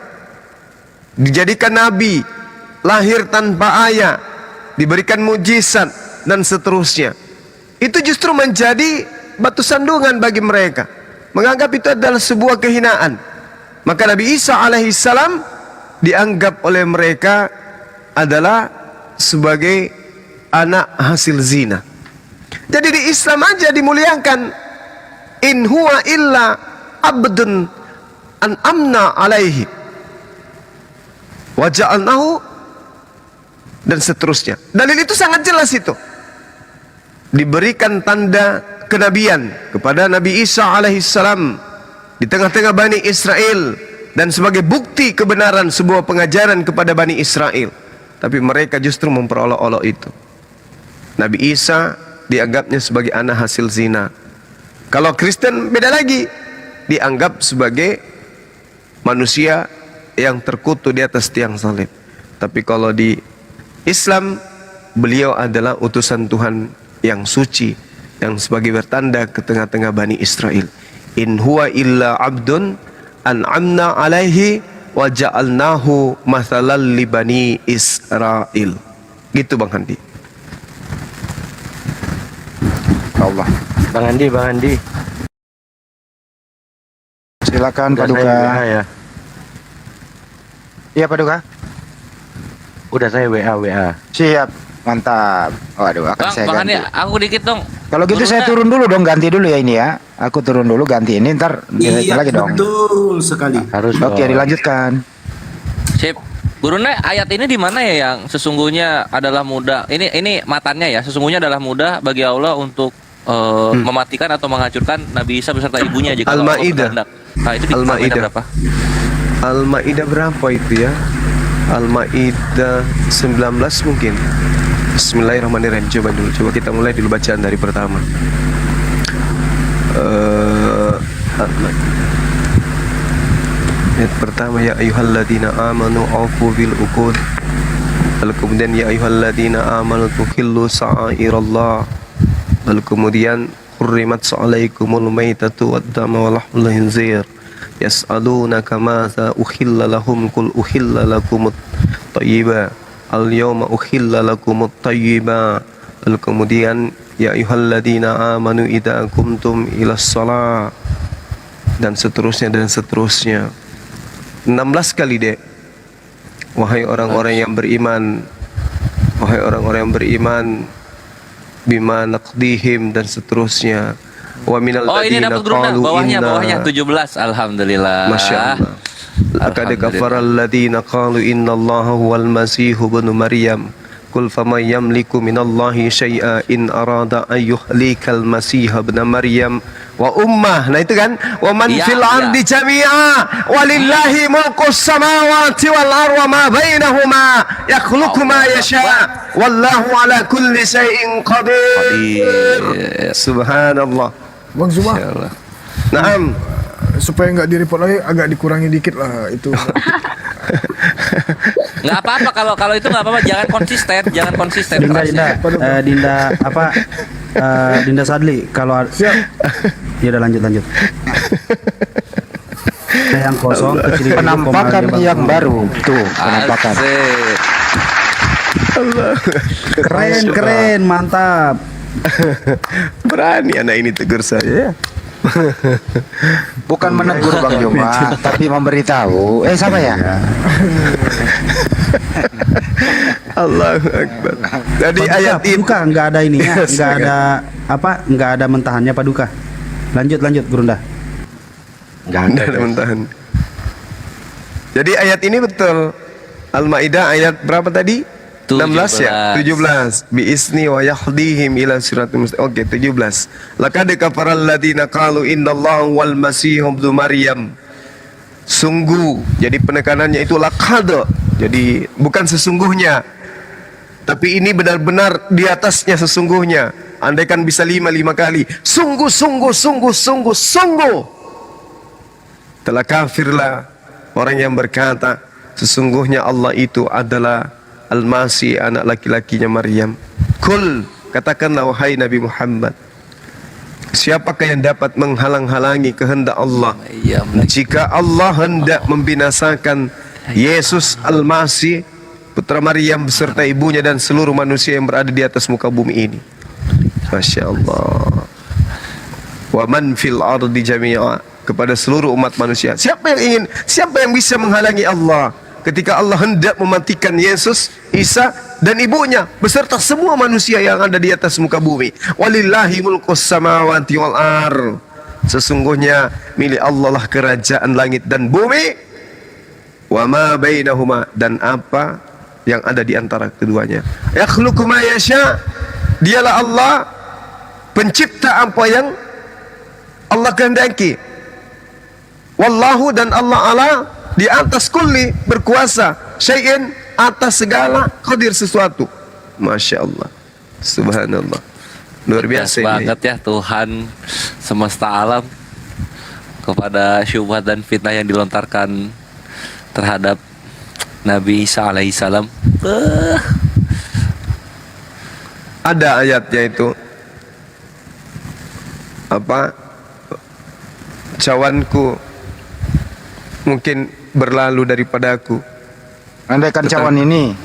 dijadikan nabi, lahir tanpa ayah, diberikan mujizat dan seterusnya. Itu justru menjadi batu sandungan bagi mereka, menganggap itu adalah sebuah kehinaan. Maka Nabi Isa alaihissalam dianggap oleh mereka adalah sebagai anak hasil zina. Jadi di Islam aja dimuliakan. In huwa illa abdun an'amna alaihi wa ja'alnahu, dan seterusnya. Dalil itu sangat jelas itu. Diberikan tanda kenabian kepada Nabi Isa alaihissalam di tengah-tengah Bani Israel dan sebagai bukti kebenaran sebuah pengajaran kepada Bani Israel. Tapi mereka justru memperolok-olok itu. Nabi Isa dianggapnya sebagai anak hasil zina. Kalau Kristen beda lagi, dianggap sebagai manusia yang terkutuk di atas tiang salib. Tapi kalau di Islam, beliau adalah utusan Tuhan yang suci, yang sebagai bertanda ke tengah-tengah Bani Israel. In huwa illa abdun an'amna alaihi wa ja'alnahu mathalan li Bani Israel. Gitu Bang Handi. Allah. Bang Andi. Silakan Pak Duka. Ya. Iya Pak Duka. Udah saya WA. Siap, mantap. Waduh, akan saya Bang ganti. Andi, aku dikit dong. Kalau gitu saya turun dulu dong, ganti dulu ya ini ya. Aku turun dulu ganti ini, ntar lagi dong. Betul sekali. Harus. Oke, dilanjutkan. Sip. Gurune, ayat ini di mana ya yang sesungguhnya adalah mudah? Ini matanya ya, sesungguhnya adalah mudah bagi Allah untuk mematikan atau menghancurkan Nabi Isa beserta ibunya jika Allah berkehendak. Nah, itu di Al-Maidah berapa? Al-Maidah berapa itu ya? Al-Maidah 19 mungkin. Bismillahirrahmanirrahim. Coba kita mulai dulu bacaan dari pertama. Ayat pertama, ya ayyuhalladzina amanu aufu bil uqud. Lalu kemudian ya ayyuhalladzina amanu tuhillu sa'airallah. Lalu kemudian hurrimat alaikumul maitatu wad-damu wa lahmul khinzir yas'alunaka madza uhilla lahum qul uhilla lakumut thayyiba al-yawma uhilla lakumut thayyiba. Lalu kemudian ya ayyuhalladzina amanu idza qumtum ilas shalah, dan seterusnya 16 kali dek. Wahai orang-orang yang beriman, wahai orang-orang yang beriman, bima naqdihim, dan seterusnya. wa minal Oh, ini ladina dapat Gurunda, qalu bawahnya inna 17. Alhamdulillah. Masya Allah. Laqad kafara alladhina qalu innallaha huwal masihu ibnu Maryam. Qul faman yamliku minallahi syai'a in arada an yuhlikal masiha ibnu Maryam wa ummah. Nah itu kan, wa man Iya, fil iya. ardi jami'a walillahi mulkus samawati wal ardi wa ma bainahuma yakhluqu ma yasha wallahu ala kulli syai'in qadir. Subhanallah. Bang Zuma. Naam. Supaya nggak direport lagi, agak dikurangi dikit lah itu. Nggak apa-apa kalau itu nggak apa-apa, jangan konsisten kerasnya. Dinda Sadli kalau ya udah lanjut. Yang kosong kecil Penampakan yang baru tuh, penampakan. Asik. keren mantap. Berani anak ini tegur saya. Bukan menegur Bang Juma, tapi memberitahu. Sama ya? Allahu Akbar. Jadi Paduka, ayat itu Paduka nggak ada ininya, Yes, nggak ada nggak ada mentahannya Paduka. Lanjut Gurunda. Nggak ada mentahan. Jadi ayat ini betul. Al-Maidah ayat berapa tadi? 16 ya? 17. Bi isni wa yahdihim ila siratal mustaqim. Oke, 17. Laqad kafaral ladina qalu innallaha wal masih ibnu Maryam. Sungguh. Jadi penekanannya itu laqad. Jadi bukan sesungguhnya. Tapi ini benar-benar di atasnya sesungguhnya. Andaikan bisa 5 kali. Sungguh. Telah kafirlah orang yang berkata sesungguhnya Allah itu adalah Al-Masih, anak laki-lakinya Maryam. Kul, katakanlah wahai Nabi Muhammad, siapakah yang dapat menghalang-halangi kehendak Allah jika Allah hendak membinasakan Yesus Al-Masih, putra Maryam beserta ibunya dan seluruh manusia yang berada di atas muka bumi ini. Masya Allah. Wa man fil ardi jami'a, kepada seluruh umat manusia. Siapa yang bisa menghalangi Allah ketika Allah hendak mematikan Yesus, Isa dan ibunya beserta semua manusia yang ada di atas muka bumi. Walillahi mulkus samawati wal ar. Sesungguhnya milik Allah lah kerajaan langit dan bumi. Wa ma bainahuma, dan apa yang ada di antara keduanya. Yakhluqu ma yasha. Dialah Allah pencipta apa yang Allah kehendaki. Wallahu, dan Allah di atas kulli berkuasa, syai'in atas segala, qadir sesuatu. Masya Allah, subhanallah, luar biasa ini. Banget ya Tuhan semesta alam kepada syubhat dan fitnah yang dilontarkan terhadap Nabi Isa alaihissalam. Ada ayatnya itu apa, cawanku mungkin berlalu daripadaku. Andaikan cawan ini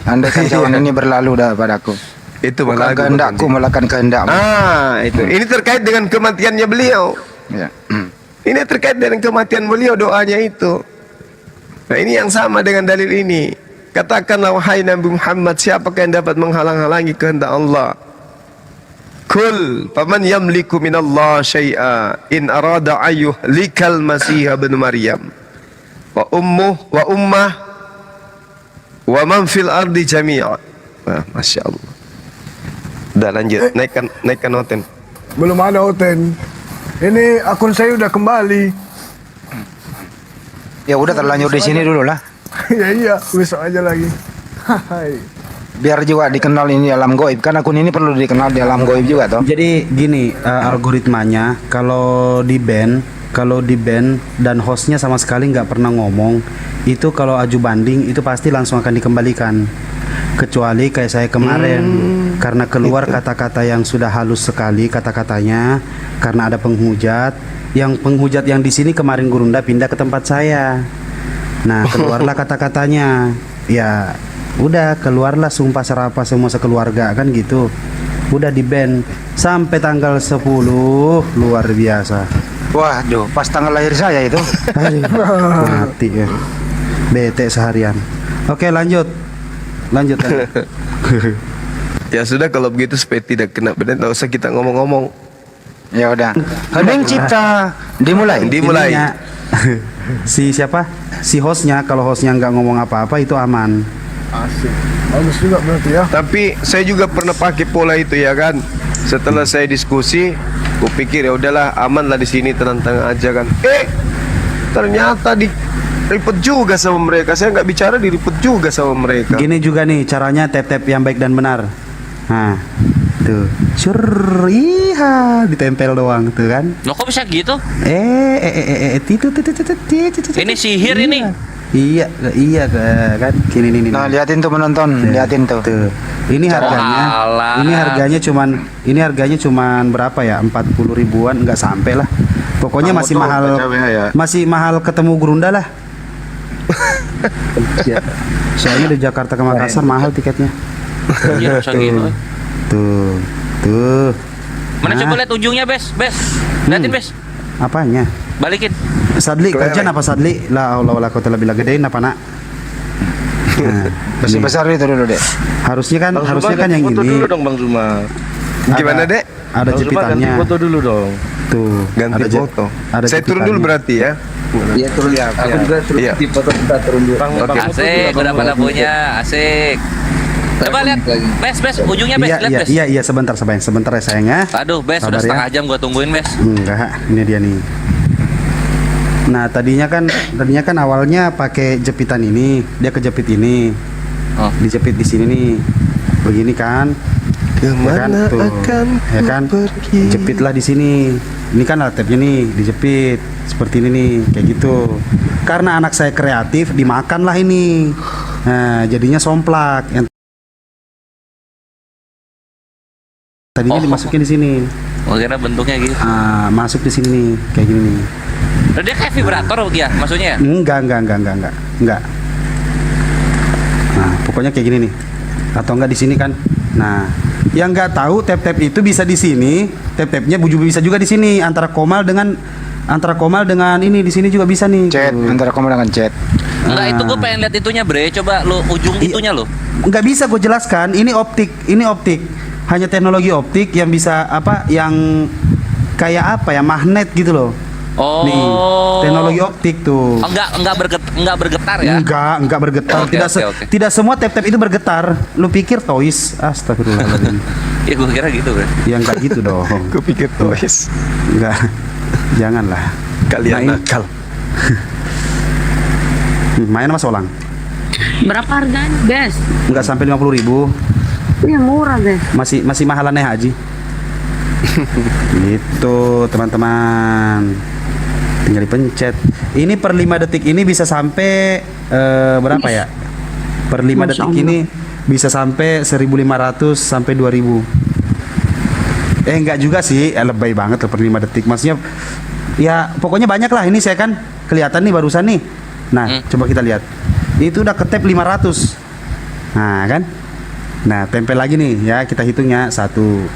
berlalu daripadaku. Itu bukan kehendakku melakukan kehendakmu. Itu. Ini terkait dengan kematiannya beliau. Ya. Ini terkait dengan kematian beliau, doanya itu. Nah, ini yang sama dengan dalil ini. Katakanlah wahai Nabi Muhammad, siapakah yang dapat menghalang-halangi kehendak Allah? Kul faman yamliku minallah syai'a in arada ayyuhlikal masih ibnu Maryam wa ummah wa man fil ardi jami'a. Masya Allah. Udah lanjut, naikkan Oten. Belum ada Oten. Ini akun saya udah kembali. Ya udah terlanjur di sini dulu lah. Iya, besok aja lagi. Biar juga dikenal ini alam goib, kan akun ini perlu dikenal di alam goib juga toh. Jadi gini, algoritmanya kalau di band dan hostnya sama sekali nggak pernah ngomong, itu kalau aju banding itu pasti langsung akan dikembalikan. Kecuali kayak saya kemarin, karena keluar kata-kata yang sudah halus sekali kata-katanya, karena ada penghujat. Yang penghujat yang di sini kemarin Gurunda pindah ke tempat saya. Nah, keluarlah kata-katanya. Ya, udah keluarlah sumpah serapah semua sekeluarga kan gitu. Udah di ban sampai tanggal 10, luar biasa. Waduh, pas tanggal lahir saya itu. Mati ya. Bete seharian. Oke, lanjut. Ya sudah, kalau begitu supaya tidak kena beda, tak usah kita ngomong-ngomong. Ya udah. Hening cipta. Dimulai. Ininya, si siapa? Si hostnya, kalau hostnya nggak ngomong apa-apa itu aman. Asik. Bagus juga berarti ya. Tapi saya juga pernah pakai pola itu ya kan. Setelah saya diskusi, kupikir ya udahlah aman lah di sini, tenang-tenang aja kan. Ternyata diripet juga sama mereka. Saya nggak bicara, diripet juga sama mereka. Gini juga nih caranya tap-tap yang baik dan benar. Nah, tuh, iha, ditempel doang tuh kan. Loh kok bisa gitu? Ini sihir ini. Iya kan. Gini. Nah, liatin tuh penonton, liatin tuh. Ini harganya cuman berapa ya? 40 ribuan, nggak sampai lah. Pokoknya masih mahal. Masih mahal ketemu Gerunda lah. Soalnya dari Jakarta ke Makassar mahal tiketnya. Iya, bisa gitu. Tuh. Mana coba lihat ujungnya, Bes. Liatin, Bes. Apanya? Balikin. Sadli, kerjaan apa Sadli? La Allah wala quwata illa billah, gedein apa nak? Besar itu dulu, Dek. Harusnya kan yang foto ini. dulu dong Bang Zuma. Gimana, Dek? Ada Bang Zuma jepitannya. ganti foto dulu dong. Tuh, Ganti foto. Saya turun dulu berarti ya. Iya turun ya. Aku juga suruh di foto kita turun dulu. Asik, udah pada punya, asik. Coba lihat, Bes, ujungnya Bes, lihat Bes. Iya, sebentar ya sayang ya. Aduh, Bes, Sabar udah setengah ya. jam gua tungguin, Bes. Enggak, ini dia nih. Nah, tadinya kan awalnya pakai jepitan ini, dia kejepit ini. Dijepit di sini nih. Begini kan. Kemana ya kan? Jepitlah di sini. Ini kan alat tapnya nih, dijepit seperti ini nih, kayak gitu. Karena anak saya kreatif, dimakanlah ini. Nah, jadinya somplak. Yang tadinya dimasukin di sini. Kira bentuknya gitu. Masuk di sini nih, kayak gini nih. Dia kayak vibrator ya, maksudnya? Enggak. Nah, pokoknya kayak gini nih. Atau enggak di sini kan. Nah, yang nggak tahu tap-tap itu bisa di sini, tap-tapnya bisa juga di sini antara komal dengan ini di sini juga bisa nih. Chat, antara komal dengan chat. Enggak, itu gue pengen lihat itunya, Bre. Coba lo ujung itunya lo. Nggak bisa gue jelaskan. Ini optik. Hanya teknologi optik yang bisa yang kayak magnet gitu loh. Oh. Nih, teknologi optik tuh. Enggak bergetar ya? Enggak bergetar. Oke. Tidak semua tap-tap itu bergetar. Lu pikir toys? Astagfirullahaladzim. Ya gue kira gitu, Bre. Ya enggak gitu dong. Gue pikir toys. Enggak. Janganlah. Kalian nakal. Main sama Solang. Berapa harganya, Bes? Enggak sampai 50.000. Iya murah, Bes. Masih mahalannya Haji. Gitu, teman-teman. Tinggal dipencet. Ini per 5 detik ini bisa sampai berapa ya? Per 5 detik ini bisa sampai 1.500 sampai 2.000. Enggak juga sih, lebay banget per 5 detik. Maksudnya ya pokoknya banyak lah. Ini saya kan kelihatan nih barusan nih. Nah, coba kita lihat. Itu udah ketep 500. Nah, kan? Nah, tempel lagi nih ya, kita hitungnya 1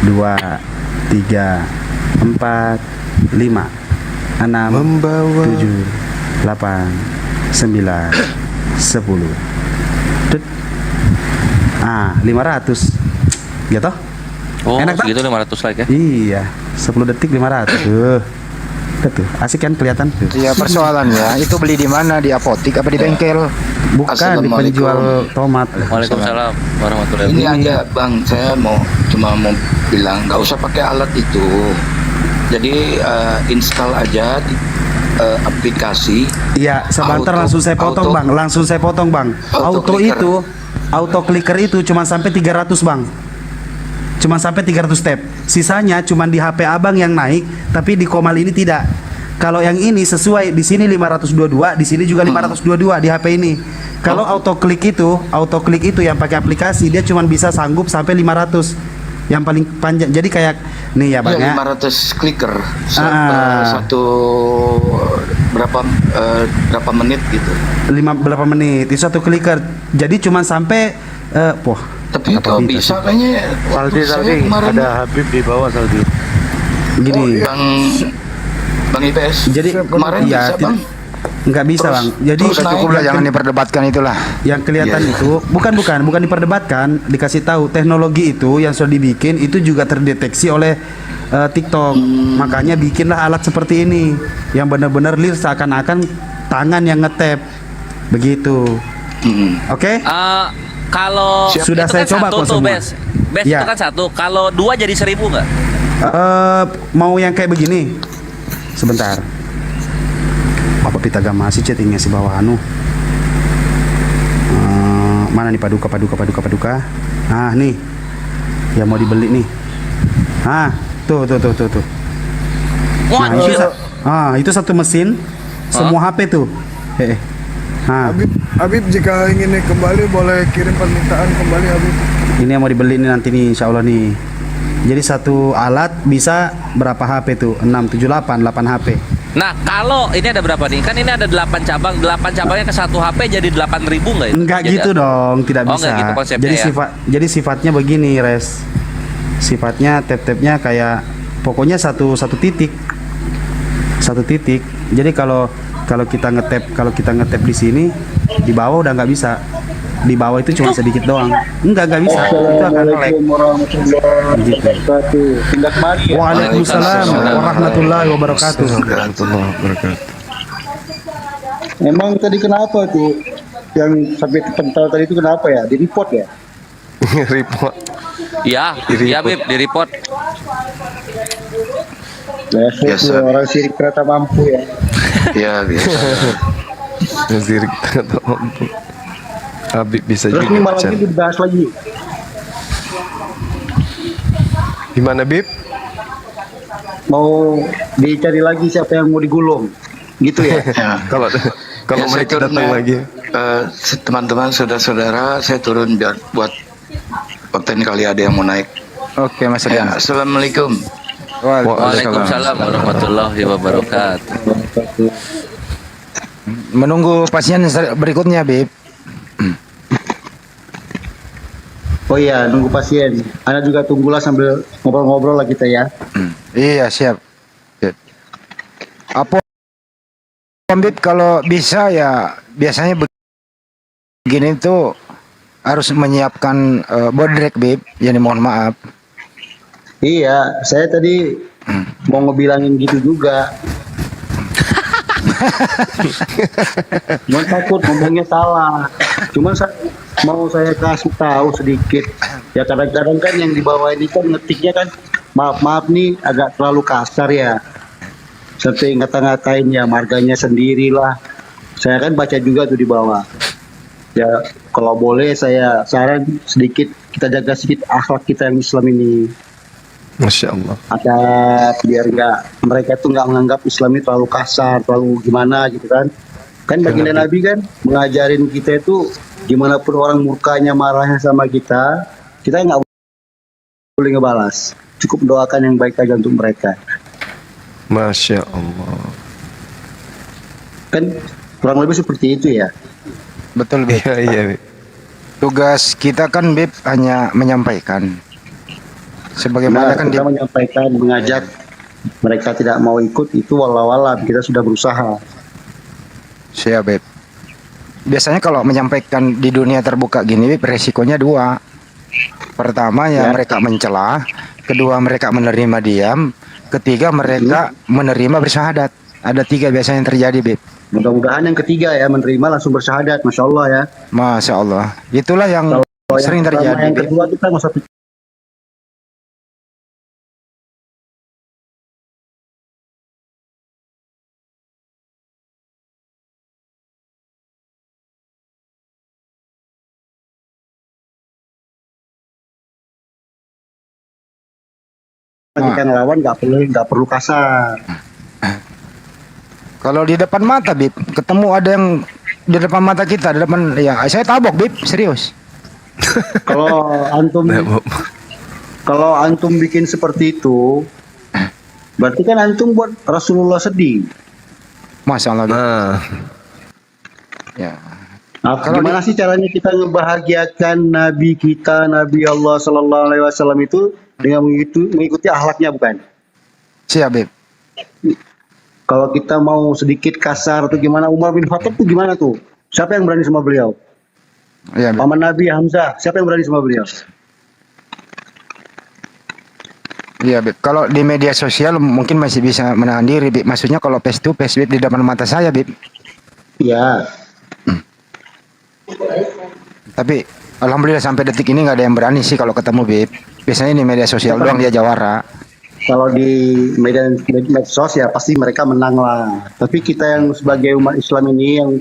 2 3 4 5 6 7 8 9 10 500 gitu. Oh, enak segitu 500 like ya? Iya, 10 detik 500. Tuh, asik kan kelihatan? Iya, persoalannya itu beli di mana? Di apotik apa di bengkel? Bukan, di penjual tomat. Waalaikumsalam warahmatullahi Ini wabarakatuh. aja Bang, saya cuma mau bilang nggak usah pakai alat itu. Jadi install aja aplikasi. Iya, sebentar langsung saya potong bang. Auto clicker itu cuma sampai 300 bang. Cuma sampai 300 step. Sisanya cuma di HP abang yang naik, tapi di Komal ini tidak. Kalau yang ini sesuai, di sini 522, di sini juga 522 di HP ini. Kalau auto klik itu yang pakai aplikasi, dia cuma bisa sanggup sampai 500. Yang paling panjang. Jadi kayak nih ya bang ya. 500 clicker. Satu berapa menit gitu. Berapa menit? Itu satu clicker. Jadi cuma sampai tapi kalau bisa kayaknya Saldi ada Habib di bawah Saldi. Gini. Bang IPS. Jadi kemarin bisa Bang. Nggak bisa bang. Jadi Sudah cukup lah, jangan diperdebatkan itulah. Yang kelihatan Iya, iya. itu bukan diperdebatkan, dikasih tahu teknologi itu yang sudah dibikin itu juga terdeteksi oleh TikTok. Makanya bikinlah alat seperti ini yang benar-benar real seakan-akan tangan yang ngetap begitu. Oke? Kalau Sudah itu saya kan coba satu kok tuh, semua. Bes. Bes Ya. itu kan satu. Kalau 2 jadi 1000 nggak? Mau yang kayak begini? Sebentar. Bapak Pitaga masih chattingnya si bawah anu. Mana nih paduka. Nah nih, yang mau dibeli nih. Tuh. Nah itu satu mesin, semua HP tuh. Habib jika ingin kembali boleh kirim permintaan kembali Habib. Ini yang mau dibeli nih nanti nih, insya Allah nih. Jadi satu alat bisa berapa HP tuh? 6, 7, 8 HP. Nah, kalau ini ada berapa nih? Kan ini ada 8 cabang. 8 cabangnya ke satu HP jadi 8.000 nggak itu? Enggak gitu dong, tidak Oh, bisa. nggak gitu konsepnya Jadi ya? jadi sifatnya begini, Res. Sifatnya tap-tapnya kayak pokoknya satu titik. Satu titik. Jadi kalau kita ngetap di sini, di bawah udah nggak bisa. Di bawah itu cuma sedikit doang. Enggak bisa. Itu akan lag. Begitu. Waalaikumsalam warahmatullahi wabarakatuh. Emang tadi kenapa tuh yang sampai kental tadi itu kenapa ya? Di report ya? Report. Iya, Bib, di report. Biasa orang sirik ternyata mampu ya. Ya biasa. Sirik ternyata mampu. Habib bisa Terus juga ini malam Chan. ini dibahas lagi. Gimana Bib? Mau dicari lagi siapa yang mau digulung, gitu ya? Kalau Ya, saya mereka turun datang ya. lagi. Teman-teman, saudara-saudara, saya turun biar buat konten kali ada yang mau naik. Oke, Mas Ya, Rian. assalamualaikum. Waalaikumsalam warahmatullahi wabarakatuh. Menunggu pasien berikutnya, Bib. Oh iya, nunggu pasien. Anda juga tunggulah sambil ngobrol-ngobrol lah kita ya. Iya, siap. Apa Bib, kalau bisa ya biasanya begini tuh harus menyiapkan bodrek, Bib. Jadi mohon maaf. Iya, saya tadi mau ngebilangin gitu juga. Cuma takut ngomongnya salah. Cuma mau saya kasih tahu sedikit. Ya kadang-kadang kan yang di bawah ini kan ngetiknya kan maaf nih agak terlalu kasar ya. Seperti ngata-ngatain ya marganya sendirilah. Saya kan baca juga tuh di bawah. Ya kalau boleh saya saran sedikit kita jaga sedikit akhlak kita yang Islam ini. Masya Allah. Ada biar nggak mereka tuh nggak menganggap Islam ini terlalu kasar, terlalu gimana gitu kan. Kan baginda Nabi kan mengajarin kita itu gimana pun orang murkanya marahnya sama kita nggak boleh ngebalas. Cukup doakan yang baik aja untuk mereka. Masya Allah. Kan kurang lebih seperti itu ya. Betul, Bib. Iya. Tugas kita kan, Bib, hanya menyampaikan. Sebagaimana kan kita menyampaikan, mengajak mereka tidak mau ikut itu walau-walau kita sudah berusaha. Siap, Beb. Biasanya kalau menyampaikan di dunia terbuka gini, Beb, resikonya dua. Pertama ya mereka mencela, kedua mereka menerima diam, ketiga mereka menerima bersyahadat. Ada 3 biasanya yang terjadi, Beb. Mudah-mudahan yang ketiga ya menerima langsung bersyahadat, Masya Allah ya. Masya Allah. Itulah yang sering yang terjadi. Yang Beb. kedua kita nggak usah kita ngelawan nggak perlu kasar. Kalau di depan mata, Bib, ketemu ada yang di depan mata kita, di depan ya saya tabok, Bib, serius. Kalau antum bikin seperti itu, berarti kan antum buat Rasulullah sedih. Masya Allah. Nah. Ya. Nah, gimana sih caranya kita ngebahagiakan Nabi kita, Nabi Allah Sallallahu Alaihi Wasallam itu dengan mengikuti akhlaknya, bukan? Siap, Bib. Kalau kita mau sedikit kasar atau gimana, Umar bin Khattab tuh gimana tuh? Siapa yang berani sama beliau? Iya, Bib. Paman Nabi Hamzah, siapa yang berani sama beliau? Iya, Bib. Kalau di media sosial mungkin masih bisa menahan diri, Bib. Maksudnya kalau face to face, Bib, di depan mata saya, Bib. Iya. Tapi alhamdulillah sampai detik ini nggak ada yang berani sih kalau ketemu, Bib. Biasanya di media sosial doang dia jawara. Kalau di medsos ya pasti mereka menang lah. Tapi kita yang sebagai umat Islam ini, yang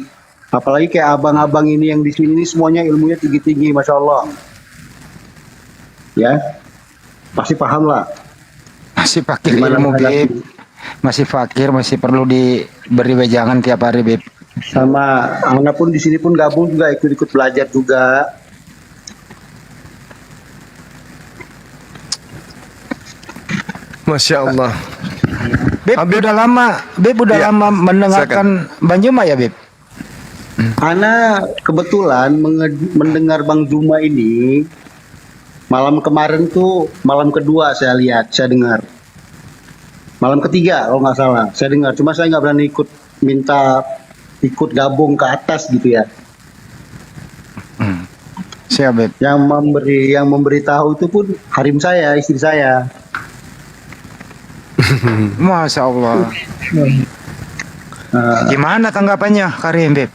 apalagi kayak abang-abang ini yang di sini ini semuanya ilmunya tinggi-tinggi, masya Allah. Ya, pasti paham lah. Masih fakir ilmu, Bib. Masih fakir, masih perlu diberi wejangan tiap hari, Bib. Sama anak pun di sini pun gabung juga, ikut-ikut belajar juga. Masya Allah. Bib, udah lama mendengarkan Bang Juma ya, Bib? Ana kebetulan mendengar Bang Juma ini malam kemarin tuh, malam kedua saya dengar. Malam ketiga kalau nggak salah, saya dengar. Cuma saya nggak berani ikut gabung ke atas gitu ya. Siap, Bib. Yang memberitahu itu pun harim saya, istri saya. Masya Allah. Gimana tanggapannya Karim, Bib?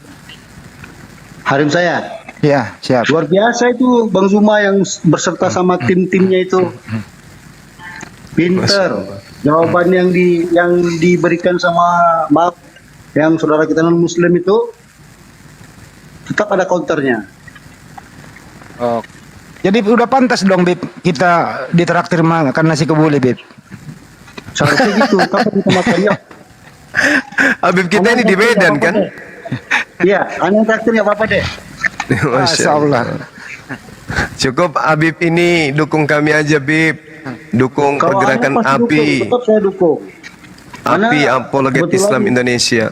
Harim saya? Ya, siap. Luar biasa itu Bang Zuma yang berserta sama tim-timnya itu. Pinter. Jawaban yang diberikan sama yang saudara kita non Muslim itu tetap ada counternya. Oh. Jadi udah pantas dong, Bib, kita ditraktir makan nasi kebuli, Bib. Seharusnya gitu, kapan kita makannya? Habib kita ini di Medan kan? Iya, aneh traktir nggak apa-apa deh. Masya Allah. Cukup Habib ini dukung kami aja, Bib. Dukung Kalau pergerakan Anda pasti API. dukung, tetap saya dukung. API Apologet kebetulan- Islam Indonesia.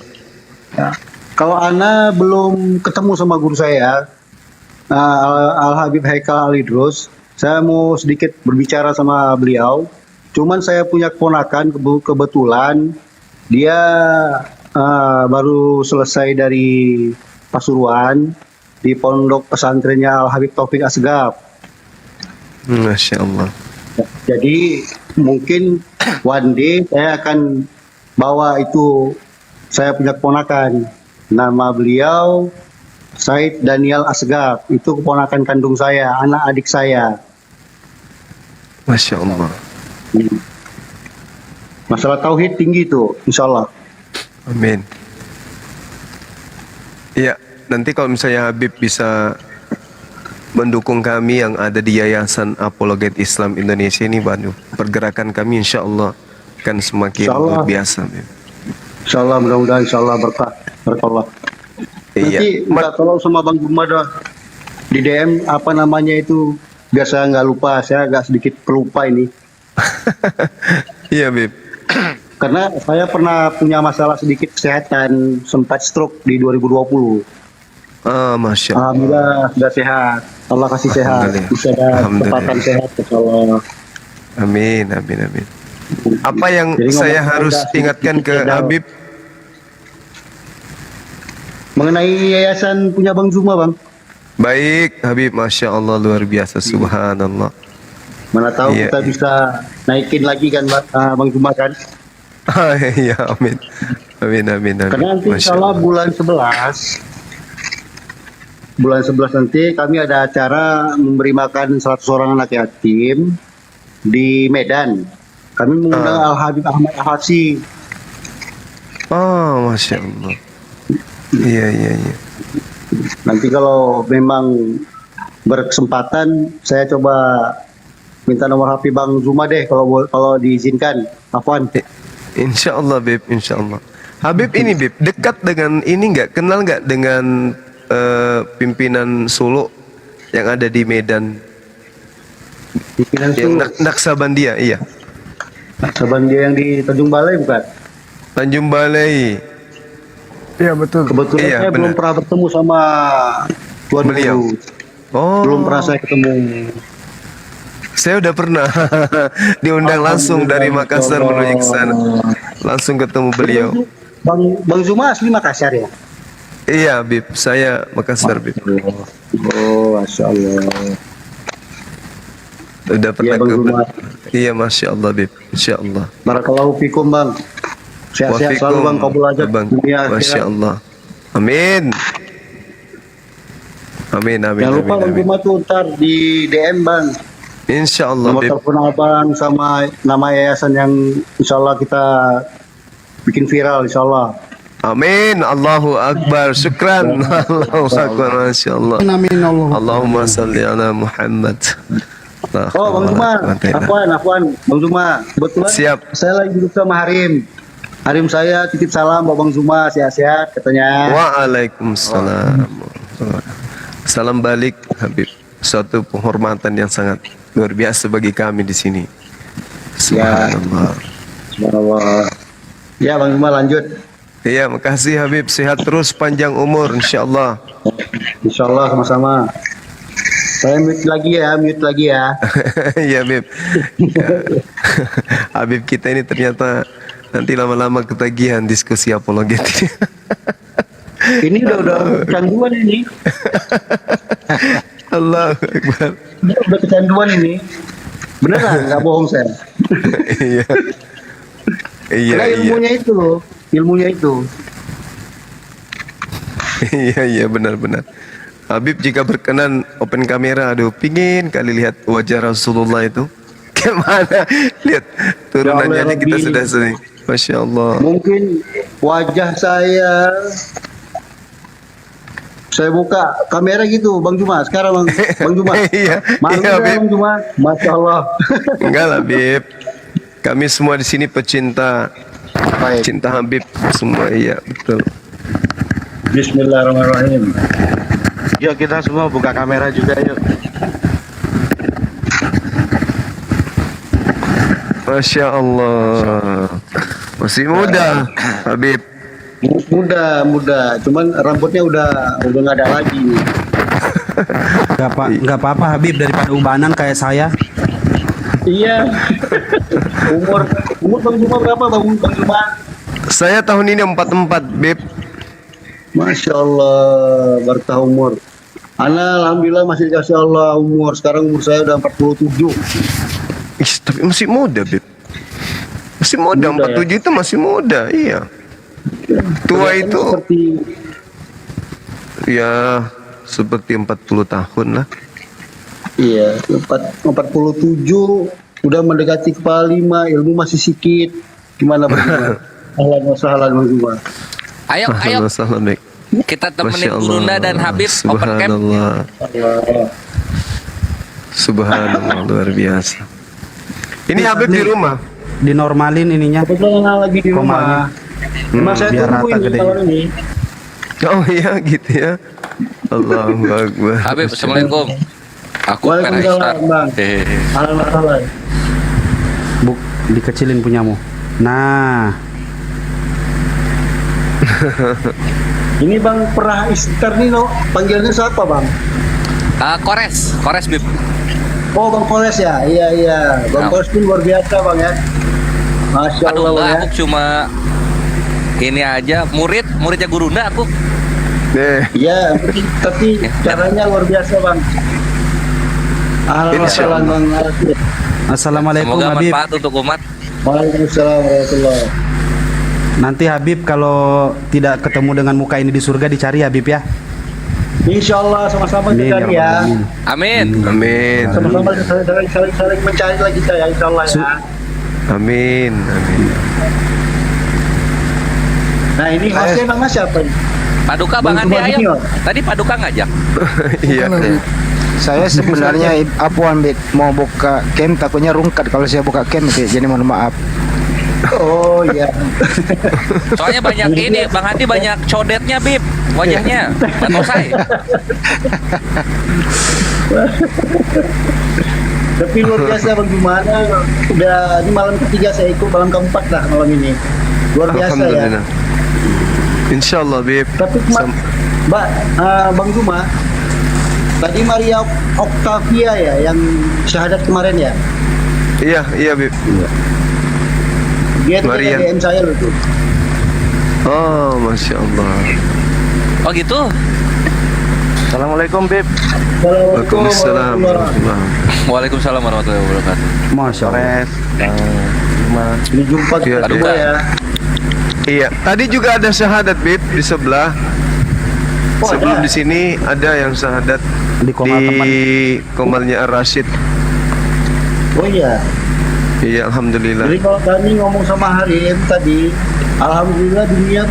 Ya. Kalau Ana belum ketemu sama guru saya, Al Habib Haikal Alidrus, saya mau sedikit berbicara sama beliau. Cuman saya punya keponakan kebetulan dia baru selesai dari Pasuruan di pondok pesantrennya Al Habib Taufik Asgaf. Masya Allah. Jadi mungkin one day saya akan bawa itu, saya punya keponakan. Nama beliau Said Daniel Asgaf. Itu keponakan kandung saya, anak adik saya. Masya Allah. Masalah tauhid tinggi tuh, insya Allah. Amin. Iya, nanti kalau misalnya Habib bisa mendukung kami yang ada di Yayasan Apologet Islam Indonesia ini, waduh, pergerakan kami insya Allah akan semakin Insya Allah. luar biasa. Habib. Insya Allah, mudah-mudahan insya Allah berkah Allah. Iya. Nanti minta tolong sama Bang Juma dah di DM apa namanya itu, biar saya nggak lupa, saya agak sedikit pelupa ini. Iya, Bib. Karena saya pernah punya masalah sedikit kesehatan, sempat stroke di 2020. Masya Allah. Alhamdulillah sudah sehat. Allah kasih sehat. Bisa ada kesempatan sehat, insyaAllah. Amin, amin, amin. Apa yang Jadi saya ngomong harus ada ingatkan ke sedikit ada- Habib? Mengenai yayasan punya Bang Zuma, Bang. Baik, Habib, Masya Allah, luar biasa, subhanallah. Mana tahu Iya, kita iya. bisa naikin lagi kan, Bang Zuma kan. Iya, amin. Amin, amin, amin. Karena nanti Masya insya Allah bulan 11 nanti kami ada acara memberi makan 100 orang anak yatim di Medan. Kami mengundang Al Habib Ahmad Al-Habsyi. Oh, Masya Allah. Iya, iya, iya. Nanti kalau memang berkesempatan saya coba minta nomor HP Bang Zuma deh kalau diizinkan. Afwan. Insya Allah, Bib, Insya Allah. Habib ini, Bib, dekat dengan ini nggak? Kenal nggak dengan pimpinan Solo yang ada di Medan? Pimpinan yang Solo? Naksabandia, iya. Naksabandia yang di Tanjung Balai bukan? Tanjung Balai. Iya, betul. Kebetulan Iya, saya belum benar. pernah bertemu sama Tuan Beliau. Guru. Oh. Belum pernah saya ketemu. Saya udah pernah diundang langsung dari Makassar menuju ke sana. langsung ketemu beliau. Bang Zuma asli Makassar ya? Iya, Bib. Saya Makassar, Bib. Oh, Masya Allah. Udah pernah Bang ke Zuma. Iya, Masya Allah, Bib. Insya Allah. Barakallahu fikum, Bang. Sehat-sehat selalu, Bang. Kabul aja Bang. dunia Masya akhirat. Allah. Amin. Amin, amin, Jangan lupa amin, Bang amin. Zuma tuh ntar di DM, Bang. Insya Allah, Nomor Bib. telepon Abang sama nama yayasan yang insya Allah kita bikin viral, insya Allah. Amin. Allahu Akbar. Syukran. Allahu Akbar. Masya Allah. Amin Allah. Allahumma salli ala Muhammad. La Oh, Bang Zuma, Afwan, Bang Zuma. Kebetulan Siap. saya lagi duduk sama Harim. Harim saya titip salam buat Bang Zuma, sehat-sehat katanya. Waalaikumsalam. Salam balik, Habib. Suatu penghormatan yang sangat luar biasa bagi kami di sini. Subhanallah. Subhanallah. Ya, Bang Zuma lanjut. Iya, makasih Habib. Sehat terus, panjang umur, insyaallah. Insyaallah sama-sama. Saya mute lagi ya. Iya, Habib. Ya. Habib kita ini ternyata nanti lama-lama ketagihan diskusi apologetik. Ini udah kecanduan ini. Allahu Akbar. Udah kecanduan ini. Beneran, nggak bohong saya. Iya. Iya, Karena iya. ilmunya itu loh. Ilmunya itu. Iya, benar-benar. Habib jika berkenan open kamera, aduh pingin kali lihat wajah Rasulullah itu. Gimana? Lihat turunannya aja kita sudah sering. Masya Allah. Mungkin wajah saya buka kamera gitu, Bang Zuma. Sekarang Bang Zuma. Iya, Malu iya, ya, Habib. Bang Zuma. Masya Allah. Enggak lah, Habib. Kami semua di sini pecinta cinta Habib semua, iya betul. Bismillahirrahmanirrahim. Yuk kita semua buka kamera juga yuk. Masya Allah. Masih muda, Habib. Muda. Cuman rambutnya udah nggak ada lagi nih. Nggak apa-apa Habib, daripada ubanan kayak saya. Iya. umur Bang Zuma berapa, Bang Zuma? Saya tahun ini 44, Bib. Masya Allah, berkah umur. Ana alhamdulillah masih dikasih Allah umur. Sekarang umur saya udah 47. Ih, tapi masih muda, Bib. Masih muda, 47 itu masih muda, iya. Tua itu ya seperti 40 tahun lah. Iya, 47 udah mendekati kepala 5, ilmu masih sedikit. Gimana bagaimana? Ahlan wa sahlan Bang Zuma. Ayo. Salam, Bib. Kita temenin Masya Allah. Gurunda dan Habib open camp. Subhanallah. Subhanallah, luar biasa. Ini Habib di rumah. Dinormalin ininya. Kebetulan lagi di rumah. Cuma saya biar tunggu rata ini gedenya. tahun ini. Oh iya gitu ya. Allahu Akbar. Habib, assalamualaikum. Aku Waalaikumsalam, Bang. Ahlan wa sahlan. Buk, dikecilin punyamu. Nah, Ini Bang Perah Iskar nih, no. Panggilannya siapa, Bang? Kores Bib. Oh, Bang Kores ya? Iya. Bang Kores pun luar biasa, Bang ya. Masya Allah, Aduh, Bang ya. aku cuma ini aja muridnya Gurunda aku. Iya, tapi caranya luar biasa, Bang. Ahlan wa sahlan, Bang. Assalamualaikum Semoga Habib. manfaat untuk umat. Waalaikumsalam warahmatullahi. Nanti Habib kalau tidak ketemu dengan muka ini di surga dicari Habib ya. Insya Allah sama-sama Amin, kita ya ya. Rabbal Amin. Amin. Sama-sama saling mencari lagi kita ya, Insya Allah ya. Amin. Nah ini hostnya nama siapa nih? Paduka Bang Andi ayo. Tadi Paduka ngajak. Iya. Saya sebenarnya Apuan Bit mau buka camp takutnya rungkat kalau saya buka camp jadi mohon maaf. Oh iya. Soalnya banyak ini, Bang Andi banyak codetnya Bib wajahnya. Dan selesai. Tapi luar biasa bagaimana udah ini malam ketiga saya ikut, malam keempat lah malam ini. Luar biasa ya. Alhamdulillah. Insyaallah, Bib. Tapi Bang Zuma, tadi Maria Octavia ya yang syahadat kemarin ya? Iya, Bib. Dia tuh Marian. DM saya loh tuh. Oh, Masya Allah. Oh gitu. Assalamualaikum Bib. Waalaikumsalam warahmatullahi Waalaikumsalam warahmatullahi wabarakatuh. Masya Allah. Ini jumpa Iya, kedua ya. Iya, tadi juga ada syahadat Bib di sebelah. Sebelum di sini ada yang syahadat di Komalnya Ar-Rasyid. Oh iya. Iya, alhamdulillah. Jadi kalau kami ngomong sama Harim tadi, alhamdulillah dunia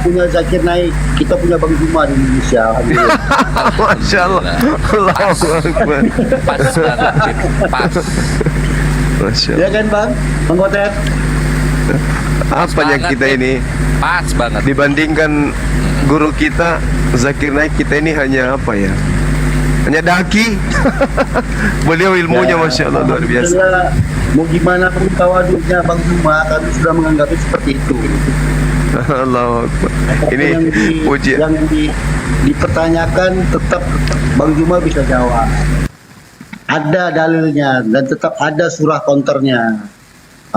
punya Zakir Naik. Kita punya Bang Juma di Indonesia. Alhamdulillah. Masya Allah. Allahu Akbar. Pas banget, Bib. Pas. Masya Ya kan Bang? Bang Kotet? Apanya banget, kita Bib. ini Pas banget. dibandingkan guru kita Zakir Naik, kita ini hanya apa ya? Hanya daki. Beliau ilmunya Masya Allah luar biasa. Alhamdulillah, mau gimana pun tawaduknya Bang Juma, kami sudah menganggapnya seperti itu. Allahu Akbar. Ini puji. Yang dipertanyakan tetap Bang Juma bisa jawab. Ada dalilnya dan tetap ada surah counternya.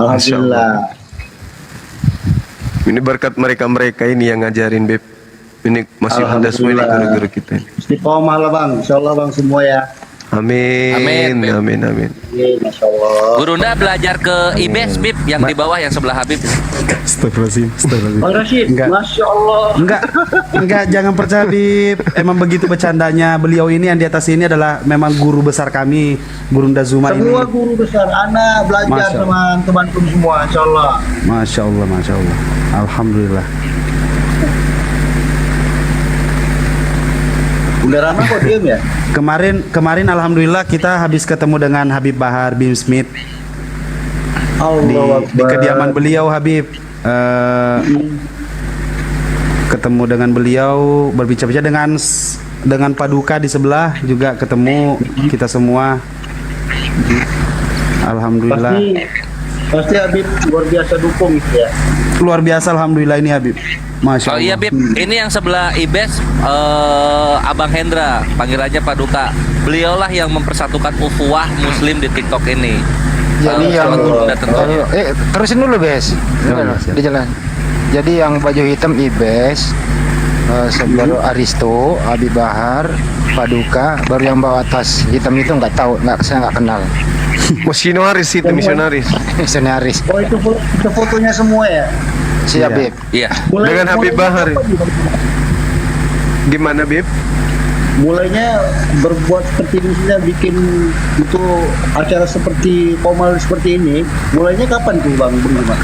Alhamdulillah. Ini berkat mereka-mereka ini yang ngajarin Beb. Ini masih Anda semua ini guru-guru kita. Istiqomah lah Bang, insyaallah Bang semua ya. Amin. Amin, Beb. Amin. Amin. Masya Allah. Gurunda belajar ke IBS Bib yang di bawah yang sebelah Habib. Astagfirullahaladzim. Bang Rashid, Enggak. Masya Allah. Enggak, jangan percaya Bib. Emang begitu bercandanya. Beliau ini yang di atas ini adalah memang guru besar kami, Gurunda Zuma ini. Semua guru besar, anak belajar Masya sama teman-teman semua, insya Allah. Masya Allah, Masya Allah. Alhamdulillah. Udah lama kok diem ya? Kemarin alhamdulillah kita habis ketemu dengan Habib Bahar bin Smith di kediaman beliau Habib. Ketemu dengan beliau, berbicara-bicara dengan Paduka di sebelah juga ketemu kita semua. Alhamdulillah. Pasti Habib luar biasa dukung gitu ya. Luar biasa alhamdulillah ini Habib. Masya Allah. Oh iya Bib, ini yang sebelah IBES Abang Hendra, panggilannya Paduka. Beliaulah yang mempersatukan ukhuwah muslim di TikTok ini. Jadi yang terusin dulu Bes. Di jalan. Jadi yang baju hitam Ibes, baru Aristo, Abi Bahar, Paduka, baru yang bawa tas hitam itu nggak tahu, saya nggak kenal. Misionaris itu, misionaris. Misionaris. Oh itu fotonya semua ya? Si Habib. Iya. Dengan Habib Bahar. Gimana Bib? Mulainya berbuat seperti misalnya bikin itu acara seperti formal seperti ini. Mulainya kapan tuh Bang Juma?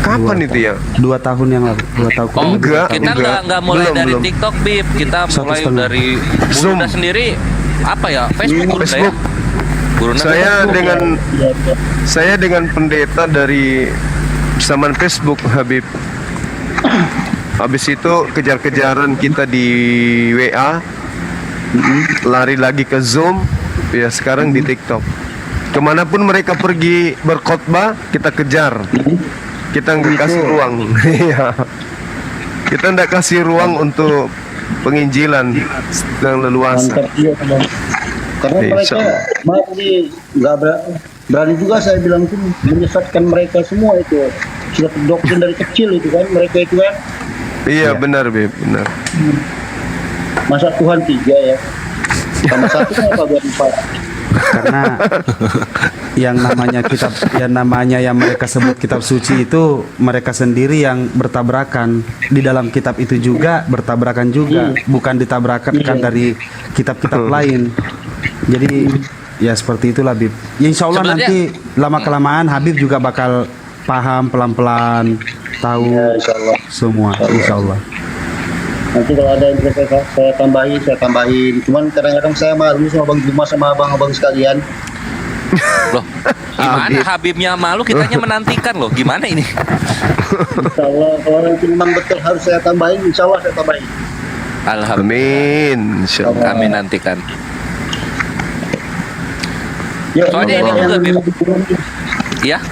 Kapan itu ya? 2 tahun yang lalu. 2 tahun. Oh, kita nggak mulai dari TikTok Bib, kita mulai dari Gurunda sendiri. Apa ya? Facebook. Facebook. Saya dengan pendeta dari zaman Facebook Habib. Habis itu kejar-kejaran kita di WA, lari lagi ke Zoom, ya sekarang di TikTok. Kemanapun mereka pergi berkhotbah, kita kejar. Kita nggak kasih ruang. Kita nggak kasih ruang untuk penginjilan yang leluasa. Karena mereka maaf nih nggak berani juga saya bilang itu menyesatkan mereka semua itu. Sudah doktrin dari kecil itu kan mereka itu kan. Iya benar Beb, benar. Masa Tuhan 3 ya. Sama satu kenapa buat 4? Karena yang namanya yang mereka sebut kitab suci itu mereka sendiri yang bertabrakan di dalam kitab itu juga bertabrakan juga, bukan ditabrakan dari kitab-kitab lain. Jadi ya seperti itulah Habib. Ya, insya Allah nanti lama kelamaan Habib juga bakal paham pelan-pelan, tahu semua, insya Allah. Nanti kalau ada yang saya tambahin. Cuman kadang-kadang saya malu sama Bang Juma sama abang-abang sekalian. Loh, gimana Habibnya malu, kitanya menantikan loh. Gimana ini? Insya Allah kalau nanti memang betul harus saya tambahin, insya Allah saya tambahin. Alhamdulillah. Kami nantikan. Ya, soalnya ini juga Bib. Ya.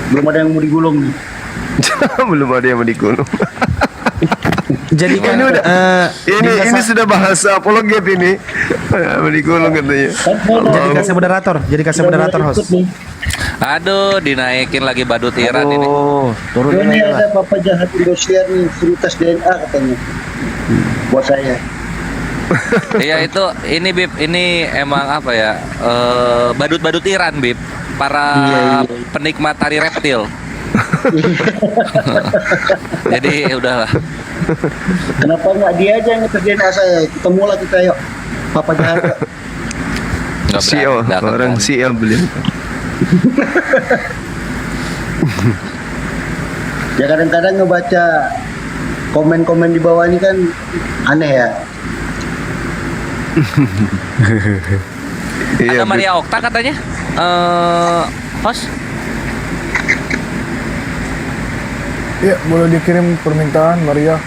Belum ada yang mau digulung nih. Belum ada yang mau digulung. Jadi kan ini sudah bahasa apologet ini. Digulung katanya. Jadi kasih moderator host. Aduh, dinaikin lagi badut Iran ini. Turun Ini ada Papa Jahat Indosiar nih, suruh tes DNA katanya. Buat saya. Iya itu, ini Bib, ini emang apa ya? Badut-badut Iran, Bib. Para penikmat tari reptil. Jadi udahlah. Kenapa nggak dia aja yang ngetes DNA saya? Ketemu lah kita yuk. Papa Jahat. Sial, orang sial beliau. Ya kadang-kadang ngebaca komen-komen di bawah ini kan aneh ya. Ada Maria Okta katanya. Host. Ya, boleh dikirim permintaan Maria.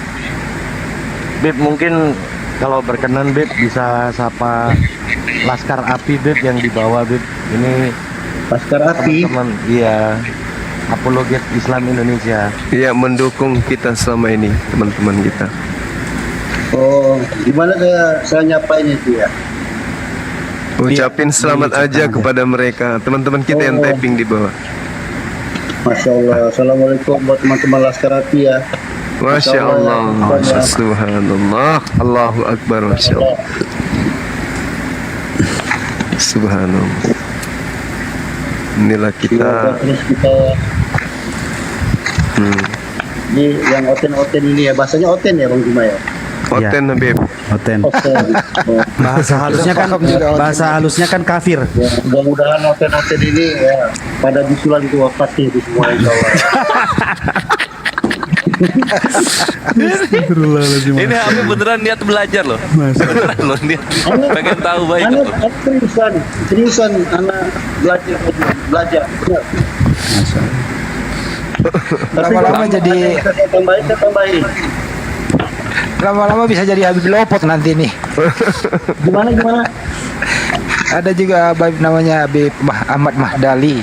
Beb, mungkin kalau berkenan Beb bisa sapa Laskar Api Beb yang dibawa Beb. Ini Laskar Api. Teman-teman, iya. Apologet Islam Indonesia. Iya, mendukung kita selama ini, teman-teman kita. Oh, gimana saya nyapain itu ya? Ucapin selamat aja kepada mereka, teman-teman kita yang typing di bawah. Masya Allah. Assalamualaikum buat teman-teman Laskar Api ya. Masya Allah, Subhanallah, Allahu Akbar, Masya Allah. Subhanallah. Inilah kita. Terus kita ini yang oten-oten ini ya, bahasanya oten ya Bang Juma ya. Oten Habib. Oten. Bahasa halusnya kan kafir. Ya, mudah-mudahan oten-oten ini ya pada bisulan itu wafat itu semua insyaallah. Ini Habib beneran niat belajar loh. Beneran loh dia pengen tahu baik. Seriusan anak belajar. Lama-lama jadi tambahin. Lama-lama bisa jadi Habib Lopot nanti nih. Gimana? Ada juga Habib namanya Habib Ahmad Mahdali.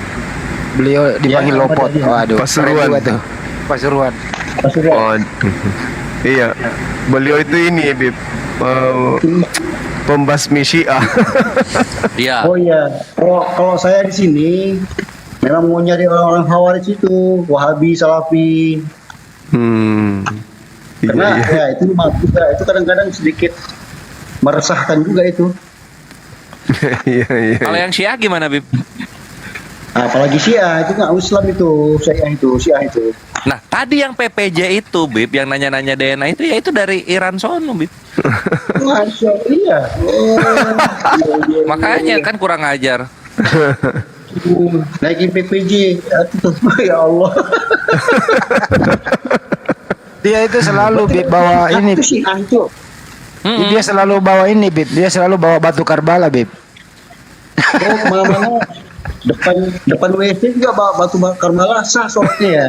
Beliau dipanggil Lopot. Waduh. Pasuruan. Pasuruan. Oh, iya. Beliau itu ini Habib. Pembasmi Syiah. Iya. Oh iya. Kalau saya di sini memang mau nyari orang-orang Khawarij itu, Wahabi, Salafi. Karena ya itu itu kadang-kadang sedikit meresahkan juga itu. Iya. Kalau yang Syiah gimana, Bib? Apalagi Syiah itu nggak Islam itu, Syiah itu. Nah, tadi yang PPJ itu, Bib, yang nanya-nanya DNA itu ya itu dari Iran sono, Bib. Masya iya. Makanya kan kurang ajar. Naikin PPJ, ya Allah. Dia itu selalu Bib bawa ini. Dia selalu bawa ini Bib. Dia selalu bawa batu Karbala Bib. Oh, mana-mana depan WC juga bawa batu Karbala sah sholatnya ya.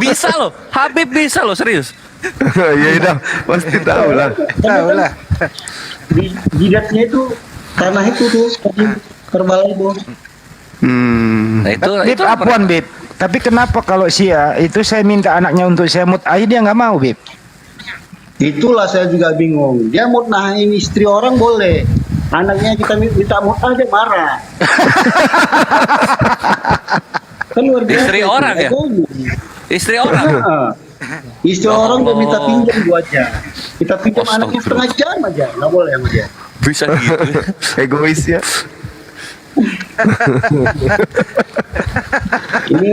Bisa loh, Habib bisa loh, serius. Ya udah, pasti tahu lah. Tahu lah. Di jidatnya itu tanah itu tuh Karbala itu. Nah, itu Apuan Bib. Tapi kenapa kalau Syiah itu saya minta anaknya untuk saya mut'ah dia nggak mau Bib? Itulah saya juga bingung. Dia mut'ahin istri orang boleh, anaknya kita minta mut'ah dia marah. Kan luar biasa. Istri orang ya? Istri orang. Istri orang dia minta pinjam 2 jam. Kita pinjam anaknya setengah jam aja, nggak boleh sama dia. Bisa gitu. Egois ya. Ini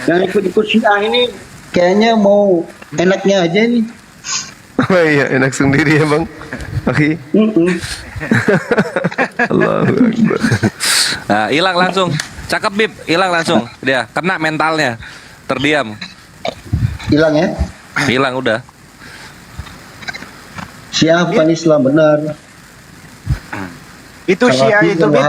yang ikut-ikut Syiah ini kayaknya mau enaknya aja nih. Oh iya, enak sendiri ya Bang. Oke. Allahu Akbar. Nah, hilang langsung. Cakep Bib, hilang langsung. Dia kena mentalnya. Terdiam. Hilang ya? Hilang udah. Syiah bukan Islam benar. Itu Syiah itu Bib.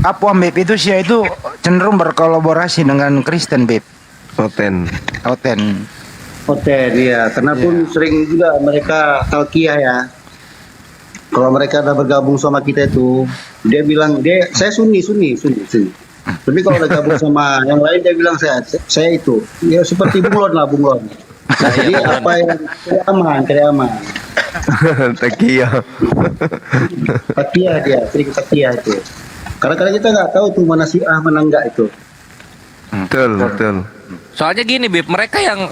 Apa Bib? Itu Syiah itu cenderung berkolaborasi dengan Kristen Bib. Oten iya. Karena pun sering juga mereka talqiyah ya. Kalau mereka udah bergabung sama kita itu, dia bilang saya Sunni. Tapi kalau udah gabung sama yang lain dia bilang saya itu. Ya seperti bunglon. Nah, jadi apa yang aman. Takiyah dia, sering takiyah itu. Kadang-kadang kita nggak tahu tuh mana si A mana enggak itu. Betul. Soalnya gini Bib, mereka yang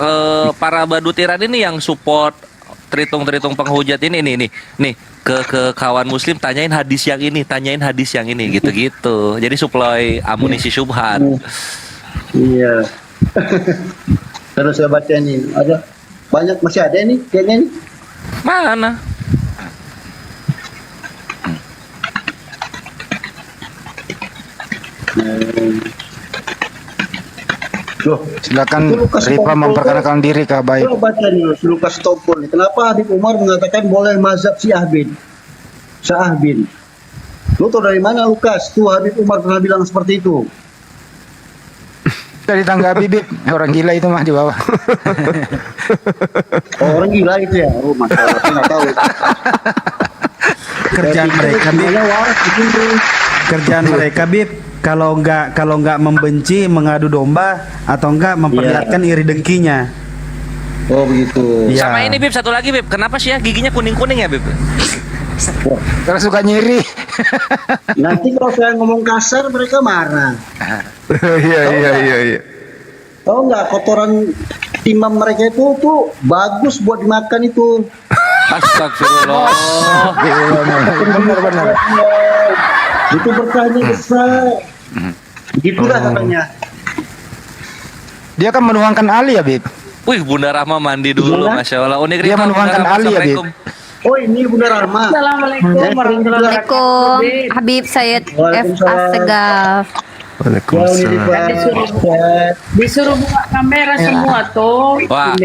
para badutiran ini yang support teritung penghujat ini nih ke kawan muslim tanyain hadis yang ini gitu-gitu. Jadi supply amunisi syubhat. Iya. Terus saya baca ini ada banyak, masih ada nih kayaknya nih. Mana? Loh, silakan Rifa memperkenalkan diri Kak Baik. Coba baca nih Lukas Tompol. Kenapa Habib Umar mengatakan boleh mazhab Syiah bin? Lu tau dari mana Lukas? Tuh Habib Umar pernah bilang seperti itu. Dari tangga Habib, orang gila itu mah di bawah. Oh, orang gila itu ya? Oh, masalah, saya nggak tahu. Kerjaan mereka Bib, kalau nggak membenci, mengadu domba, atau enggak memperlihatkan iri dengkinya. Oh begitu. Ya. Sama ini Bib, satu lagi Bib, kenapa sih ya giginya kuning-kuning ya Bib? Karena suka nyiri. Nanti kalau saya ngomong kasar mereka marah. Iya. Tahu nggak kotoran timam mereka itu tuh bagus buat dimakan itu. Astagfirullah. Benar. Itu berkahnya besar. Begitulah katanya. Dia kan menuangkan Ali ya, Bib. Wih, Bunda Rahma mandi dulu, Masya Allah. Unik Dia menuangkan Ali ya, Bib. Oh, ini Bunda Rahma. Assalamualaikum warahmatullahi wabarakatuh. Habib Syed F. Assegaf. Disuruh buka kamera semua tuh. Wah,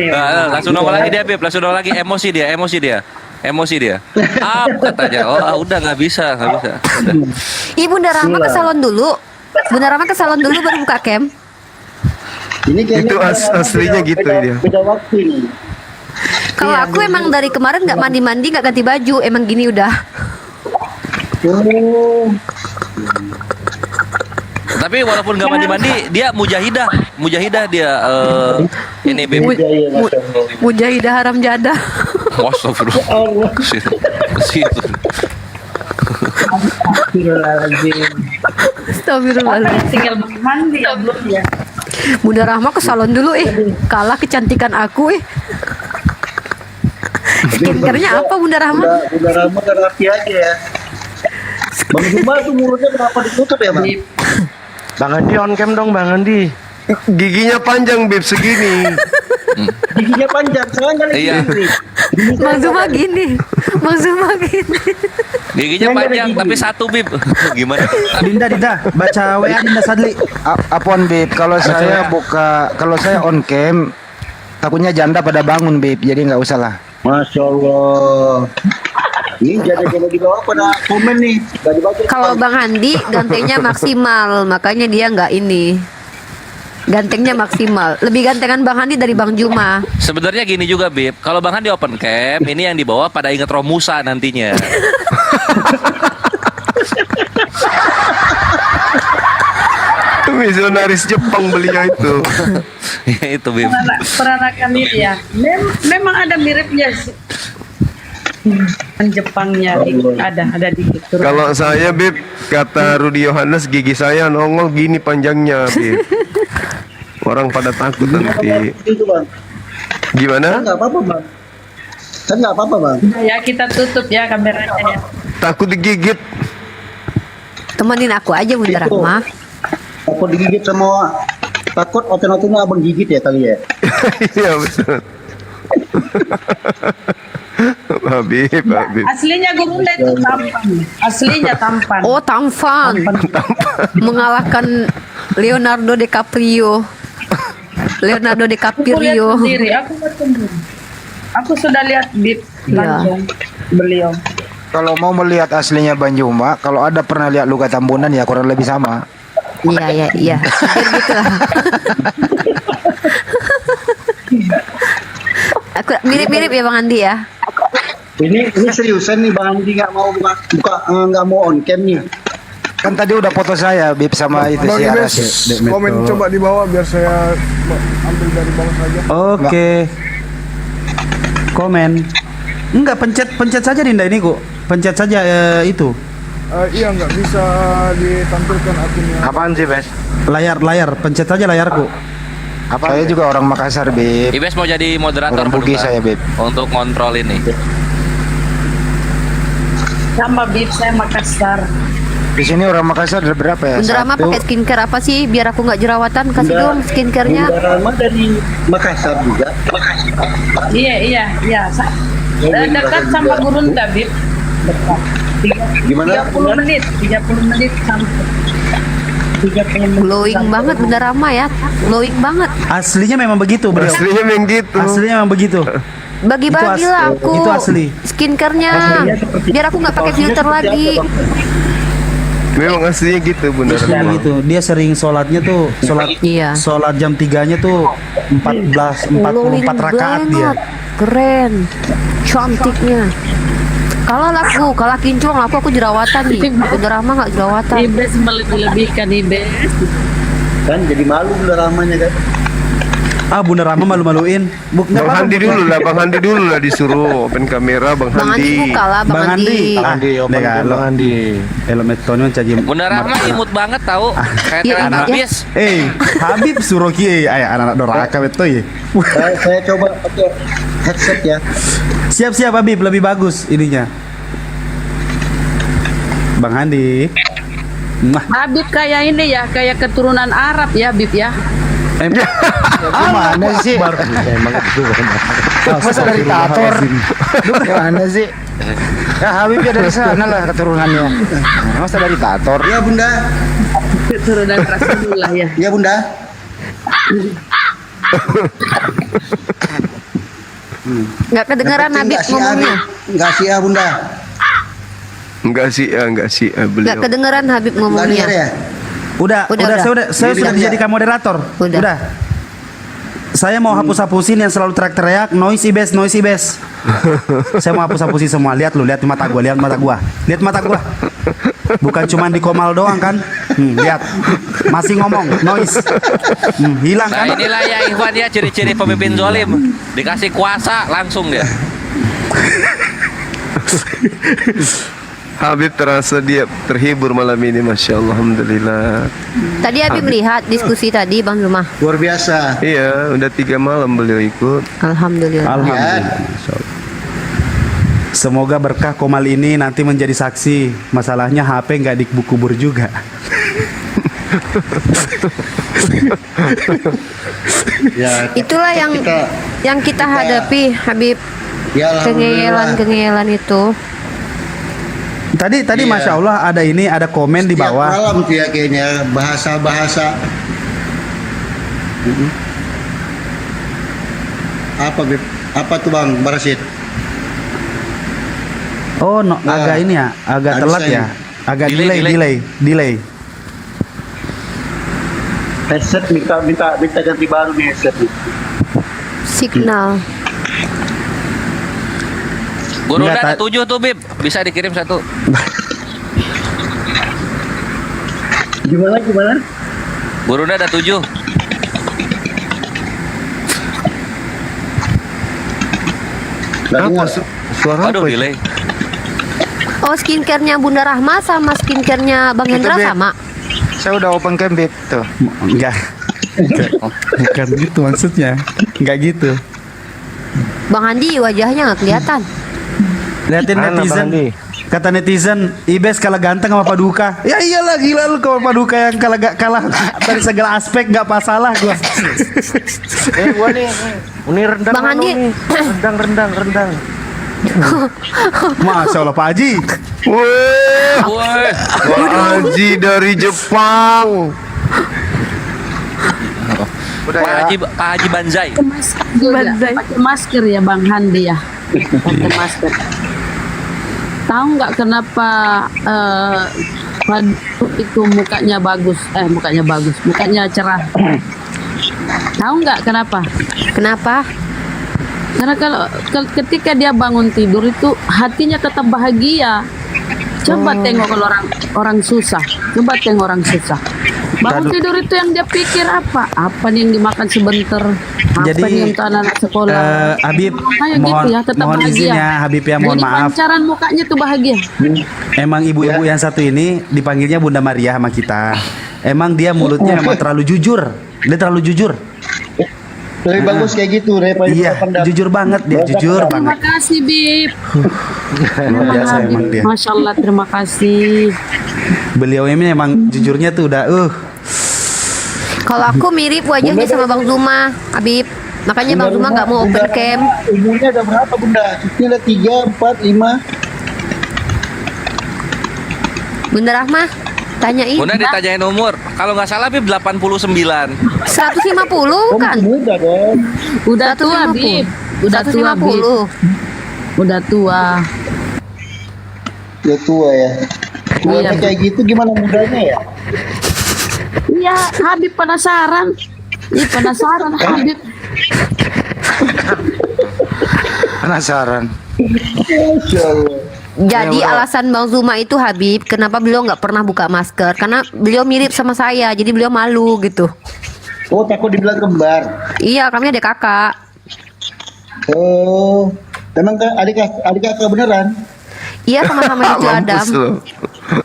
langsung nongol lagi dia, Bib. Langsung nongol lagi, emosi dia. Katanya. Oh, udah nggak bisa. Ibu Bunda Rahma ke salon dulu. Bunda Rahma ke salon dulu baru buka cam. Ini itu aslinya gitu dia. Beda waktu nih. Kalau aku emang dari kemarin nggak mandi nggak ganti baju, emang gini udah. Tapi walaupun nggak mandi, dia mujahidah dia ini Bib. Mujahidah haram jadah. Astagfirullah. Astagfirullahaladzim. Tinggal mandi ya belum ya. Bunda Rahma ke salon dulu kalah kecantikan aku Skincare-nya apa Bunda Rahma? Bunda Rahma kan rapi aja ya. Bang Juma tuh mulutnya kenapa ditutup ya, Bang? Bang Andi on cam dong, Bang Andi. Giginya panjang, Bib, segini. Giginya panjang, sekarang kan gini. Bang Zuma gini. Giginya panjang tapi satu Bib. Gimana? Dinda, baca WA Dinda Sadli. Apaan Bib? Kalau saya on cam, takutnya janda pada bangun Bib, jadi nggak usah lah. Masya Allah. Ini janda-janda di bawah pada komen nih. Kalau Bang Andi gantengnya maksimal, makanya dia nggak ini. Gantengnya maksimal. Lebih gantengan Bang Handi dari Bang Juma. Sebenarnya gini juga Bib, kalau Bang Handi open cam, ini yang di bawah pada inget Roh Musa nantinya. Misionaris Jepang beliau itu. Itu Bib. Peranakan ini ya. Memang ada miripnya sih. Jepangnya ada dikit. Kalau saya Bib, kata Rudi Yohanes, gigi saya nongol gini panjangnya Bib. Orang pada takut nanti. Gimana? Kan nggak apa-apa bang. Ya kita tutup ya kameranya ya. Takut digigit. Temenin aku aja Bunda Rahma. Takut digigit semua. Takut otot-ototnya abang gigit ya kali ya. Iya betul. Habib. Aslinya Gurunda itu tampan. Aslinya tampan. Oh tampan. Mengalahkan Leonardo DiCaprio. Aku lihat sendiri. Aku sudah lihat Bib langsung beliau. Kalau mau melihat aslinya Bang Juma, kalau ada pernah lihat Luka Tambunan ya kurang lebih sama. Iya. Biar gitu lah. Aku mirip-mirip ya Bang Andi ya. Ini seriusan nih Bang Andi nggak mau on cam nih. Kan tadi udah foto saya Bib sama itu Bang si Ibes, Aras. komen coba di bawah biar saya ambil dari bawah saja. Oke. Komen. Enggak, pencet saja Dinda ini kok. Pencet saja itu. Iya, nggak bisa ditampilkan akunnya. Apaan sih, Bes? Layar, pencet aja layarku. Saya juga orang Makassar, Beb. Ibes mau jadi moderator Orang Bugis Berdua saya, Beb. untuk kontrol ini. Sama Bib, saya Makassar. Di sini orang Makassar ada berapa ya? Bunda Rama pakai skincare apa sih biar aku nggak jerawatan? Kasih dong skincare-nya. Bunda Rama dari Makassar juga. Iya. Dekat sama Gurunda, Bib. Dekat. Gimana? 30 menit sampai. 30 menit. Glowing banget Bunda Rama ya. Glowing banget. Aslinya memang begitu, bro. Aslinya memang gitu. Aslinya memang begitu. Bagi-bagilah aku. Itu asli. Skincare-nya. Biar aku nggak pakai filter lagi. Memang aslinya gitu, Bunda Aslinya Rama. gitu. Dia sering sholatnya tuh, sholat jam 3-nya tuh 44 rakaat dia. Keren. Cantiknya. Kalau kinclong aku jerawatan nih. Bunda Rama nggak jerawatan. Ibes melebih-lebihkan Ibes. Kan jadi malu Bunda Ramanya kan. Bunda Rama malu-maluin. Bang Handi dulu lah disuruh open kamera, Bang Bang Handi Handi. buka lah, Bang Handi. Bang Handi. Elemetonnya caji. Bunda Rahma imut banget tahu. Kayak Iya, tenan iya. habis. Habib suruh kieu anak-anak doraka betul ya. Saya coba pakai headset ya. Siap-siap Habib, lebih bagus ininya. Bang Handi. Habib kayak ini ya, kayak keturunan Arab ya, Bib ya. Gimana sih? Emang itu Masa dari Tator? Gimana sih? Ya Habib ya dari sana lah keturunannya. Masa dari Tator? Ya Bunda. Keturunan Rasulullah ya. Ya Bunda. Nggak kedengeran Habib ngomongnya. Enggak sih ya Bunda. Enggak sih Nggak beliau. kedengeran Habib ngomongnya. Ya? Udah, saya sudah dijadikan moderator. Udah. Saya mau hapus-hapusin yang selalu teriak-teriak noise ibes. Saya mau hapus-hapusin semua. Lihat di mata gua, lihat mata gua. Bukan cuma di Komal doang kan? Lihat. Masih ngomong noise. Hilang kan? Nah inilah ya Ikhwan ya ciri-ciri pemimpin zalim. Dikasih kuasa langsung dia. Habib terasa dia terhibur malam ini, Masya Allah, Alhamdulillah. Tadi Habib lihat diskusi tadi Bang Rumah. Luar biasa. Iya, udah 3 malam beliau ikut. Alhamdulillah. Semoga berkah Komal ini nanti menjadi saksi. Masalahnya HP nggak dikubur juga. Ya, Itulah yang kita hadapi Habib. Ya, alhamdulillah. Kengeyelan itu. Tadi Iya. Masya Allah ada komen di Setiap bawah. malam tuh ya kayaknya bahasa-bahasa. Apa Beb? Apa tuh Bang Barasid? Oh, agak ini ya, agak telat ya, agak delay. Headset minta ganti baru nih headset. Signal. Guru Nggak, udah ada 7 tuh Bib. Bisa dikirim 1. Gimana? Guru udah ada 7. Apa suara Aduh apa itu? delay. Oh, skincare-nya Bunda Rahma sama skincare-nya Bang Hendra Beb. sama. Saya udah open cam, Beb. Tuh. Enggak. Bukan gitu maksudnya. Enggak gitu. Bang Handi wajahnya nggak kelihatan. Lihatin Mana, netizen. Bang Andi? Kata netizen, Ibes kalah ganteng sama Paduka. Ya iyalah gila lu kalau Paduka yang kalah dari segala aspek nggak masalah gua. Gua nih. Ini rendang. Bang Andi. Rendang. Masya Allah Pak Haji. Woi, Pak Haji dari Jepang. Pak Haji Banzai. Pakai masker ya Bang Handi ya. Pakai masker. Tahu nggak kenapa itu mukanya bagus? Mukanya cerah. Tahu nggak kenapa? Kenapa? Karena kalau ketika dia bangun tidur itu hatinya tetap bahagia. Coba tengok kalau orang susah. Coba tengok orang susah. Bangun tidur itu yang dia pikir apa? Apa nih yang dimakan sebentar? Apa Jadi, nih untuk anak-anak sekolah? Habib, Makanya mohon, gitu ya, tetap mohon bahagia. izin ya Habib ya, mohon Jadi maaf. pancaran mukanya tuh bahagia. Emang ibu-ibu yang satu ini dipanggilnya Bunda Maria sama kita. Emang dia mulutnya emang terlalu jujur. Dia terlalu jujur. Lebih bagus kayak gitu daripada Iya, jujur banget dia, jujur Terima banget. kasih, Bib. Luar biasa emang dia. Masya Allah, terima kasih. Beliau ini emang jujurnya tuh udah Kalau aku mirip wajahnya sama Bang Zuma, Habib. Makanya Bang Zuma nggak mau open cam. Umurnya ada berapa Bunda? Cucunya ada 3, 4, 5. Bunda Rahmah, tanyain. Bunda ditanyain umur. Kalau nggak salah Bib 89. 150 kan? Muda dong. Udah tua, 150. Bib. Udah tua, Bib. 150. Udah tua. Ya tua ya. Iya. Kayak gitu gimana mudanya ya? Iya, Habib penasaran. Iya, penasaran Habib. Penasaran. Masya Allah. Jadi alasan Bang Zuma itu Habib, kenapa beliau nggak pernah buka masker? Karena beliau mirip sama saya, jadi beliau malu gitu. Oh, takut dibilang kembar. Iya, kami ada kakak. Oh, emang adik kakak beneran? Iya, sama-sama cucu Adam.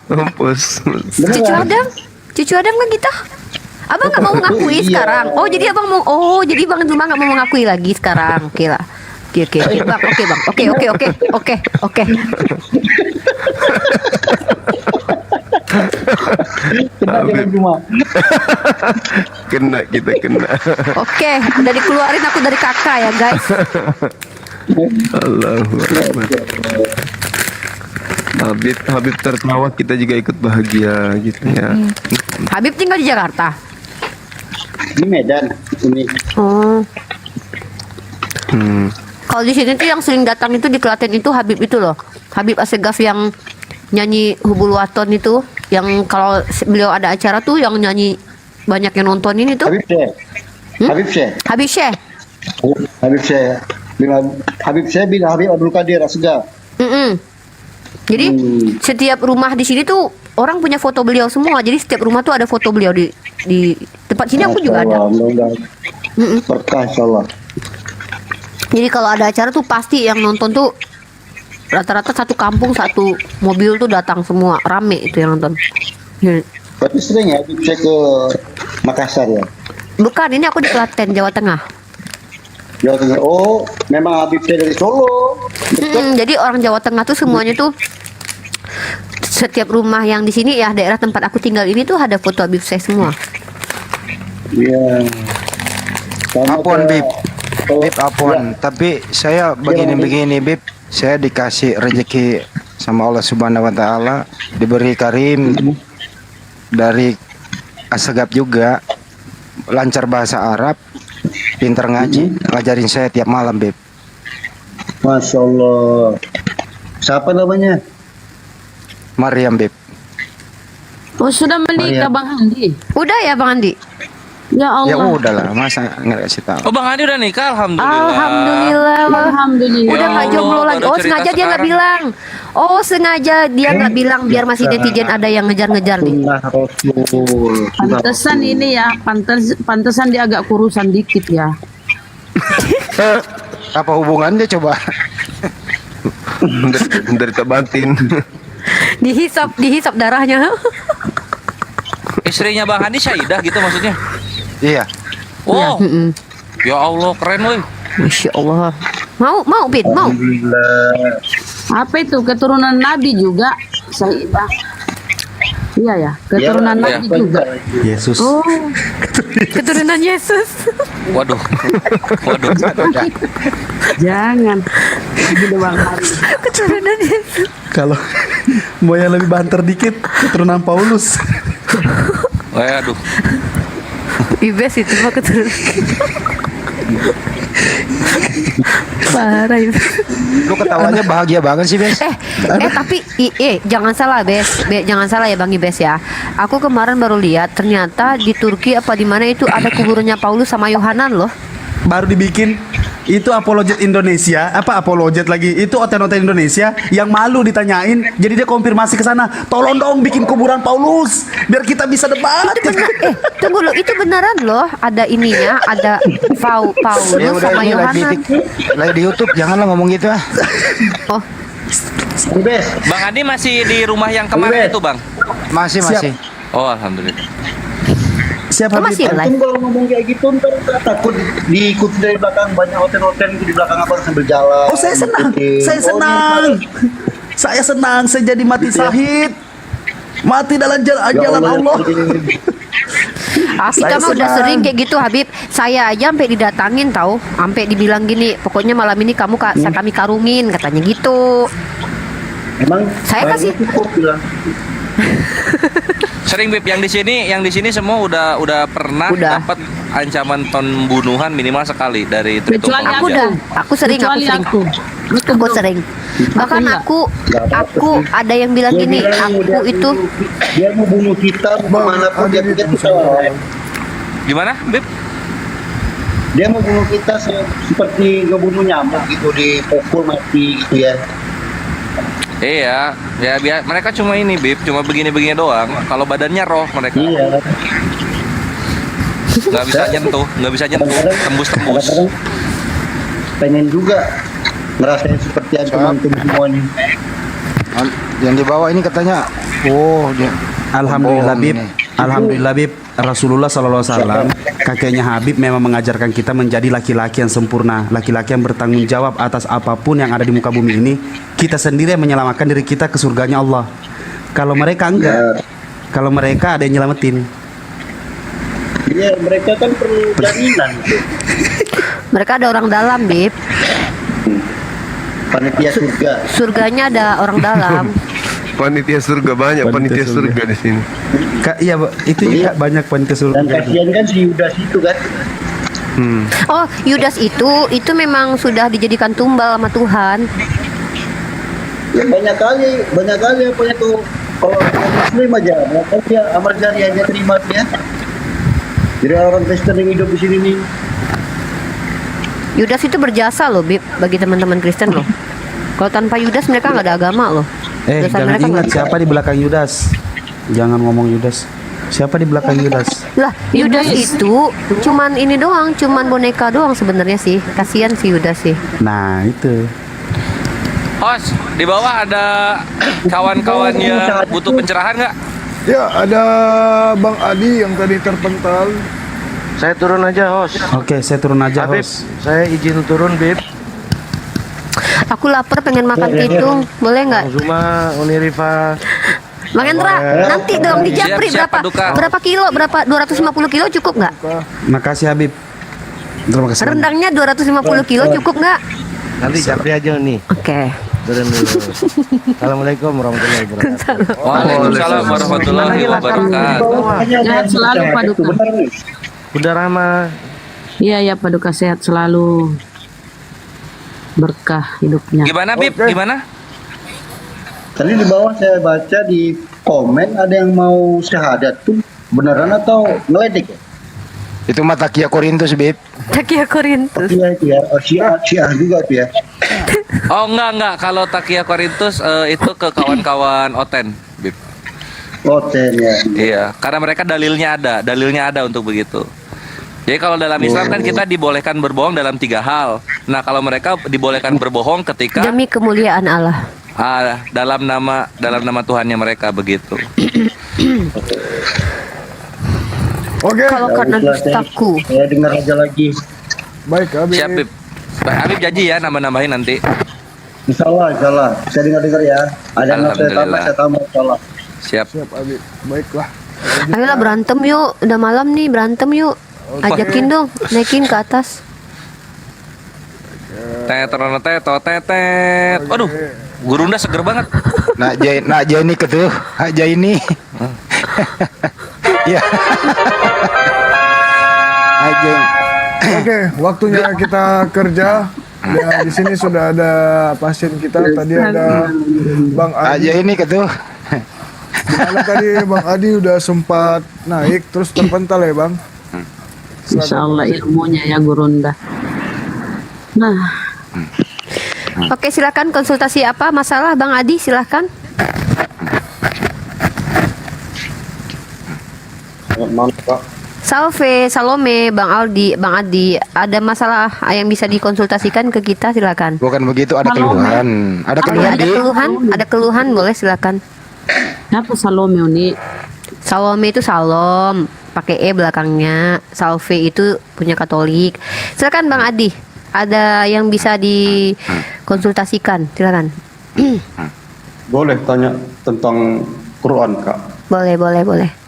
Mampus. Cucu Adam? Cucu Adam kan kita? Abang nggak mau mengakui Iya. sekarang. Oh, jadi abang mau. Oh, jadi Bang Zuma nggak mau mengakui lagi sekarang. Oke lah. Oke, Bang. Oke, Bang. Oke. Kena kita kena. Oke, udah dikeluarin aku dari kakak ya, guys. Allahu Akbar. Habib tertawa, kita juga ikut bahagia gitu ya. Habib tinggal di Jakarta. Di Medan ini. Oh. Kalau di sini tuh yang sering datang itu di Klaten itu Habib itu loh. Habib Assegaf yang nyanyi Hubul Waton itu, yang kalau beliau ada acara tuh yang nyanyi banyak yang nontonin itu. Habib Syekh. Habib Syekh. Habib Syekh. Habib Syekh. Habib Syekh bin Habib Abdul Qadir Assegaf. Jadi setiap rumah di sini tuh orang punya foto beliau semua. Jadi setiap rumah tuh ada foto beliau di tempat sini aku juga ada. Berkah insyaallah. Jadi kalau ada acara tuh pasti yang nonton tuh rata-rata satu kampung satu mobil tuh datang semua, rame itu yang nonton. Berarti sering ya cek ke Makassar ya? Bukan, ini aku di Klaten, Jawa Tengah. Jawa Tengah. Oh, memang Habib saya dari Solo. Jadi orang Jawa Tengah tuh semuanya tuh setiap rumah yang di sini ya daerah tempat aku tinggal ini tuh ada foto Habib saya semua. Iya. Apun Bib. Bib apun. Tapi saya begini Bib. Saya dikasih rezeki sama Allah Subhanahu wa taala, diberi karim dari Assegaf juga, lancar bahasa Arab, pintar ngaji, ngajarin saya tiap malam, Bib. Masya Allah. Siapa namanya? Maryam, Bib. Oh, sudah menikah Bang Andi? Udah ya Bang Andi? Ya Allah. Ya udahlah, masa nggak kasih tahu. Oh, Bang Andi udah nikah, Alhamdulillah. Udah nggak jomblo lagi. Oh, sengaja dia nggak bilang. Oh, sengaja dia nggak bilang biar masih netizen ada yang ngejar-ngejar nih. Pantesan ini ya, pantesan dia agak kurusan dikit ya. Apa hubungannya coba? Dari batin. Dihisap darahnya. Istrinya Bang Andi Syaidah gitu maksudnya? Iya. Oh. Ya Allah, keren woi. Masya Allah. Mau Bin, mau. Apa itu keturunan Nabi juga? Syaidah. Iya ya, keturunan Nabi juga. Yesus. Oh, keturunan Yesus. Waduh. Jangan. Gitu Bang Andi. Keturunan Yesus. Kalau mau yang lebih banter dikit, keturunan Paulus. Waduh. Ibes itu mah keturunan. Parah itu. Lu ketawanya bahagia banget sih, Bes. Tapi jangan salah, Bes. Jangan salah ya Bang Ibes ya. Aku kemarin baru lihat ternyata di Turki apa di mana itu ada kuburannya Paulus sama Yohanan loh. Baru dibikin. Itu apologet Indonesia, apa apologet lagi? Itu oten-oten Indonesia yang malu ditanyain, jadi dia konfirmasi ke sana. Tolong dong bikin kuburan Paulus biar kita bisa debat. Itu benar. Tunggu lo, itu beneran loh. Ada ininya, ada Paulus Ya udah, sama ini Yohanes. lagi di YouTube, janganlah ngomong gitu ah. Oh. Bang Adi masih di rumah yang kemarin itu, Bang? Masih. Oh, alhamdulillah. Siapa masih live? Antum kalau ngomong kayak gitu ntar takut diikuti dari belakang, banyak hotel-hotel di belakang abang sambil jalan. Oh, saya senang. Saya senang. Saya senang, saya jadi mati syahid. Mati dalam jalan Allah. Kita mah udah sering kayak gitu, Habib. Saya aja sampai didatangin tahu, sampai dibilang gini, pokoknya malam ini kamu kami karungin, katanya gitu. Emang saya kasih Sering Bib, yang di sini semua udah pernah dapat ancaman pembunuhan minimal sekali dari Trito Kecuali aku sering. Bahkan aku ada yang bilang gini, aku itu dia mau bunuh kita kemanapun dia pikir kita lawan. Gimana, Bib? Dia mau bunuh kita seperti ngebunuh nyamuk gitu, dipukul mati gitu ya. Iya, ya biar mereka cuma ini Bib, cuma begini-begini doang. Kalau badannya roh mereka. Iya. Nggak bisa nyentuh, tembus-tembus. Pengen juga ngerasain seperti antum semua nih. Yang di bawah ini katanya, dia. Alhamdulillah Bib. Alhamdulillah Bib, Rasulullah SAW, kakeknya Habib memang mengajarkan kita menjadi laki-laki yang sempurna, laki-laki yang bertanggung jawab atas apapun yang ada di muka bumi ini. Kita sendiri yang menyelamatkan diri kita ke surganya Allah. Kalau mereka enggak, kalau mereka ada yang nyelamatin. Iya, mereka kan perlu jaminan. Mereka ada orang dalam, Bib. Panitia surga. Surganya ada orang dalam. Panitia surga banyak, panitia surga di sini. Iya, itu juga banyak panitia surga. Dan kasihan kan si Yudas itu kan. Oh, Yudas itu memang sudah dijadikan tumbal sama Tuhan. Ya banyak kali apa itu, kalau Muslim aja, makanya amal jariahnya terima ya. Jadi orang Kristen yang hidup di sini nih. Yudas itu berjasa loh, Bib, bagi teman-teman Kristen loh. Kalau tanpa Yudas mereka nggak ada agama loh. Jangan ingat siapa di belakang Yudas. Jangan ngomong Yudas. Siapa di belakang Yudas? Lah, Yudas itu cuman ini doang, cuman boneka doang sebenarnya sih. Kasihan si Yudas sih. Nah, itu. Host, di bawah ada kawan-kawan yang butuh pencerahan nggak? Ya, ada Bang Adi yang tadi terpental. Saya turun aja, host. Oke, saya turun aja, Habib, host. saya izin turun, Bib. Aku lapar pengen makan pitung, boleh nggak? Zuma, Unirifa. Bang Hendra, nanti dong di Japri berapa kilo? Berapa 250 kilo cukup nggak? Makasih Habib. Terima kasih. Rendangnya 250 kilo cukup nggak? Nanti Japri aja nih. Oke. Turun dulu. Assalamualaikum warahmatullahi wabarakatuh. Waalaikumsalam warahmatullahi wabarakatuh. Sehat selalu Paduka. Bunda Rama. Iya Paduka, sehat selalu. Berkah hidupnya. Gimana Bib? Gimana? Tadi di bawah saya baca di komen ada yang mau syahadat tuh beneran atau ngeledek ya? Itu mah Takia Korintus, Bib. Takia Korintus. Iya, Syiah juga tuh ya. Oh enggak. Kalau Takia Korintus itu ke kawan-kawan Oten, Bib. Oten ya. Iya, karena mereka dalilnya ada untuk begitu. Jadi kalau dalam Islam kan kita dibolehkan berbohong dalam 3 hal. Nah kalau mereka dibolehkan berbohong ketika demi kemuliaan Allah. Dalam nama Tuhannya mereka begitu. Oke. Kalau karena dustaku. Saya dengar aja lagi. Baik, Habib. Siap, Bib. Habib janji ya nambah-nambahin nanti. Insyaallah. Saya dengar ya. Ada yang saya tambah insyaallah. Siap. Siap, Habib. Baiklah. Ayolah berantem yuk. Udah malam nih, berantem yuk. Ajakin dong, naikin ke atas. Tetet. Waduh, Gurunda seger banget. Nak Jaini ketuh, Jaini. Ya. Oke, waktunya kita kerja. Dan di sini sudah ada pasien kita. Tadi ada Bang Adi. Jaini ketuh. Dimana tadi Bang Adi udah sempat naik terus terpental ya Bang. Insya Allah ilmunya ya Gurunda. Nah, Oke, silakan konsultasi apa masalah Bang Adi, silakan. Maaf, Kak. Salve, Salome, Bang Aldi, Bang Adi, ada masalah yang bisa dikonsultasikan ke kita, silakan. Bukan begitu, ada Salome. keluhan. Ada keluhan, Ada Di. keluhan, ada keluhan, boleh silakan. apa Salome ini? Salome itu Salom, pakai E belakangnya. Salve itu punya Katolik. Silakan Bang Adi, ada yang bisa dikonsultasikan, silakan. Boleh tanya tentang Quran, Kak? Boleh.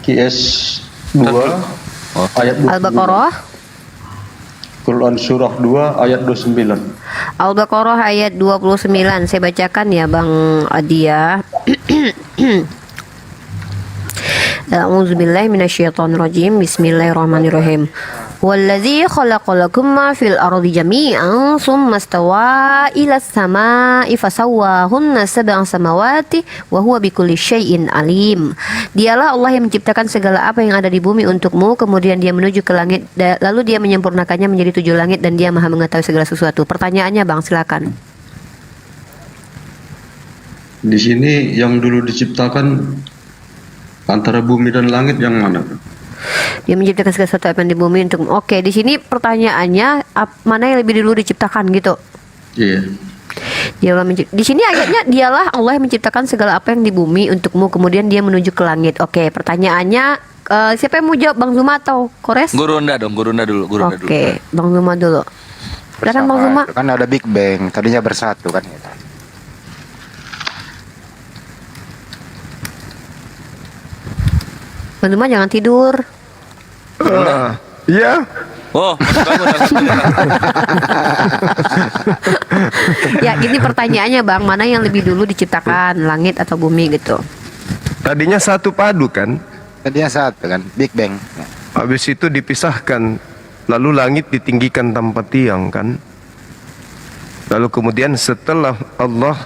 QS 2 ayat 29. Al-Baqarah. Quran surah 2 ayat 29. Al-Baqarah ayat 29. Saya bacakan ya Bang Adi ya. A'udzubillahi minasyaitonirrajim. Bismillahirrahmanirrahim. Wallazi khalaqalakum ma fil ardi jami'an tsumma stawa ila samai fasawwahunna sab'a samawati wa huwa bikulli syai'in alim. Dialah Allah yang menciptakan segala apa yang ada di bumi untukmu, kemudian dia menuju ke langit, lalu dia menyempurnakannya menjadi 7 langit, dan dia maha mengetahui segala sesuatu. Pertanyaannya Bang, silakan. Di sini yang dulu diciptakan antara bumi dan langit yang mana? Dia menciptakan segala sesuatu apa yang di bumi untuk. Oke, di sini pertanyaannya mana yang lebih dulu diciptakan gitu? Iya. Di sini ayatnya dialah Allah yang menciptakan segala apa yang di bumi untukmu, kemudian dia menuju ke langit. Oke, pertanyaannya siapa yang mau jawab, Bang Zuma atau Kores? Guru Unda dulu. Oke, Bang Zuma dulu. Silakan Bang Zuma. Kan ada Big Bang, tadinya bersatu kan. Bang Zuma jangan tidur. Iya. Oh, masih bangun. Ya, ini pertanyaannya Bang, mana yang lebih dulu diciptakan, langit atau bumi gitu? Tadinya satu padu kan? Tadinya satu kan, Big Bang. Habis itu dipisahkan, lalu langit ditinggikan tanpa tiang kan? Lalu kemudian setelah Allah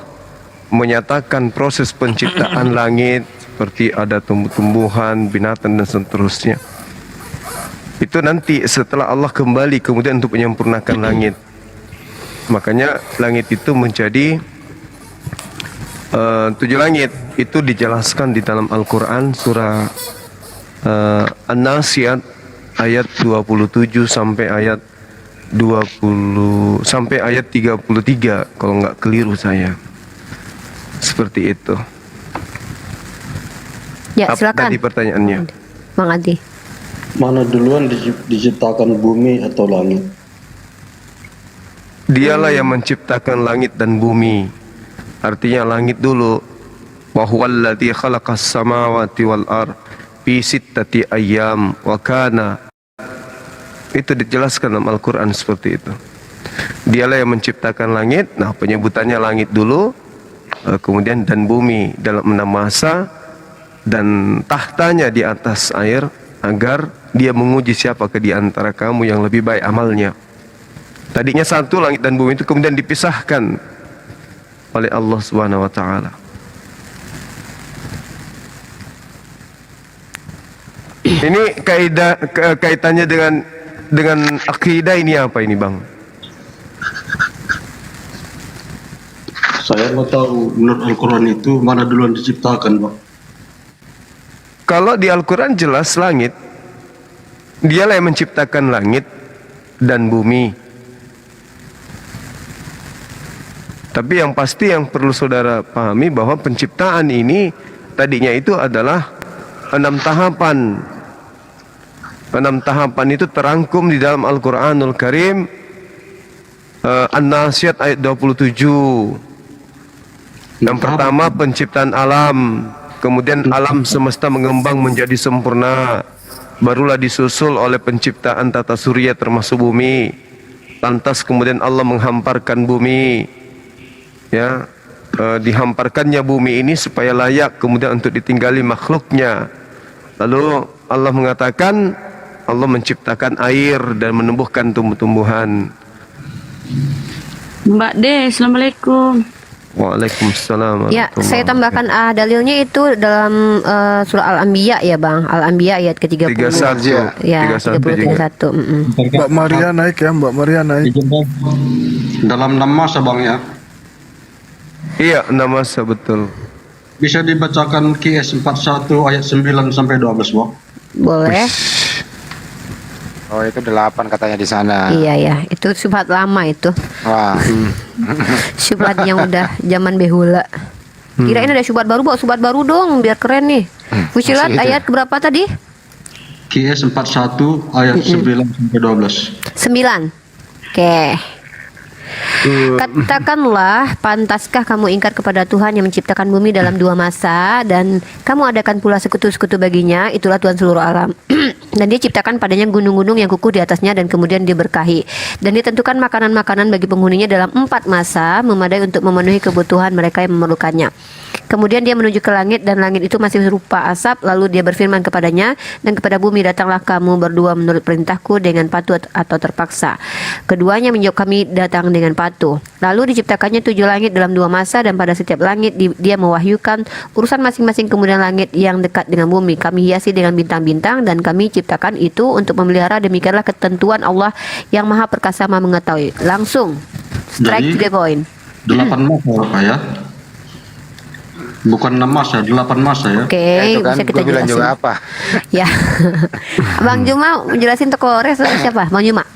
menyatakan proses penciptaan langit, seperti ada tumbuh-tumbuhan, binatang dan seterusnya, itu nanti setelah Allah kembali kemudian untuk menyempurnakan langit. Makanya langit itu menjadi 7 langit. Itu dijelaskan di dalam Al-Quran surah An-Nasiyat ayat 27 sampai ayat 20 sampai ayat 33 kalau nggak keliru saya. Seperti itu. Ya, silakan. Tadi pertanyaannya. Bang Adi. Mana duluan diciptakan bumi atau langit? Dialah yang menciptakan langit dan bumi. Artinya langit dulu. Wa huwallazi khalaqas samawati wal ard fi sittati ayyam wa kana. Itu dijelaskan dalam Al-Qur'an seperti itu. Dialah yang menciptakan langit. Nah, penyebutannya langit dulu, kemudian dan bumi dalam 6 masa, dan tahtanya di atas air, agar dia menguji siapakah di antara kamu yang lebih baik amalnya. Tadinya satu langit dan bumi itu kemudian dipisahkan oleh Allah Subhanahu wa taala. Ini kaitannya dengan akidah ini apa ini, Bang? Saya mau tahu menurut Al-Quran itu mana duluan diciptakan, Pak? Kalau di Al-Quran jelas langit. Dialah yang menciptakan langit dan bumi. Tapi yang pasti yang perlu saudara pahami bahwa penciptaan ini tadinya itu adalah 6 tahapan. 6 tahapan itu terangkum di dalam Al-Quranul Karim. An-Nasiyat ayat 27. Yang pertama penciptaan alam. Kemudian alam semesta mengembang menjadi sempurna, barulah disusul oleh penciptaan tata surya termasuk bumi. Lantas kemudian Allah menghamparkan bumi, ya, dihamparkannya bumi ini supaya layak kemudian untuk ditinggali makhluknya. Lalu Allah mengatakan Allah menciptakan air dan menumbuhkan tumbuh-tumbuhan. Mbak De, Assalamualaikum. Waalaikumsalam. Ya, saya tambahkan dalilnya itu dalam surah Al-Anbiya ya Bang. Al-Anbiya ayat ke-30. 31. Ya, 31. Mbak Maria naik ya, Mbak Maria naik. Dalam 6 masa Bang ya. Iya, 6 masa betul. Bisa dibacakan QS 41 ayat 9 sampai 12 Bang. Boleh. Oh itu 8 katanya di sana. Iya ya, itu syubhat lama itu. Wah. Syubhat yang udah zaman behula. Kirain ada syubhat baru, bawa syubhat baru dong, biar keren nih. Fusilat ayat keberapa tadi? QS 41 ayat 9 sampai 12. 9. Oke. Katakanlah, pantaskah kamu ingkar kepada Tuhan yang menciptakan bumi dalam 2 masa dan kamu adakan pula sekutu-sekutu baginya, itulah Tuhan seluruh alam. Dan dia ciptakan padanya gunung-gunung yang kukuh di atasnya dan kemudian diberkahi. Dan ditentukan makanan-makanan bagi penghuninya dalam 4 masa memadai untuk memenuhi kebutuhan mereka yang memerlukannya. Kemudian dia menuju ke langit dan langit itu masih berupa asap. Lalu dia berfirman kepadanya, dan kepada bumi datanglah kamu berdua menurut perintahku dengan patuh atau terpaksa. Keduanya menjawab, kami datang dengan patuh. Lalu diciptakannya 7 langit dalam 2 masa dan pada setiap langit dia mewahyukan urusan masing-masing. Kemudian langit yang dekat dengan bumi kami hiasi dengan bintang-bintang dan kami ciptakan itu untuk memelihara. Demikianlah ketentuan Allah yang maha perkasa maha mengetahui. Langsung strike to the point. 8 masa Pak ya. Bukan 6 masa, 8 masa ya. Oke, bisa kita bilang jelasin. juga apa? Ya. Bang Juma menjelasin toko res siapa? Bang Juma.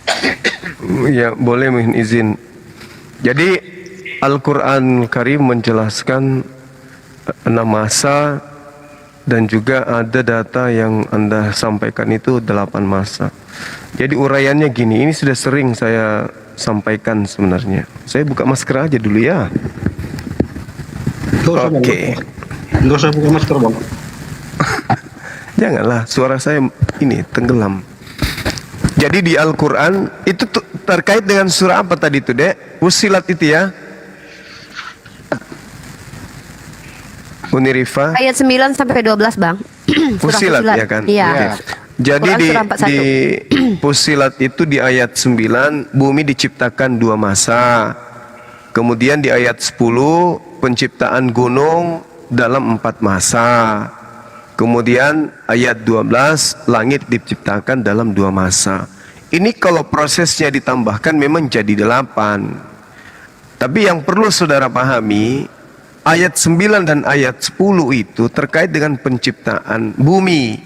Ya, boleh mohon izin. Jadi Al-Qur'an Karim menjelaskan 6 masa dan juga ada data yang Anda sampaikan itu 8 masa. Jadi uraiannya gini, ini sudah sering saya sampaikan sebenarnya. Saya buka masker aja dulu ya. Oke. Enggak usah buka masker Bang. Janganlah, suara saya ini tenggelam. Jadi di Al-Quran itu terkait dengan surah apa tadi itu Dek? Fusilat itu ya. Unirifa. Ayat 9 sampai 12 Bang. Fusilat ya kan? Iya. Oke. Jadi Quran surah 41. di Fusilat itu di ayat 9 bumi diciptakan 2 masa. Kemudian di ayat 10 penciptaan gunung dalam 4 masa. Kemudian ayat 12 langit diciptakan dalam 2 masa. Ini kalau prosesnya ditambahkan memang jadi 8. Tapi yang perlu saudara pahami, ayat 9 dan ayat 10 itu terkait dengan penciptaan bumi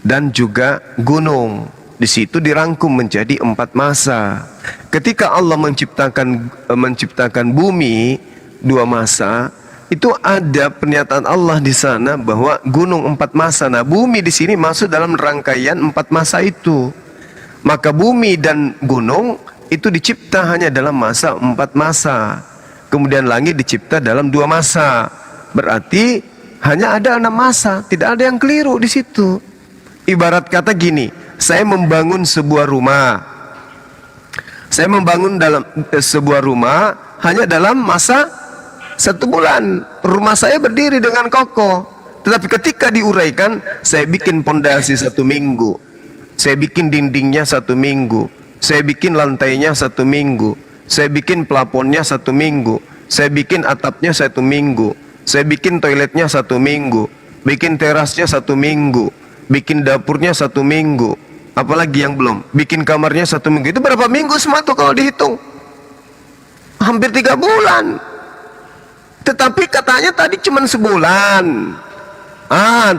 dan juga gunung. Di situ dirangkum menjadi 4 masa. Ketika Allah menciptakan bumi 2 masa, itu ada pernyataan Allah di sana bahwa gunung 4 masa. Nah, bumi di sini masuk dalam rangkaian 4 masa itu. Maka bumi dan gunung itu dicipta hanya dalam masa 4 masa. Kemudian langit dicipta dalam 2 masa. Berarti hanya ada 6 masa, tidak ada yang keliru di situ. Ibarat kata gini, saya membangun sebuah rumah. Saya membangun dalam sebuah rumah hanya dalam masa 1 bulan. Rumah saya berdiri dengan kokoh. Tetapi ketika diuraikan, saya bikin pondasi 1 minggu, saya bikin dindingnya 1 minggu, saya bikin lantainya 1 minggu, saya bikin plafonnya 1 minggu, saya bikin atapnya 1 minggu, saya bikin toiletnya 1 minggu, bikin terasnya 1 minggu, bikin dapurnya 1 minggu, apalagi yang belum, bikin kamarnya 1 minggu. Itu berapa minggu semua tuh kalau dihitung? Hampir 3 bulan. Tetapi katanya tadi cuma sebulan.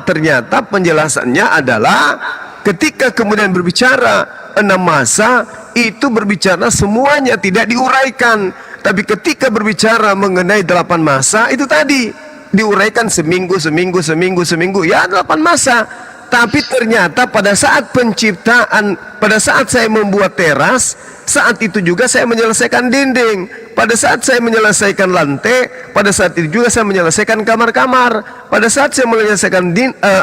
Ternyata penjelasannya adalah ketika kemudian berbicara 6 masa, itu berbicara semuanya, tidak diuraikan. Tapi ketika berbicara mengenai 8 masa, itu tadi diuraikan seminggu, ya 8 masa. Tapi ternyata pada saat penciptaan, pada saat saya membuat teras, saat itu juga saya menyelesaikan dinding. Pada saat saya menyelesaikan lantai, pada saat itu juga saya menyelesaikan kamar-kamar. Pada saat saya menyelesaikan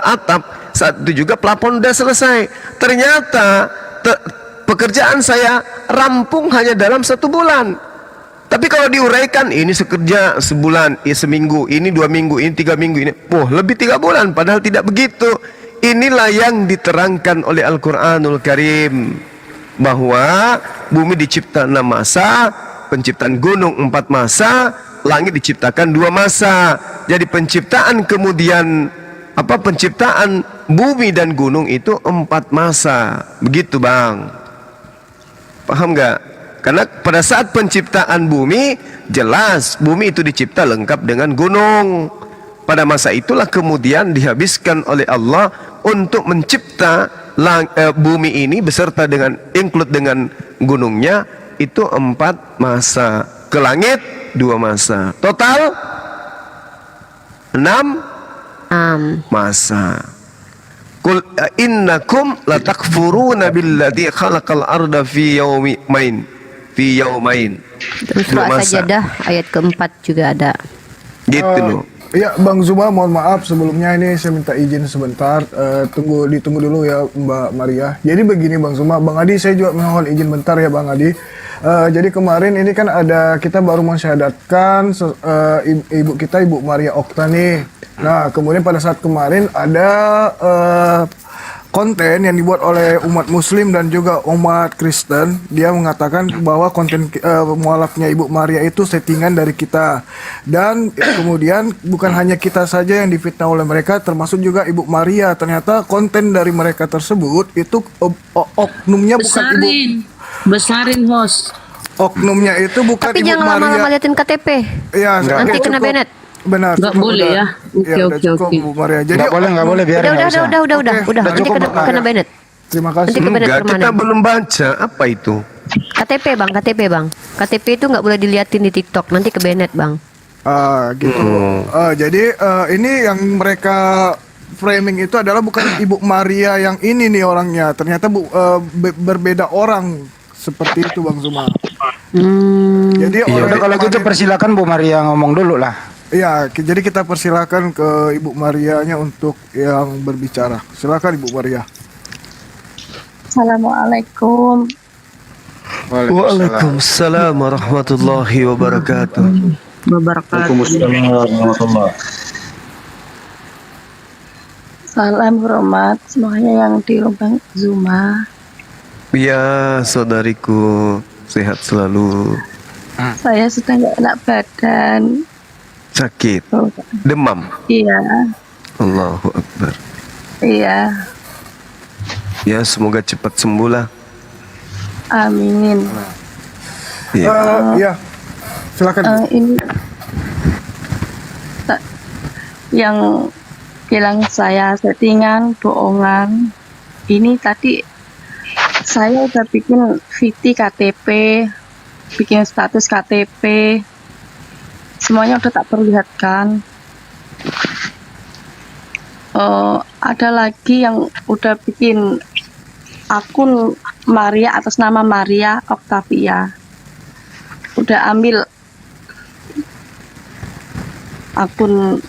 atap, saat itu juga plafon sudah selesai. Ternyata pekerjaan saya rampung hanya dalam 1 bulan. Tapi kalau diuraikan, ini sekerja sebulan, seminggu, ini 2 minggu, ini 3 minggu, ini lebih 3 bulan. Padahal tidak begitu. Inilah yang diterangkan oleh Al-Quranul Karim, bahwa bumi dicipta 6 masa, penciptaan gunung 4 masa, langit diciptakan 2 masa. Jadi penciptaan kemudian penciptaan bumi dan gunung itu 4 masa. Begitu Bang. Paham nggak? Karena pada saat penciptaan bumi, jelas bumi itu dicipta lengkap dengan gunung. Pada masa itulah kemudian dihabiskan oleh Allah untuk mencipta bumi ini beserta dengan include dengan gunungnya itu 4 masa. Ke langit 2 masa. Total 6 masa. Qul innakum latakfuruna billadzi khalaqal arda fi yawmain. Surah As-Sajdah ayat keempat juga ada. Gitu loh. Ya Bang Zuma, mohon maaf sebelumnya ini saya minta izin sebentar, ditunggu dulu ya Mbak Maria. Jadi begini Bang Zuma, Bang Adi saya juga mohon izin bentar ya Bang Adi. Jadi kemarin ini kan kita baru mensyahadatkan ibu kita, Ibu Maria Okta nih. Nah kemudian pada saat kemarin ada konten yang dibuat oleh umat Muslim dan juga umat Kristen. Dia mengatakan bahwa konten mualafnya Ibu Maria itu settingan dari kita. Dan kemudian bukan hanya kita saja yang difitnah oleh mereka, termasuk juga Ibu Maria. Ternyata konten dari mereka tersebut itu oknumnya bukan Besarin host. Oknumnya itu bukan Tapi Ibu jangan Maria. lama-lama liatin KTP. Ya, Nanti kena cukup. Bennett. Benar. Nggak boleh ya. Oke. Bu Maria. Jadi Nggak boleh biar Udah. Nanti kena Bennett. Terima kasih. Nanti ke Bennett Enggak, kita permanen. belum baca apa itu. KTP bang. KTP itu nggak boleh diliatin di TikTok. Nanti ke Bennett bang. Gitu. Jadi ini yang mereka framing itu adalah bukan Ibu Maria yang ini nih orangnya. Ternyata berbeda orang. Seperti itu Bang Zuma. Jadi Udah kalau gitu persilakan Bu Maria ngomong dulu lah. Ya, jadi kita persilakan ke Ibu Marianya untuk yang berbicara. Silakan Ibu Maria. Assalamualaikum. Waalaikumsalam warahmatullahi wabarakatuh. Waalaikumsalam warahmatullahi. Salam hormat semuanya yang di Bang Zuma. Ya, saudariku, sehat selalu. Saya sudah nggak enak badan. Sakit, demam. Iya, Allahu Akbar. iya. Ya, semoga cepat sembuh lah. Amin. Ya, silakan. Ini yang bilang saya settingan, bohongan. Ini tadi saya udah bikin VT KTP, bikin status KTP, semuanya udah tak perlihatkan. Ada lagi yang udah bikin akun Maria atas nama Maria Octavia, udah ambil akun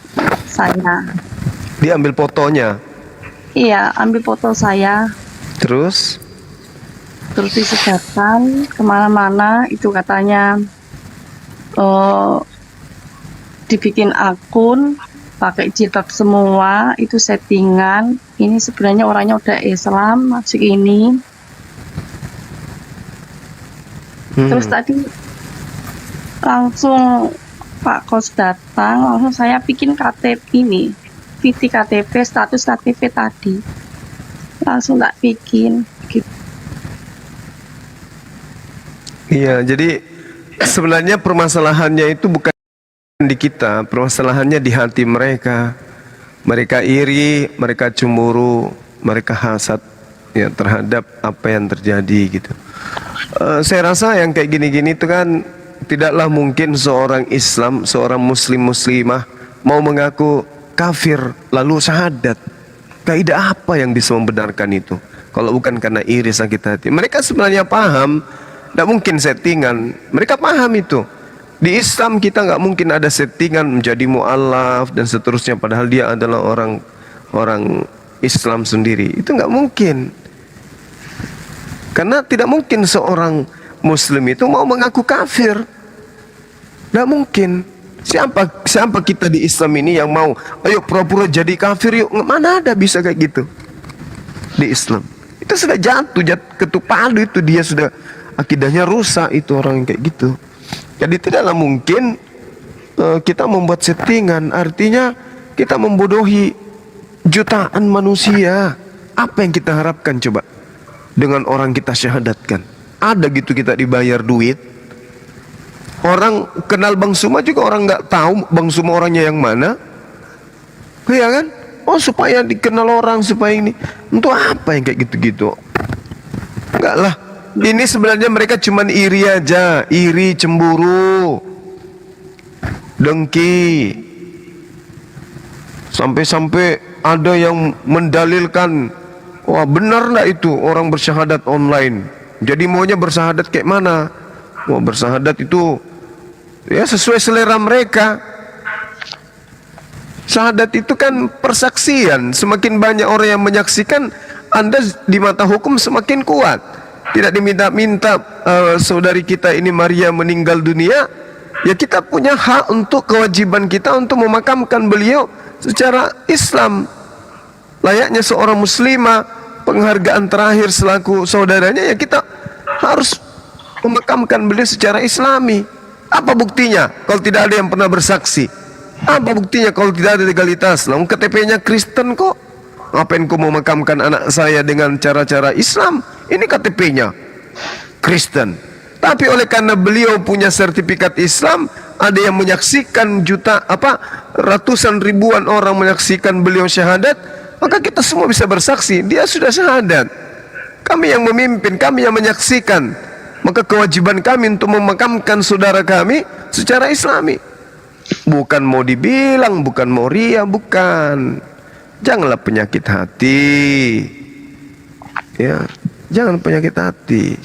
saya. Diambil fotonya. Iya, ambil foto saya. Terus disebarkan kemana-mana. Itu katanya dibikin akun pakai jilbab semua, itu settingan. Ini sebenarnya orangnya udah Islam masuk ini. Terus tadi langsung Pak Kos datang, langsung saya bikin KTP ini, VT KTP, status KTP tadi, langsung tak bikin. Gitu. Iya, jadi sebenarnya permasalahannya itu bukan di kita, permasalahannya di hati mereka. Mereka iri, mereka cemburu, mereka hasad ya terhadap apa yang terjadi gitu. Saya rasa yang kayak gini-gini itu kan tidaklah mungkin seorang Islam, seorang muslimah mau mengaku kafir lalu syahadat. Kaidah apa yang bisa membenarkan itu? Kalau bukan karena iri sakit hati. Mereka sebenarnya paham, tidak mungkin settingan. Mereka paham itu. Di Islam kita nggak mungkin ada settingan menjadi mu'alaf dan seterusnya. Padahal dia adalah orang Islam sendiri. Itu nggak mungkin. Karena tidak mungkin seorang Muslim itu mau mengaku kafir. Tidak mungkin. Siapa kita di Islam ini yang mau, ayo pura-pura jadi kafir yuk. Mana ada bisa kayak gitu di Islam. Itu sudah jatuh ketuk palu itu, dia sudah akidahnya rusak itu orang yang kayak gitu. Jadi tidaklah mungkin kita membuat settingan, artinya kita membodohi jutaan manusia. Apa yang kita harapkan coba dengan orang kita syahadatkan? Ada gitu kita dibayar duit? Orang kenal Bang Suma juga orang nggak tahu Bang Suma orangnya yang mana, iya kan? Oh supaya dikenal orang, supaya ini. Untuk apa yang kayak gitu-gitu? Enggak lah. Ini sebenarnya mereka cuman iri aja, iri, cemburu, dengki. Sampai-sampai ada yang mendalilkan, wah benar nggak itu orang bersyahadat online? Jadi maunya bersyahadat kayak mana? Wah bersyahadat itu ya sesuai selera mereka. Syahadat itu kan persaksian. Semakin banyak orang yang menyaksikan, Anda di mata hukum semakin kuat. Tidak diminta-minta saudari kita ini Maria meninggal dunia, ya kita punya hak untuk kewajiban kita untuk memakamkan beliau secara Islam. Layaknya seorang muslimah, penghargaan terakhir selaku saudaranya, ya kita harus memakamkan beliau secara Islami. Apa buktinya kalau tidak ada yang pernah bersaksi? Apa buktinya kalau tidak ada legalitas? Lah KTP-nya Kristen kok. Ngapain kau memakamkan anak saya dengan cara-cara Islam? Ini KTP-nya Kristen. Tapi oleh karena beliau punya sertifikat Islam, ada yang menyaksikan ratusan ribuan orang menyaksikan beliau syahadat, maka kita semua bisa bersaksi, dia sudah syahadat. Kami yang memimpin, kami yang menyaksikan, maka kewajiban kami untuk memakamkan saudara kami secara Islami. Bukan mau dibilang, bukan mau ria, bukan. Janganlah penyakit hati. Ya, jangan penyakit hati.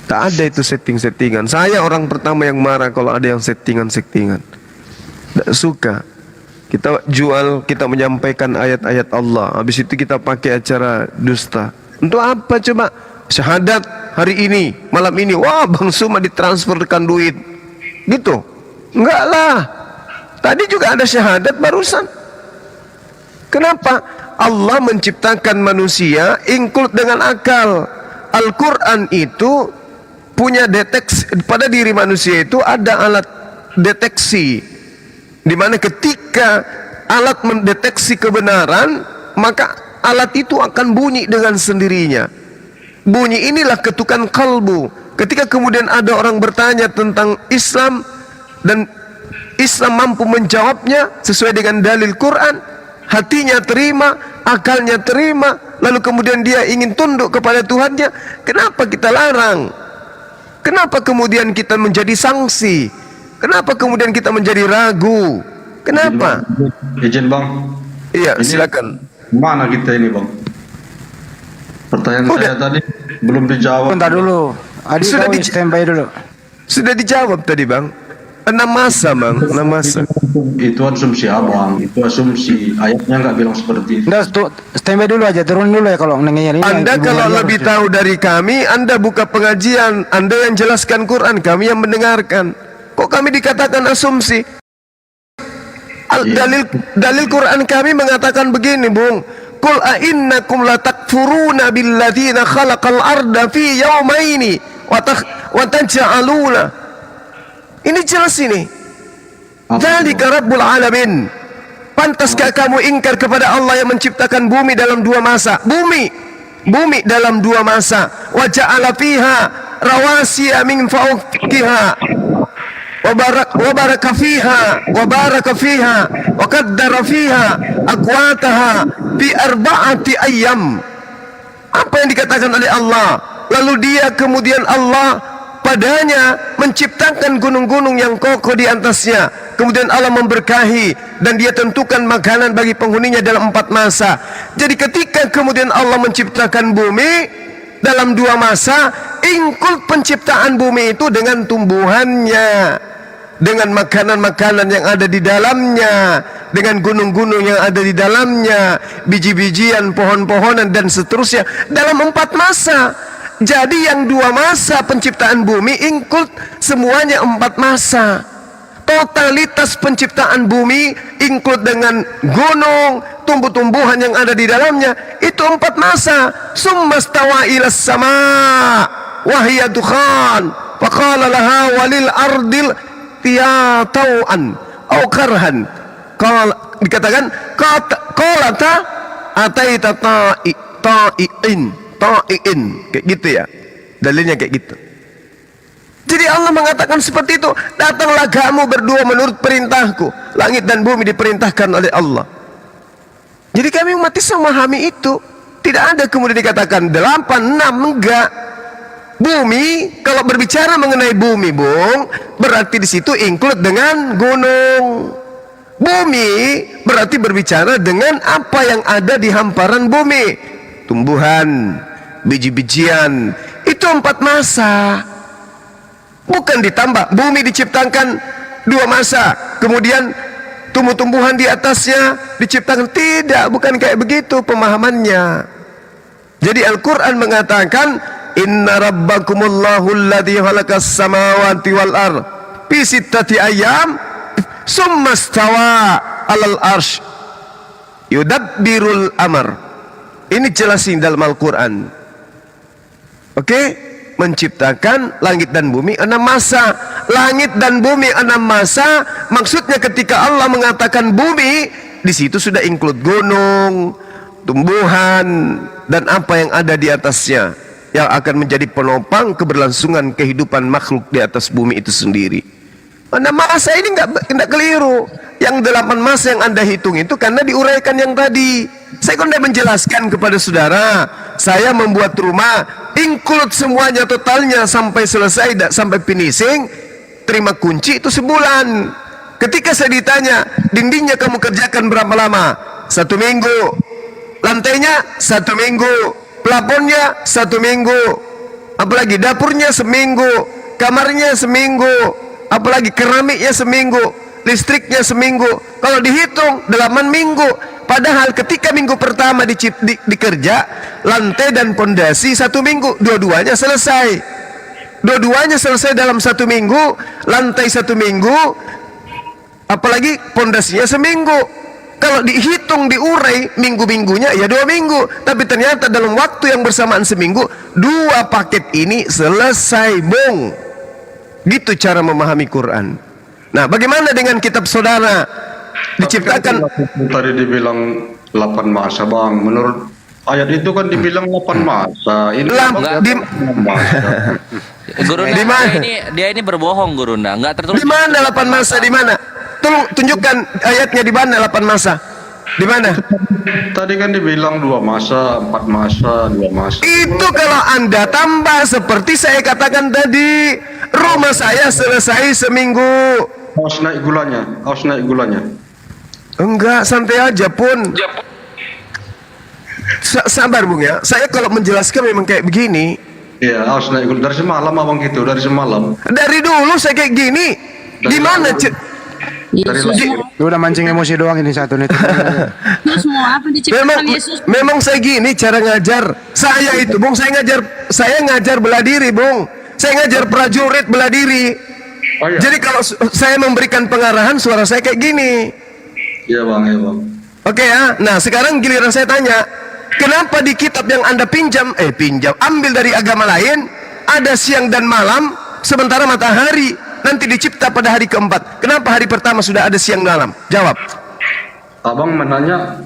Tak ada itu setting-settingan. Saya orang pertama yang marah kalau ada yang settingan-settingan. Tak suka. Kita jual, kita menyampaikan ayat-ayat Allah, habis itu kita pakai acara dusta. Untuk apa coba? Syahadat hari ini, malam ini, wah Bang Suma ditransferkan duit. Gitu? Enggak lah. Tadi juga ada syahadat barusan. Kenapa? Allah menciptakan manusia include dengan akal. Al-Quran itu punya deteksi, pada diri manusia itu ada alat deteksi, di mana ketika alat mendeteksi kebenaran, maka alat itu akan bunyi dengan sendirinya. Bunyi inilah ketukan kalbu. Ketika kemudian ada orang bertanya tentang Islam dan Islam mampu menjawabnya sesuai dengan dalil Quran, hatinya terima, akalnya terima, lalu kemudian dia ingin tunduk kepada Tuhannya, kenapa kita larang? Kenapa kemudian kita menjadi sanksi? Kenapa kemudian kita menjadi ragu? Kenapa? Izin Bang. Iya, silakan. Mana kita ini Bang? Pertanyaan saya tadi belum dijawab. Bentar dulu. Adi Sudah standby dulu. Sudah dijawab tadi Bang. 6 masa Bang, 6 masa. Itu asumsi Abang, itu asumsi. Ayatnya nggak bilang seperti itu. Udah, standby dulu aja, turun dulu ya kalau nengenya ini. Anda kalau lebih tahu dari kami, Anda buka pengajian, Anda yang jelaskan Quran, kami yang mendengarkan. Kok kami dikatakan asumsi? Dalil Quran kami mengatakan begini, Bung. Qul a'innakum latakfuruna billadzina khalaqal arda fi yawmaini wa taj'aluna. Ini jelas ini. Dzalika Rabbul Alamin. Pantaskah kamu ingkar kepada Allah yang menciptakan bumi dalam 2 masa? Bumi dalam 2 masa. Wa ja'ala fiha rawasiya min fawqiha. Wa baraka fiha wa qaddara fiha aqwataha bi arba'ati ayyam. Apa yang dikatakan oleh Allah? Lalu dia kemudian Allah padanya menciptakan gunung-gunung yang kokoh di atasnya. Kemudian Allah memberkahi dan dia tentukan makanan bagi penghuninya dalam 4 masa. Jadi ketika kemudian Allah menciptakan bumi dalam 2 masa, include penciptaan bumi itu dengan tumbuhannya, dengan makanan-makanan yang ada di dalamnya, dengan gunung-gunung yang ada di dalamnya, biji-bijian, pohon-pohonan dan seterusnya dalam 4 masa. Jadi yang 2 masa penciptaan bumi include semuanya 4 masa. Totalitas penciptaan bumi include dengan gunung, tumbuh-tumbuhan yang ada di dalamnya, itu 4 masa. Summa stawa ilas sama wa hiya dukhan. faqala laha walil ardil tiyatau'an au karhan. Dikatakan qalata ataita ta'iin kayak gitu ya. Dalilnya kayak gitu. Jadi Allah mengatakan seperti itu, datanglah kamu berdua menurut perintahku. Langit dan bumi diperintahkan oleh Allah. Jadi kami umat Islam memahami itu. Tidak ada kemudian dikatakan 8, 6, enggak. Bumi, kalau berbicara mengenai bumi, Bung, berarti di situ include dengan gunung. Bumi berarti berbicara dengan apa yang ada di hamparan bumi. Tumbuhan, biji-bijian, itu 4 masa. Bukan ditambah, bumi diciptakan 2 masa, kemudian tumbuh-tumbuhan di atasnya diciptakan. Tidak, bukan kayak begitu pemahamannya. Jadi Al-Quran mengatakan, inna rabbakumullahu alladhi khalaqas samawati wal ard fi sittati ayyam summa stawa alal arsh yudabbirul amr. Ini jelasin dalam Al-Quran. Oke? Menciptakan langit dan bumi 6 masa. Langit dan bumi 6 masa, maksudnya ketika Allah mengatakan bumi, di situ sudah include gunung, tumbuhan, dan apa yang ada di atasnya, yang akan menjadi penopang keberlangsungan kehidupan makhluk di atas bumi itu sendiri. 6 masa ini enggak keliru. Yang 8 masa yang Anda hitung itu karena diuraikan yang tadi. Saya kan sudah menjelaskan kepada saudara, saya membuat rumah, include semuanya totalnya sampai selesai, sampai finishing, terima kunci itu sebulan. Ketika saya ditanya, dindingnya kamu kerjakan berapa lama? 1 minggu. Lantainya 1 minggu. Plafonnya 1 minggu. Apalagi dapurnya seminggu. Kamarnya seminggu. Apalagi keramiknya seminggu. Listriknya seminggu. Kalau dihitung 8 minggu. Padahal ketika minggu pertama dikerja, lantai dan pondasi 1 minggu, dua-duanya selesai. Dua-duanya selesai dalam 1 minggu, lantai 1 minggu, apalagi pondasinya seminggu. Kalau dihitung, diurai minggu-minggunya ya 2 minggu. Tapi ternyata dalam waktu yang bersamaan seminggu, 2 paket ini selesai, Bung. Gitu cara memahami Quran. Nah, bagaimana dengan kitab saudara? Diciptakan tadi dibilang 8 masa, Bang. Menurut ayat itu kan dibilang 8 masa. Ini masa. Gurunda, dia ini berbohong, Gurunda. Enggak tertulis. Di mana 8 masa? Di mana? Tolong tunjukkan ayatnya di mana 8 masa. Di mana? Tadi kan dibilang 2 masa, 4 masa, 2 masa. Itu kalau Anda tambah seperti saya katakan tadi, rumah saya selesai seminggu. Harus naik gulanya, harus naik gulanya. Enggak, santai aja pun. Sabar Bung ya. Saya kalau menjelaskan memang kayak begini. Iya, harus naik gula. Dari semalam Abang gitu, dari semalam. Dari dulu saya kayak gini. Di mana? Lu udah mancing emosi doang ini satu nih. Memang saya gini cara ngajar. Saya itu, Bung, saya ngajar bela diri, Bung. Saya ngajar prajurit bela diri. Oh, iya. Jadi kalau saya memberikan pengarahan, suara saya kayak gini. Iya Bang, iya Bang. Oke ya. Nah, sekarang giliran saya tanya, kenapa di kitab yang Anda ambil dari agama lain, ada siang dan malam, sementara matahari nanti dicipta pada hari keempat. Kenapa hari pertama sudah ada siang dan malam? Jawab. Abang menanya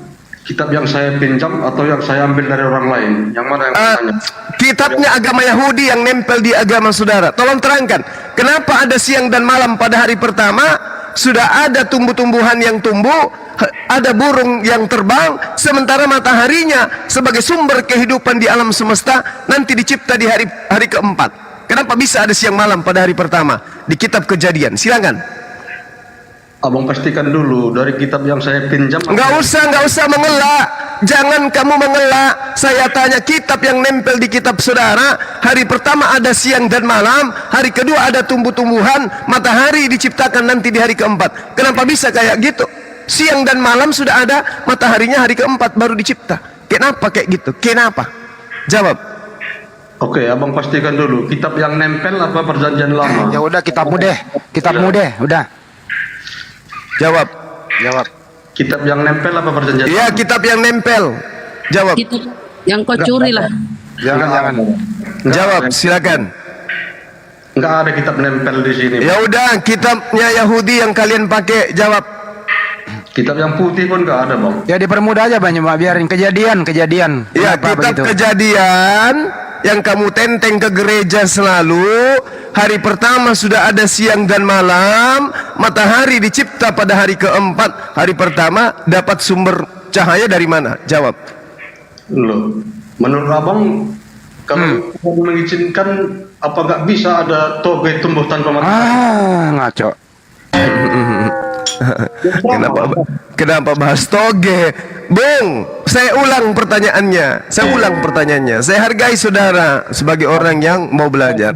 kitab yang saya pinjam atau yang saya ambil dari orang lain? Yang mana yang tanya? Kitabnya agama Yahudi yang nempel di agama saudara. Tolong terangkan, kenapa ada siang dan malam pada hari pertama? Sudah ada tumbuh-tumbuhan yang tumbuh, ada burung yang terbang, sementara mataharinya sebagai sumber kehidupan di alam semesta nanti dicipta di hari keempat. Kenapa bisa ada siang malam pada hari pertama di kitab Kejadian? Silakan. Abang pastikan dulu dari kitab yang saya pinjam. Enggak usah mengelak. Jangan kamu mengelak. Saya tanya kitab yang nempel di kitab saudara. Hari pertama ada siang dan malam. Hari kedua ada tumbuh-tumbuhan. Matahari diciptakan nanti di hari keempat. Kenapa bisa kayak gitu? Siang dan malam sudah ada, mataharinya hari keempat baru dicipta. Kenapa kayak gitu? Kenapa? Jawab. Oke, abang pastikan dulu. Kitab yang nempel apa perjanjian lama? Ya udah, kitabmu deh. Udah. Jawab. Kitab yang nempel apa perjanjian? Iya, kitab yang nempel. Jawab. Yang kau curi lah. Jangan. Jawab, silakan. Nggak ada kitab nempel di sini. Ya udah, kitabnya Yahudi yang kalian pakai, jawab. Kitab yang putih pun nggak ada, Bang. Ya dipermudah aja Bang, cuma biarin kejadian. Ya, Kenapa kitab begitu? Kejadian yang kamu tenteng ke gereja selalu. Hari pertama sudah ada siang dan malam. Matahari dicipta pada hari keempat. Hari pertama dapat sumber cahaya dari mana? Jawab. Loh, menurut abang kalau Tuhan mengizinkan, apa nggak bisa ada toge tumbuh tanpa matahari? Ngaco. Kenapa bahas toge? Bung, saya ulang pertanyaannya. Saya hargai saudara sebagai orang yang mau belajar.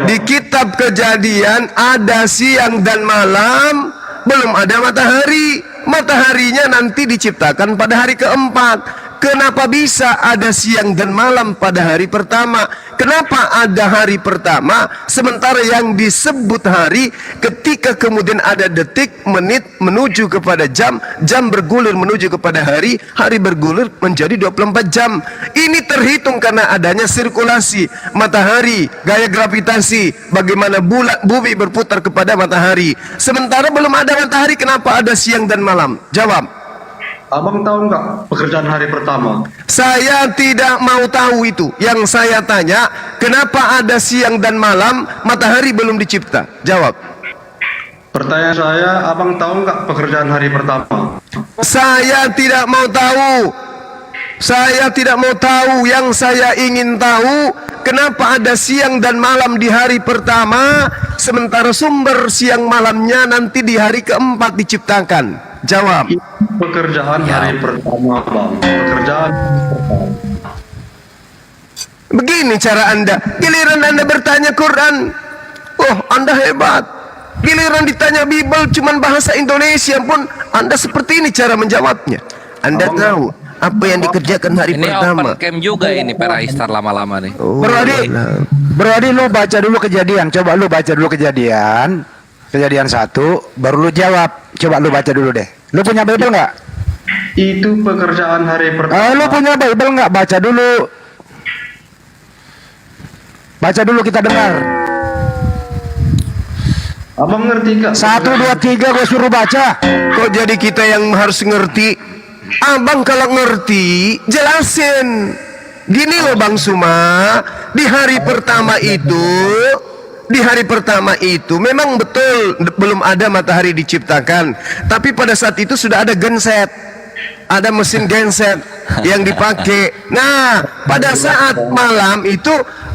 Di kitab Kejadian ada siang dan malam, belum ada matahari. Mataharinya nanti diciptakan pada hari keempat. Kenapa bisa ada siang dan malam pada hari pertama? Kenapa ada hari pertama sementara yang disebut hari ketika kemudian ada detik, menit menuju kepada jam, jam bergulir menuju kepada hari, hari bergulir menjadi 24 jam. Ini terhitung karena adanya sirkulasi matahari, gaya gravitasi, bagaimana bumi berputar kepada matahari. Sementara belum ada matahari, kenapa ada siang dan malam? Jawab. Abang tahu nggak pekerjaan hari pertama? Saya tidak mau tahu itu. Yang saya tanya, kenapa ada siang dan malam, matahari belum dicipta? Jawab. Pertanyaan saya, abang tahu nggak pekerjaan hari pertama? Saya tidak mau tahu. Saya tidak mau tahu. Yang saya ingin tahu, kenapa ada siang dan malam di hari pertama, sementara sumber siang malamnya nanti di hari keempat diciptakan. Jawab. Pekerjaan hari pertama, Bang. Pekerjaan pertama. Begini cara Anda. Giliran Anda bertanya Quran, oh Anda hebat. Giliran ditanya Bible cuman bahasa Indonesia pun Anda seperti ini cara menjawabnya. Anda tahu apa yang dikerjakan hari Ini pertama? open camp juga ini Peraistar lama-lama nih. Bro Adi, lu baca dulu Kejadian. Coba lu baca dulu Kejadian 1, baru lu jawab. Coba lu baca dulu deh. Lu punya Bible nggak? Itu pekerjaan hari pertama. Lu punya Bible nggak? Baca dulu. Baca dulu kita dengar. Abang ngerti gak? 1, 2, 3 gue suruh baca. Kok jadi kita yang harus ngerti? Abang kalau ngerti, jelasin. Gini loh Bang Suma, di hari pertama itu memang betul belum ada matahari diciptakan, tapi pada saat itu sudah ada genset, ada mesin genset yang dipakai. Nah, pada saat malam itu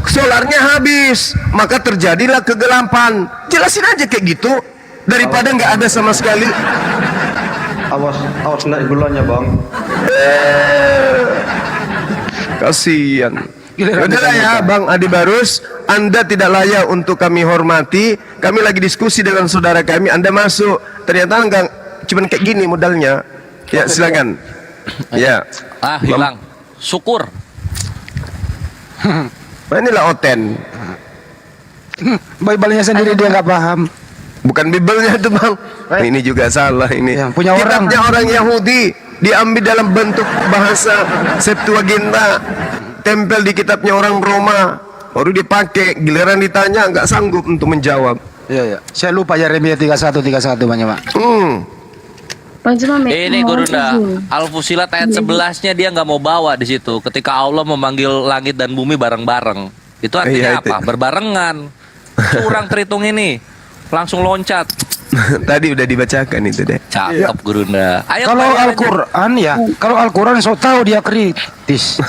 solarnya habis, maka terjadilah kegelapan. Jelasin aja kayak gitu daripada nggak ada sama sekali. Awas naik gulanya, Bang. Kasihan. Udahlah ya Bang Adi Barus, Anda tidak layak untuk kami hormati. Kami lagi diskusi dengan saudara kami, Anda masuk, ternyata enggak cuman kayak gini modalnya. Ya silakan. Ya. Hilang. Syukur. Inilah Oten. Bible-nya sendiri dia nggak paham. Bukan Bible-nya itu Bang. Ini juga salah ini. Punya Kitabnya orang Yahudi diambil dalam bentuk bahasa Septuaginta, tempel di kitabnya orang Roma, baru dipakai. Giliran ditanya nggak sanggup untuk menjawab. Iya. Saya lupa Yeremia 31 banyak Pak. Ini Gurunda, Al-Fusilat ayat 11-nya dia nggak mau bawa di situ. Ketika Allah memanggil langit dan bumi bareng-bareng, itu artinya apa? Berbarengan. Curang terhitung ini, langsung loncat. Tadi udah dibacakan itu deh. Cakep Gurunda. Ayo, kalau Al-Quran ya, kalau Al-Quran so tahu dia kritis.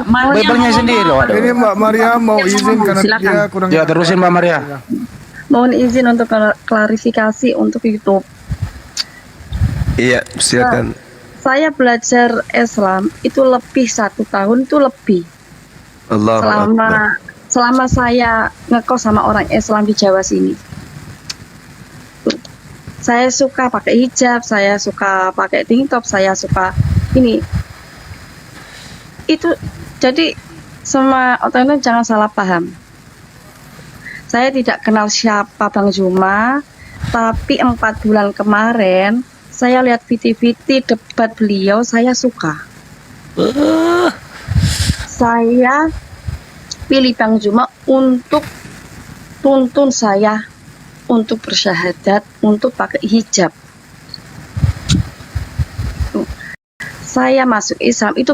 Bible-nya sendiri loh. Ini Mbak Maria mau izin karena dia kurang. Ya terusin Mbak Maria. Mohon izin untuk klarifikasi untuk YouTube. Iya, silakan. Saya belajar Islam itu lebih 1 tahun itu lebih. Selama saya ngekos sama orang Islam di Jawa sini. Saya suka pakai hijab, saya suka pakai tank top, saya suka ini. Itu jadi semua orang itu jangan salah paham. Saya tidak kenal siapa Bang Juma, tapi 4 bulan kemarin saya lihat viti-viti debat beliau, saya suka. Saya pilih Bang Juma untuk tuntun saya untuk bersyahadat, untuk pakai hijab. Saya masuk Islam itu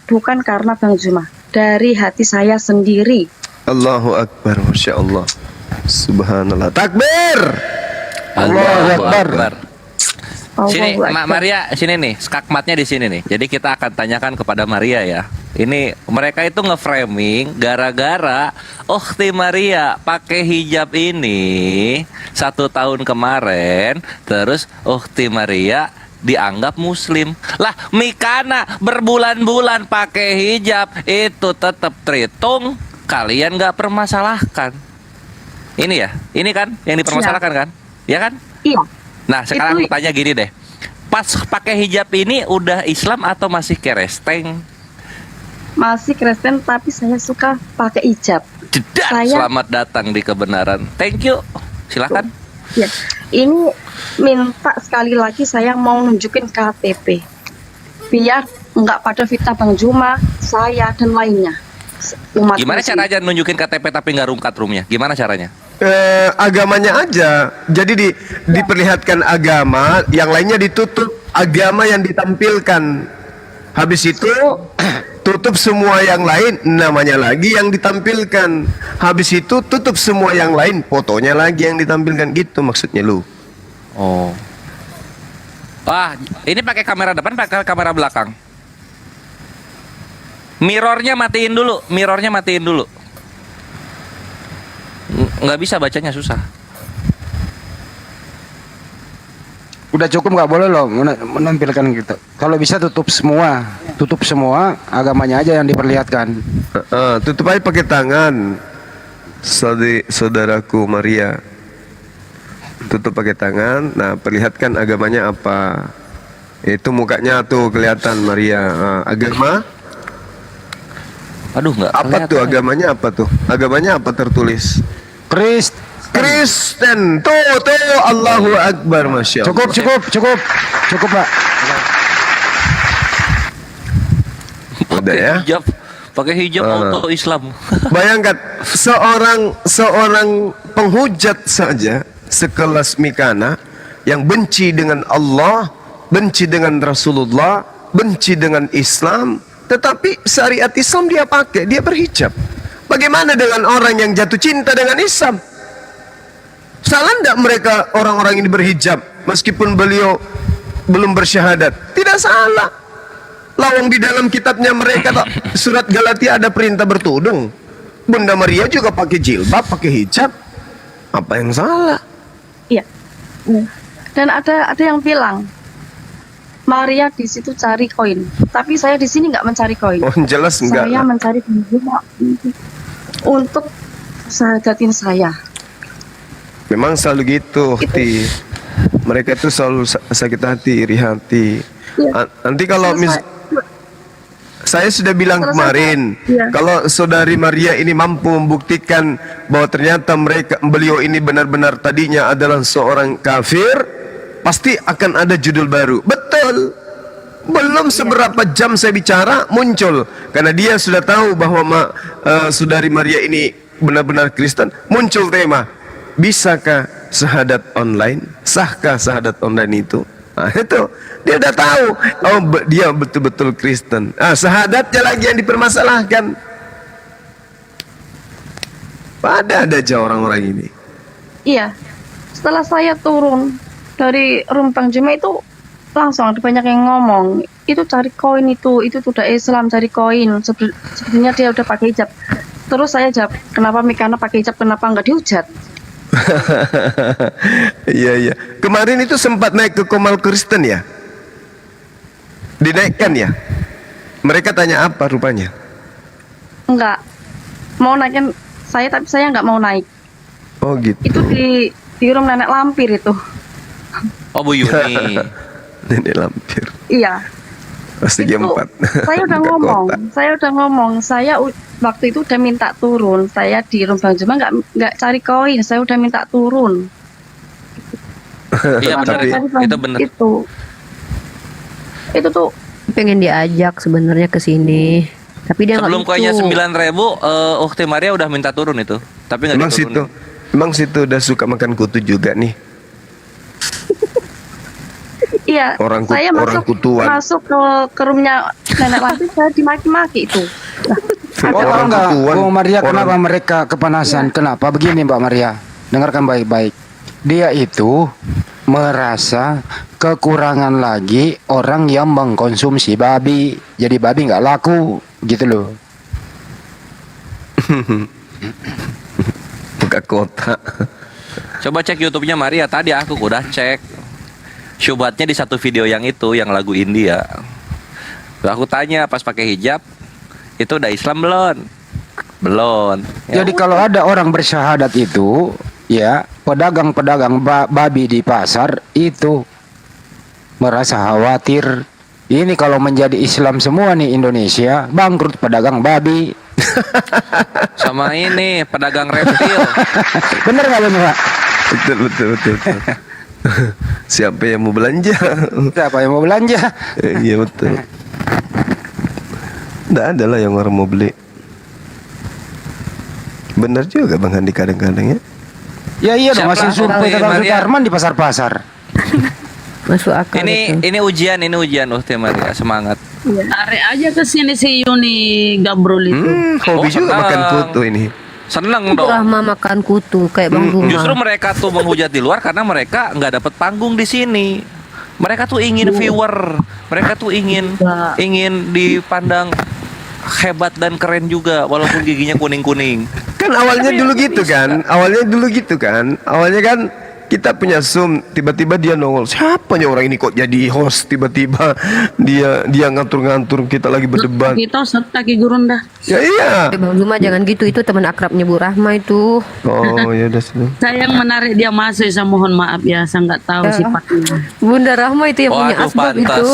bukan karena Bang Juma, dari hati saya sendiri. Allahu Akbar, Masya Allah. Subhanallah. Takbir. Allahu Akbar. Sini, Allahu Akbar. Maria, sini nih, skakmatnya di sini nih. Jadi kita akan tanyakan kepada Maria ya. Ini mereka itu nge-framing gara-gara Ukhti Maria pakai hijab ini 1 tahun kemarin, terus Ukhti Maria dianggap muslim. Lah, Mikana berbulan-bulan pakai hijab itu tetap terhitung, kalian nggak permasalahkan. Ini ya, ini kan yang dipermasalahkan kan? Ya kan? Iya. Nah, sekarang aku tanya gini deh. Pas pakai hijab ini udah Islam atau masih keresteng? Masih Kristen, tapi saya suka pakai hijab. Jedak, selamat datang di kebenaran. Thank you. Silakan. Ya, ini minta sekali lagi saya mau nunjukin KTP biar nggak pada fitnah Bang Juma, saya dan lainnya. Umat Gimana Muslim. caranya nunjukin KTP tapi nggak rungkat roomnya? Gimana caranya? Agamanya aja. Jadi diperlihatkan agama, yang lainnya ditutup agama yang ditampilkan. Habis itu tutup semua yang lain, namanya lagi yang ditampilkan. Habis itu tutup semua yang lain, fotonya lagi yang ditampilkan. Gitu maksudnya lu. Oh. Wah, ini pakai kamera depan, pakai kamera belakang. Mirrornya matiin dulu, mirrornya matiin dulu. Nggak bisa bacanya, susah. Udah cukup, nggak boleh loh menampilkan gitu. Kalau bisa tutup semua agamanya aja yang diperlihatkan. Tutup aja pakai tangan, saudaraku Maria. Tutup pakai tangan. Nah, perlihatkan agamanya apa. Itu mukanya tuh kelihatan Maria. Agama? Aduh, nggak. Apa tuh agamanya? Apa tuh? Agamanya apa tertulis? Kristen. Tuh, Allahu Akbar, Masya Allah. Cukup, Pak. Udah ya. Pakai hijab auto Islam. Bayangkan seorang penghujat saja sekelas Mikana yang benci dengan Allah, benci dengan Rasulullah, benci dengan Islam, tetapi syariat Islam dia pakai, dia berhijab. Bagaimana dengan orang yang jatuh cinta dengan Islam? Salah enggak mereka orang-orang ini berhijab meskipun beliau belum bersyahadat? Tidak salah. Lawang di dalam kitabnya mereka surat Galatia ada perintah bertudung. Bunda Maria juga pakai jilbab, pakai hijab. Apa yang salah? Iya. Dan ada yang bilang Maria di situ cari koin, tapi saya di sini nggak mencari koin. Oh, jelas enggak. Saya mencari untuk sahadatin saya. Memang selalu gitu, Ukhti. Mereka itu selalu sakit hati, iri hati. Ya. Nanti kalau saya sudah bilang kemarin, kalau saudari Maria ini mampu membuktikan bahwa ternyata beliau ini benar-benar tadinya adalah seorang kafir, pasti akan ada judul baru. Betul. Belum seberapa jam saya bicara muncul, karena dia sudah tahu bahwa saudari Maria ini benar-benar Kristen. Muncul tema, bisakah syahadat online? Sahkah syahadat online itu? Nah, itu dia udah tahu. Oh, dia betul-betul Kristen. Syahadatnya lagi yang dipermasalahkan. Ada aja orang-orang ini. Iya. Setelah saya turun dari Rumpang Juma itu langsung ada banyak yang ngomong itu cari koin, itu udah Islam cari koin. Sebenarnya dia udah pakai hijab. Terus saya jawab, kenapa Mikana pakai hijab, kenapa nggak dihujat? Iya. Kemarin itu sempat naik ke Komal Kristen ya? Dinaikkan ya? Mereka tanya apa rupanya? Enggak. Mau naikin saya, tapi saya nggak mau naik. Oh gitu. Itu di room nenek lampir itu. Oh, Bu Yuni. Nenek lampir. Iya. Pasti jam 4. Saya udah ngomong. Saya waktu itu udah minta turun. Saya di Rumpang Juma nggak cari koin. Saya udah minta turun. Iya benar. Itu benar. Itu tuh pengen diajak sebenarnya ke sini. Tapi dia nggak sebelum koinnya 9.000, Ukhti Maria udah minta turun itu. Tapi nggak diturunin. Emang situ udah suka makan kutu juga nih. Iya, Orang saya orang kutuan. masuk ke roomnya nenek Lanti, saya dimaki-maki itu. Kalau enggak, Bu Maria, kenapa mereka kepanasan? Kenapa? Begini Mbak Maria, dengarkan baik-baik. Dia itu merasa kekurangan lagi orang yang mengkonsumsi babi. Jadi babi nggak laku, gitu loh. Buka kota. Coba cek YouTube-nya Maria. Tadi aku udah cek. Syubhatnya di satu video yang itu, yang lagu India. Aku tanya pas pakai hijab, itu udah Islam belum? Belum. Jadi kalau ada orang bersyahadat itu, ya pedagang-pedagang babi di pasar itu merasa khawatir. Ini kalau menjadi Islam semua nih Indonesia, bangkrut pedagang babi. Sama ini pedagang reptil. Bener nggak Pak? Betul. Siapa yang mau belanja? Siapa yang mau belanja? Iya betul. Nggak ada lah yang orang mau beli. Benar juga Bang Handi kadang-kadang ya. Ya iya dong, masih survei kata Sutarman di pasar-pasar. Masuk akal. Ini ujian Ukti Maria, semangat. Tarik aja ke sini si Yuni Gabrul itu. Hobi juga makan kutu ini. Seneng dong. Rahma makan kutu kayak Bang Guma. Justru mereka tuh menghujat di luar karena mereka nggak dapat panggung di sini. Mereka tuh ingin viewer, mereka tuh ingin dipandang hebat dan keren juga walaupun giginya kuning-kuning. Kan awalnya dulu gitu kan. Awalnya kan kita punya Zoom, tiba-tiba dia nongol. Siapanya orang ini kok jadi host tiba-tiba dia ngatur-ngatur kita lagi berdebat. Kita serta Ki Gurun dah. Ya iya. Bang Guma jangan gitu, itu teman akrabnya Bu Rahma itu. Oh ya udah sudah. Saya yang menarik dia masuk, saya mohon maaf ya, saya nggak tahu sifatnya. Bunda Rahma itu yang punya asbab itu.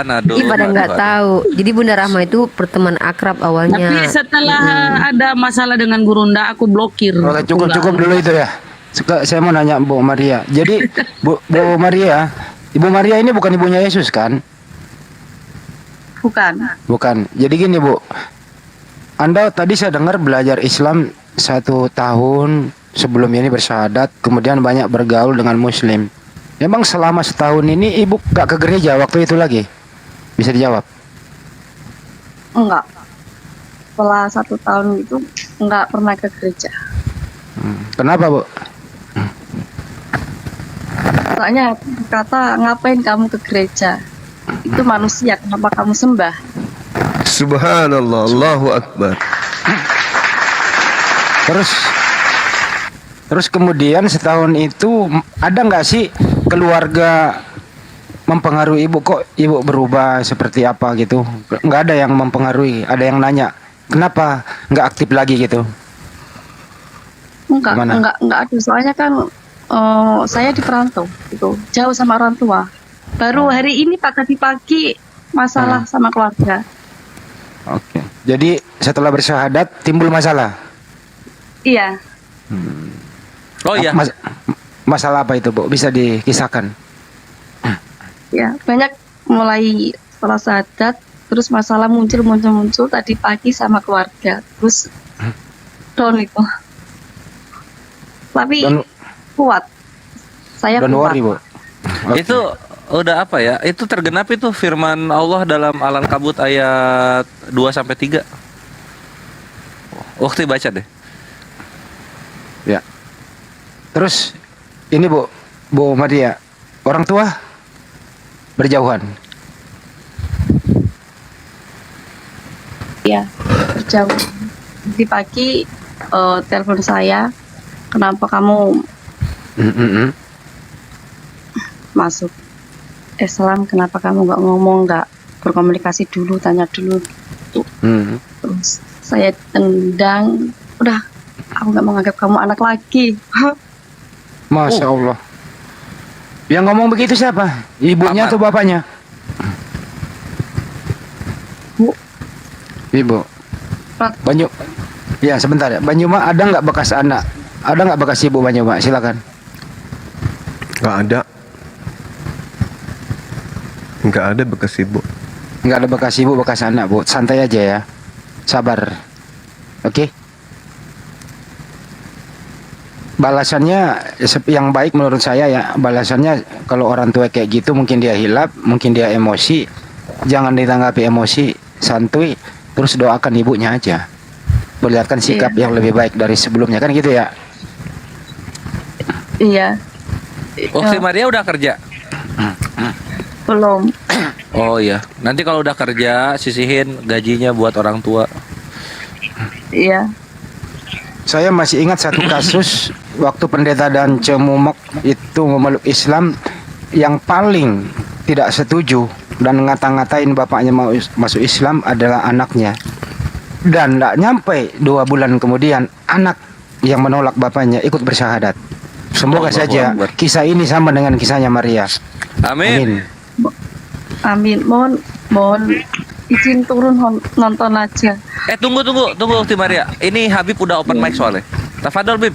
Aduh, pada nggak tahu. Jadi Bunda Rahma itu perteman akrab awalnya. Tapi setelah ada masalah dengan Gurunda, aku blokir. Oke, cukup dulu itu ya. Saya mau nanya Bu Maria. Jadi Bu Maria, Ibu Maria ini bukan ibunya Yesus kan? Bukan. Jadi gini Bu, Anda tadi saya dengar belajar Islam 1 tahun sebelum ini bersyahadat, kemudian banyak bergaul dengan Muslim. Memang selama setahun ini Ibu gak ke gereja waktu itu lagi? Bisa dijawab? Enggak. Setelah 1 tahun itu enggak pernah ke gereja. Kenapa Bu? Soalnya kata ngapain kamu ke gereja? Itu manusia, kenapa kamu sembah? Subhanallah, Allahu Akbar. Terus kemudian setahun itu ada nggak sih keluarga mempengaruhi Ibu, kok Ibu berubah seperti apa gitu? Nggak ada yang mempengaruhi, ada yang nanya kenapa nggak aktif lagi gitu? Enggak ada. Soalnya kan saya di perantau gitu, jauh sama orang tua. Baru hari ini tadi pagi masalah sama keluarga. Oke. Jadi setelah bersyahadat timbul masalah? Iya. Oh iya. Masalah apa itu Bu? Bisa dikisahkan? Ya, banyak mulai setelah syahadat, terus masalah muncul tadi pagi sama keluarga. Terus down itu. Tapi kuat. Saya kuat. Bu. Okay. Itu udah apa ya? Itu tergenap itu firman Allah dalam Al-Ankabut ayat 2-3. Waktu baca deh. Ya. Terus ini Bu Maria, orang tua berjauhan. Ya, berjauh. Di pagi telepon saya, kenapa kamu masuk Islam, kenapa kamu nggak ngomong, nggak berkomunikasi dulu, tanya dulu gitu. Terus saya tendang, udah aku nggak mau nganggap kamu anak lagi. Masya Allah. Yang ngomong begitu siapa? Ibunya atau bapaknya? Ibu. Banyu. Ya sebentar ya. Banyuma ada nggak bekas anak? Ada nggak bekas ibu Banyuma? Silakan. Nggak ada. Nggak ada bekas ibu. Nggak ada bekas ibu, bekas anak Bu. Santai aja ya. Sabar. Oke. balasannya yang baik menurut saya ya, balasannya kalau orang tua kayak gitu mungkin dia hilap, mungkin dia emosi, jangan ditanggapi emosi, santuy, terus doakan ibunya aja, perlihatkan sikap yang lebih baik dari sebelumnya, kan gitu ya. Iya. Ukti Maria udah kerja? Belum. Oh iya, nanti kalau udah kerja sisihin gajinya buat orang tua. Iya. Saya masih ingat satu kasus waktu pendeta dan Cemumok itu memeluk Islam, yang paling tidak setuju dan ngata-ngatain bapaknya mau masuk Islam adalah anaknya. Dan tidak nyampe 2 bulan kemudian anak yang menolak bapaknya ikut bersyahadat. Semoga saja kisah ini sama dengan kisahnya Maria. Amin. Amin. Mohon izin turun nonton aja. Tunggu Ukti Maria. Ini Habib udah open mic soalnya. Tafadhol Bib.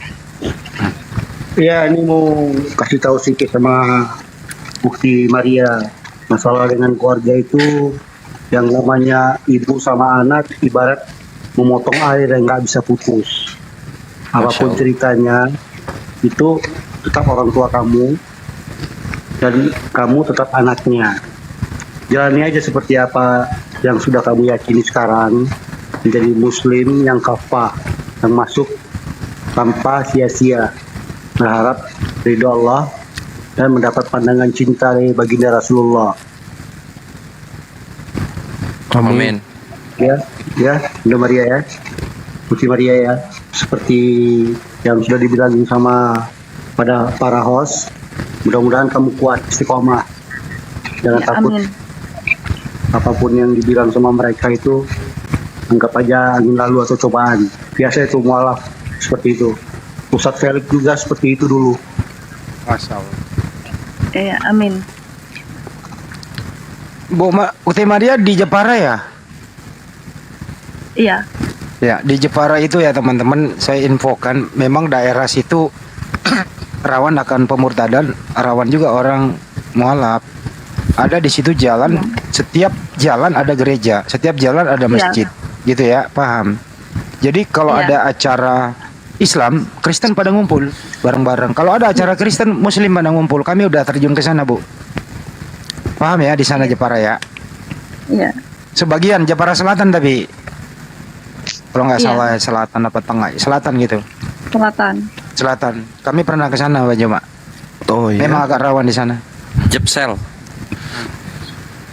Ya, ini mau kasih tahu sedikit sama Ukti Maria. Masalah dengan keluarga itu, yang namanya ibu sama anak ibarat memotong air yang nggak bisa putus. Apapun ceritanya, itu tetap orang tua kamu dan kamu tetap anaknya. Jalani aja seperti apa yang sudah kamu yakini sekarang, menjadi muslim yang kafah, yang masuk tanpa sia-sia, berharap ridho Allah dan mendapat pandangan cinta dari baginda Rasulullah. Amin. Ya, Bunda Maria ya, Putri Maria ya, seperti yang sudah dibilangin sama pada para host, mudah-mudahan kamu kuat, istiqomah, jangan takut. Amin. Apapun yang dibilang sama mereka itu anggap aja angin lalu atau cobaan. Biasa itu mualaf seperti itu. Ustadz Felix juga seperti itu dulu. Masya Allah. Amin. Ukti Maria di Jepara ya? Iya. Ya, di Jepara itu ya teman-teman, saya infokan memang daerah situ rawan akan pemurtadan, rawan juga orang mualaf. Ada di situ jalan, setiap jalan ada gereja, setiap jalan ada masjid, gitu ya, paham? Jadi kalau ada acara Islam, Kristen pada ngumpul bareng-bareng. Kalau ada acara Kristen, Muslim pada ngumpul. Kami udah terjun ke sana, Bu. Paham ya, di sana Jepara ya? Iya. Sebagian Jepara Selatan tapi kalau nggak salah selatan apa tengah, selatan gitu. Selatan. Kami pernah ke sana, Pak Joma. Oh iya. Memang agak rawan di sana. Jepsel.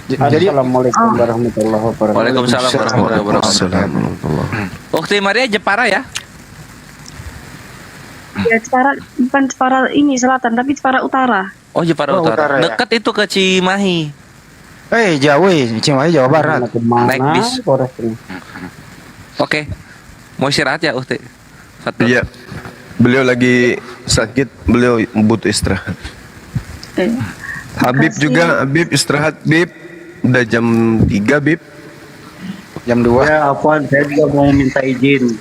Jadi Assalamualaikum warahmatullahi wabarakatuh. Waalaikumsalam warahmatullahi wabarakatuh. Ukti Maria Jepara ya? Ya, Jepara, bukan Jepara ini selatan, tapi Jepara utara. Oh, Jepara Utara. ya. Dekat itu ke Cimahi. jauh, Cimahi Jawa Barat. Naik bis. Oke. Mau istirahat ya, Ukti? Iya. Beliau lagi sakit, beliau butuh istirahat. Habib juga, Habib istirahat, Bib. Udah jam 3, Bib. Jam 2. Ya, Afwan, saya juga mau minta izin,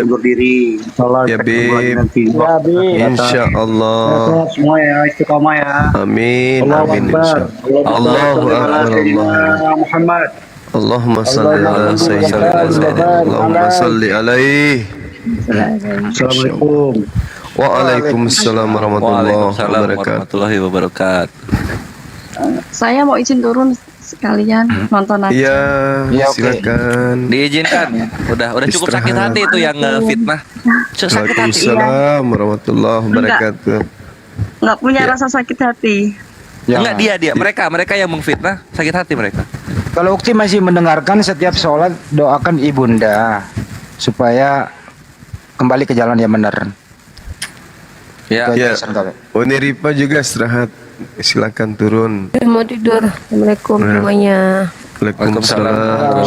undur diri. Insyaallah Ya, ketemu lagi Bib. nanti. Ya, Bib. Insya Allah. Sehat semua ya, istiqomah ya. Amin. Allahu Amin. Akbar. Allahu Akbar. Muhammad. Allahumma salli ala sayyidina. Allahumma salli alaihi. Assalamualaikum. Waalaikumsalam warahmatullahi wabarakatuh. Saya mau izin turun sekalian nonton aja. Iya, silakan. Diizinkan. Udah cukup sakit hati itu yang fitnah. Sakit hati. Waalaikumsalam warahmatullahi wabarakatuh. Nggak punya rasa sakit hati. Enggak, dia mereka yang mengfitnah, sakit hati mereka. Kalau Ukti masih mendengarkan setiap sholat, doakan ibunda supaya kembali ke jalan yang benar. Ya. Uni Ripa juga istirahat. Silakan turun. Mau tidur. Assalamualaikum semuanya. Waalaikumsalam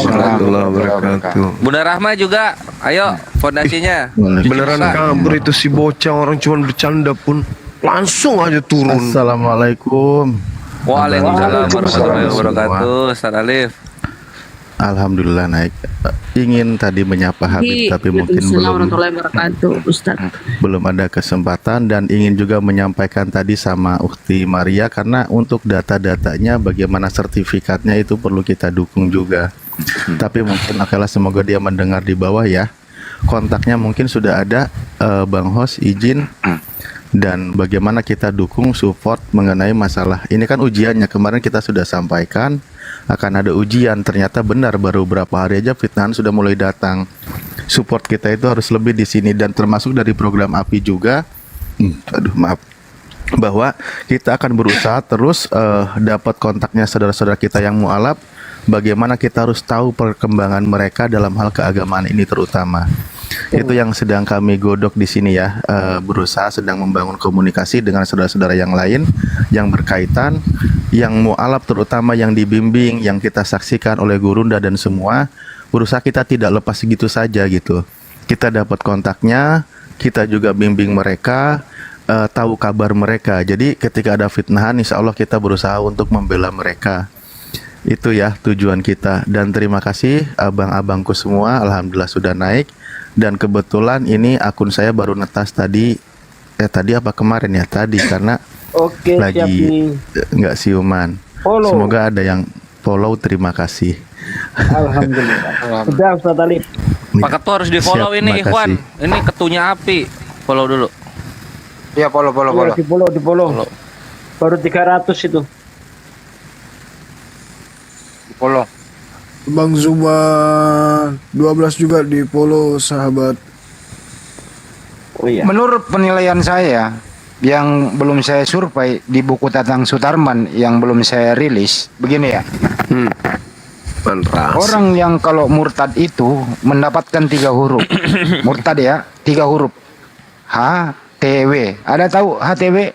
warahmatullahi wabarakatuh. Bunda Rahma juga, ayo fondasinya. Beneran kabur itu si bocah, orang cuma bercanda pun langsung aja turun. Assalamualaikum. Waalaikumsalam warahmatullahi wabarakatuh. Ustaz Alif. Alhamdulillah naik. Ingin tadi menyapa Habib tapi mungkin belum ada kesempatan, dan ingin juga menyampaikan tadi sama Ukti Maria karena untuk data-datanya bagaimana sertifikatnya itu perlu kita dukung juga. Tapi mungkin semoga dia mendengar di bawah ya. kontaknya mungkin sudah ada, Bang Host izin dan bagaimana kita dukung support mengenai masalah ini kan ujiannya kemarin kita sudah sampaikan akan ada ujian, ternyata benar baru berapa hari aja fitnahan sudah mulai datang. Support kita itu harus lebih di sini dan termasuk dari program API juga. Aduh maaf, bahwa kita akan berusaha terus dapat kontaknya saudara-saudara kita yang mualaf. Bagaimana kita harus tahu perkembangan mereka dalam hal keagamaan ini terutama. Itu yang sedang kami godok di sini ya, berusaha sedang membangun komunikasi dengan saudara-saudara yang lain yang berkaitan, yang mualaf terutama yang dibimbing, yang kita saksikan oleh Gurunda dan semua. Berusaha kita tidak lepas gitu saja gitu. Kita dapat kontaknya, kita juga bimbing mereka, tahu kabar mereka. Jadi ketika ada fitnahan, insya Allah kita berusaha untuk membela mereka. Itu ya tujuan kita. Dan terima kasih abang-abangku semua, alhamdulillah sudah naik. Dan kebetulan ini akun saya baru netas tadi, tadi apa kemarin ya, tadi karena lagi nggak siuman. Follow. Semoga ada yang follow, terima kasih. Alhamdulillah. Udah Ustaz Talib. Pak Ketua harus di follow Siap, ini makasih. Ikhwan. Ini ketunya API. Follow dulu. Ya follow. Di follow. Baru 300 itu. Follow. Bang Zuban 12 juga di follow sahabat. Oh iya. Menurut penilaian saya yang belum saya survei di buku Tatang Sutarman yang belum saya rilis, begini ya. Orang yang kalau murtad itu mendapatkan 3 huruf. Murtad ya, 3 huruf. HTW. Ada tahu HTW?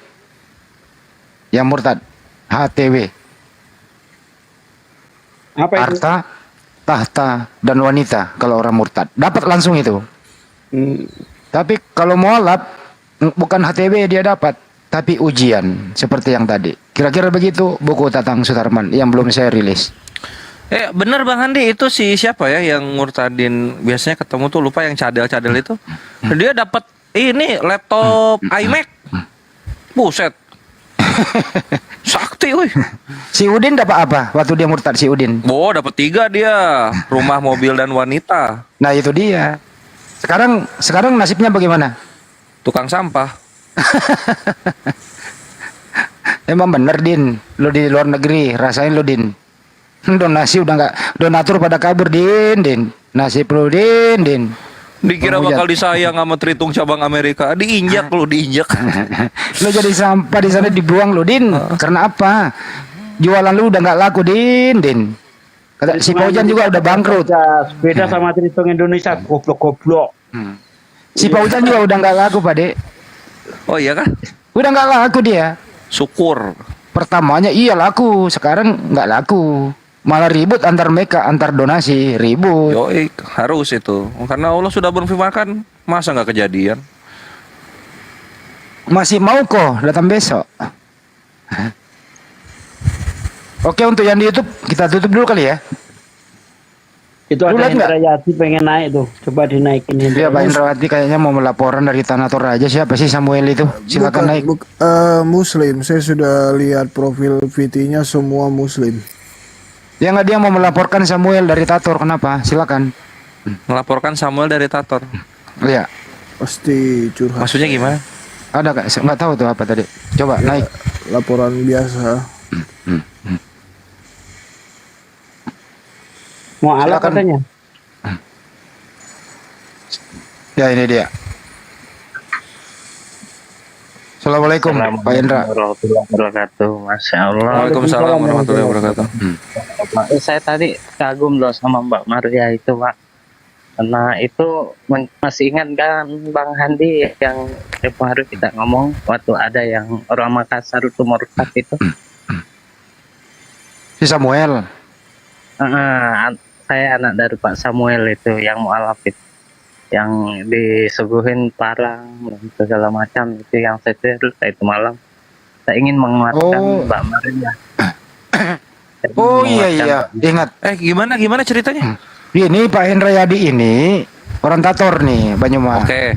Yang murtad. HTW. Apa itu? Harta, tahta, dan wanita kalau orang murtad. Dapat langsung itu. Tapi kalau mualaf bukan HTW dia dapat, tapi ujian seperti yang tadi. Kira-kira begitu buku Tatang Sutarman yang belum saya rilis. Bener Bang Handi, itu si siapa ya yang murtadin biasanya ketemu tuh, lupa, yang cadel-cadel itu. Dia dapat ini laptop iMac. Buset. Sakti woi. Si Udin dapat apa waktu dia murtad si Udin? Dapat 3 dia. Rumah, mobil, dan wanita. Nah itu dia. Sekarang nasibnya bagaimana? Tukang sampah. Emang bener Din, lo di luar negeri rasain lo Din. Donasi udah nggak, donatur pada kabur Din. Nasib lo Din. Dikira bakal disayang sama Tritung cabang Amerika, diinjak lo, diinjak. Lo jadi sampah di sana, dibuang lo Din. Karena apa? Jualan lu udah nggak laku Din. Kata si Paujan juga udah bangkrut. Beda sama Tritung Indonesia, goblok. Si Paujan juga udah nggak laku Pak Dek. Oh iya kah? Udah nggak laku dia. Syukur. Pertamanya iya laku, sekarang nggak laku. Malah ribut antar mereka, antar donasi, ribut. Yoi, harus itu. Karena Allah sudah berfirman, masa nggak kejadian? Masih mau kok datang besok. Oke, untuk yang di YouTube kita tutup dulu kali ya. Itu ada Indra Yati pengen naik tuh, coba dinaikin. Iya, Pak Indrawati kayaknya mau melaporan dari Tanah Toraja. Siapa sih Samuel itu? Silakan naik. Muslim, saya sudah lihat profil VT-nya semua Muslim. Ya nggak, dia mau melaporkan Samuel dari Tator, kenapa? Silakan. Melaporkan Samuel dari Tator. Iya. Pasti curhat. Maksudnya gimana? Ada nggak tahu tuh apa tadi. Coba naik. Laporan biasa. Mau alat katanya. Ya ini dia. Assalamualaikum Pak Indra. Warahmatullahi wabarakatuh. Masya Allah. Waalaikumsalam warahmatullahi wabarakatuh. Saya tadi kagum loh sama Mbak Maria itu Pak. Karena itu masih ingat kan Bang Handi yang tempoh hari kita ngomong waktu ada yang orang Makassar itu murtad itu. Si Samuel. Saya anak dari Pak Samuel itu yang mualaf itu, yang disuguhin parang dan segala macam itu, yang saya cerita itu malam. Saya ingin menguatkan Mbak Maria. Oh iya, ingat. Gimana ceritanya? Ini Pak Hendra Yadi ini orang Tator nih, Banyumas. Oke.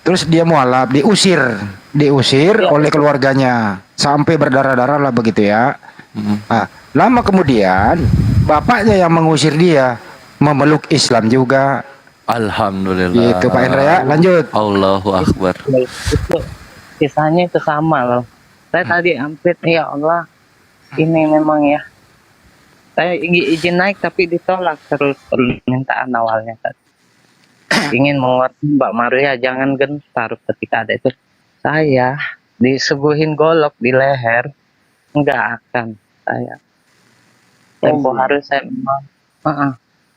Terus dia mualaf, diusir oleh keluarganya sampai berdarah-darah lah begitu ya. Nah, lama kemudian bapaknya yang mengusir dia memeluk Islam juga, Alhamdulillah. Gitu Pak Indra ya, lanjut. Allahu Akbar. Itu kisahnya itu sama loh. Saya tadi hampir ya Allah, ini memang ya. Saya izin naik tapi ditolak terus permintaan awalnya tadi. Ingin menguatkan Mbak Maria jangan gentar ketika ada itu. Saya disuguhin golok di leher, enggak akan saya. Tempo hari saya memang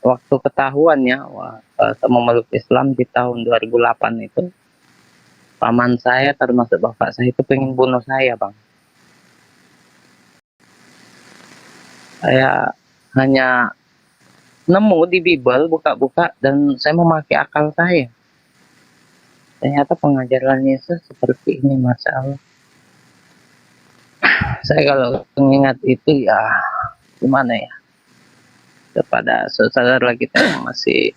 waktu ketahuannya memeluk Islam di tahun 2008 itu, paman saya termasuk bapak saya itu pengen bunuh saya, Bang. Saya hanya nemu di Bible, buka-buka, dan saya memakai akal saya. Ternyata pengajaran Yesus seperti ini, Masya Allah. Saya kalau mengingat itu ya, gimana ya, kepada saudara kita yang masih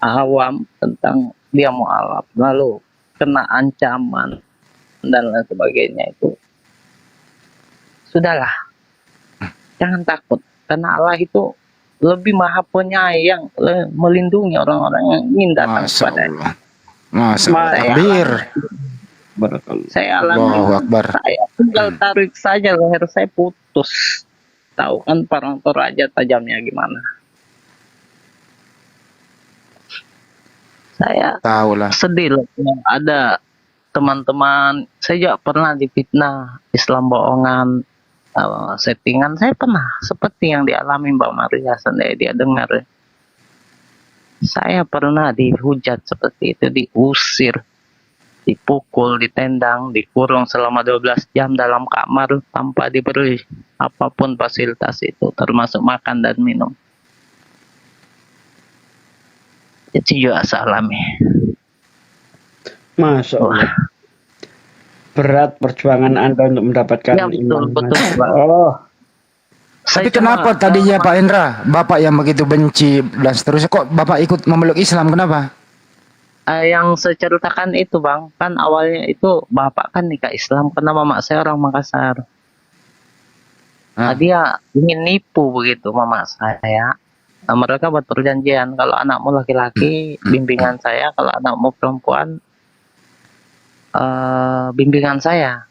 awam tentang dia mu'alaf, lalu kena ancaman dan lain sebagainya, itu sudahlah, jangan takut karena Allah itu lebih maha penyayang, melindungi orang-orang yang ingin datang kepadanya. Saya alami, saya tinggal tarik saja leher saya putus. Tahu kan Parang Toraja tajamnya gimana? Saya sedih loh. Ada teman-teman, saya juga pernah difitnah Islam bohongan, settingan. Saya pernah seperti yang dialami Mbak Maria sendiri, dia dengar. Saya pernah dihujat seperti itu, diusir, dipukul, ditendang, dikurung selama 12 jam dalam kamar tanpa diberi apapun fasilitas itu, termasuk makan dan minum. Itu juga saya alami. Masya Allah. Berat perjuangan Anda untuk mendapatkan ya, betul, iman. Betul, Oh. Tapi kenapa tadinya Pak Indra, Bapak yang begitu benci dan seterusnya, kok Bapak ikut memeluk Islam, kenapa? Yang saya ceritakan itu Bang, kan awalnya itu Bapak kan nikah Islam karena mama saya orang Makassar. Nah, dia ingin nipu begitu mama saya. Nah, mereka buat perjanjian, kalau anakmu laki-laki bimbingan saya, kalau anakmu perempuan bimbingan saya.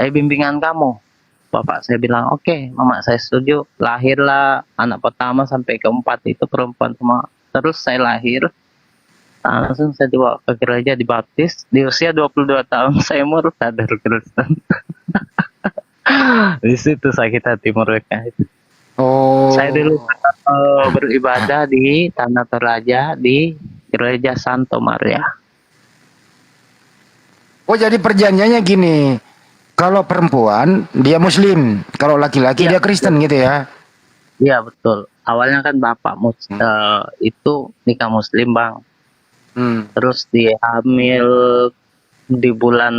Bimbingan kamu. Bapak saya bilang oke, mama saya setuju. Lahirlah anak pertama sampai keempat itu perempuan semua. Terus saya lahir, langsung saya dibawa ke gereja, dibaptis. Di usia 22 tahun saya murtad dari Kristen. Di situ sakit hati mereka itu. Saya dulu beribadah di Tanah Toraja di Gereja Santo Maria. Oh, jadi perjanjiannya gini, kalau perempuan dia Muslim, kalau laki-laki dia Kristen gitu ya? Iya betul. Awalnya kan bapak itu nikah Muslim Bang. Terus dia hamil di bulan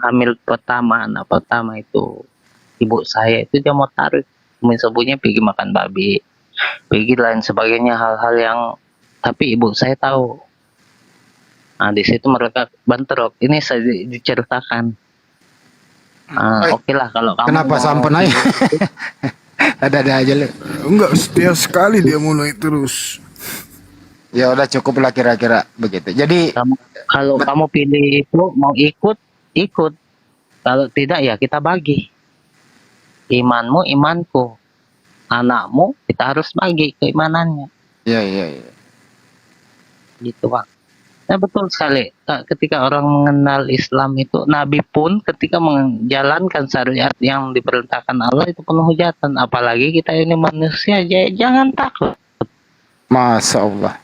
hamil pertama, anak pertama itu ibu saya itu dia mau tarik, sembunyi pergi makan babi, pergi lain sebagainya, hal-hal yang tapi ibu saya tahu. Nah di situ mereka bentrok. Ini saya diceritakan. Oke lah kalau kamu. Kenapa sampai naik? Ada aja lu. Enggak, setiap sekali dia mulai terus. Ya udah cukup lah kira-kira begitu. Jadi kalau kamu pilih itu mau ikut. Kalau tidak ya kita bagi. Imanmu imanku. Anakmu kita harus bagi keimanannya. Iya. Gitu Pak. Ya betul sekali. Ketika orang mengenal Islam itu, Nabi pun ketika menjalankan syariat yang diperintahkan Allah itu penuh hujatan. Apalagi kita ini manusia, jangan takut. Masya Allah.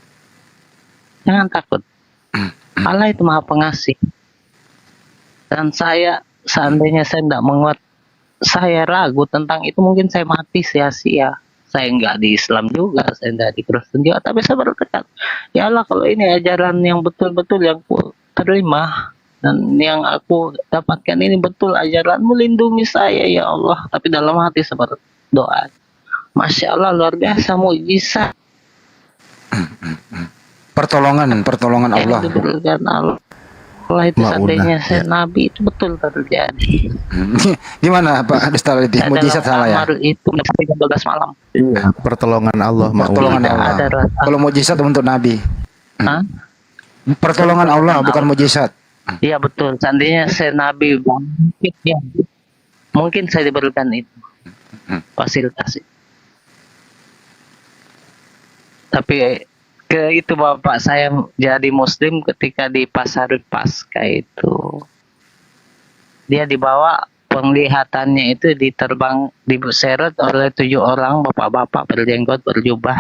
Jangan takut. Allah itu maha pengasih. Dan saya, seandainya saya tidak menguat, saya ragu tentang itu, mungkin saya mati sia-sia. Saya enggak di Islam juga, saya enggak di Kristen juga, tapi saya bertekad, ya Allah kalau ini ajaran yang betul-betul yang aku terima dan yang aku dapatkan ini betul ajaranmu, lindungi saya ya Allah. Tapi dalam hati saya berdoa, Masya Allah luar biasa mujizat. Pertolongan Allah. Kalau itu Maunah, seandainya ya. Nabi itu betul terjadi. Gimana Pak Dustaliti? Ya, Mujizat dalam salah ya? kamar itu jam 12 malam. Iya, pertolongan Allah, Pertolongan Tidak Allah. ada rasa. Kalau mujizat untuk Nabi. Hah? Pertolongan Allah bukan mujizat. Iya betul. Seandainya saya Nabi mungkin ya, mungkin saya diberikan itu fasilitas itu. Tapi ke itu bapak saya jadi Muslim ketika di Pasar Pasca itu dia dibawa penglihatannya itu diseret oleh 7 orang bapak-bapak berjenggot berjubah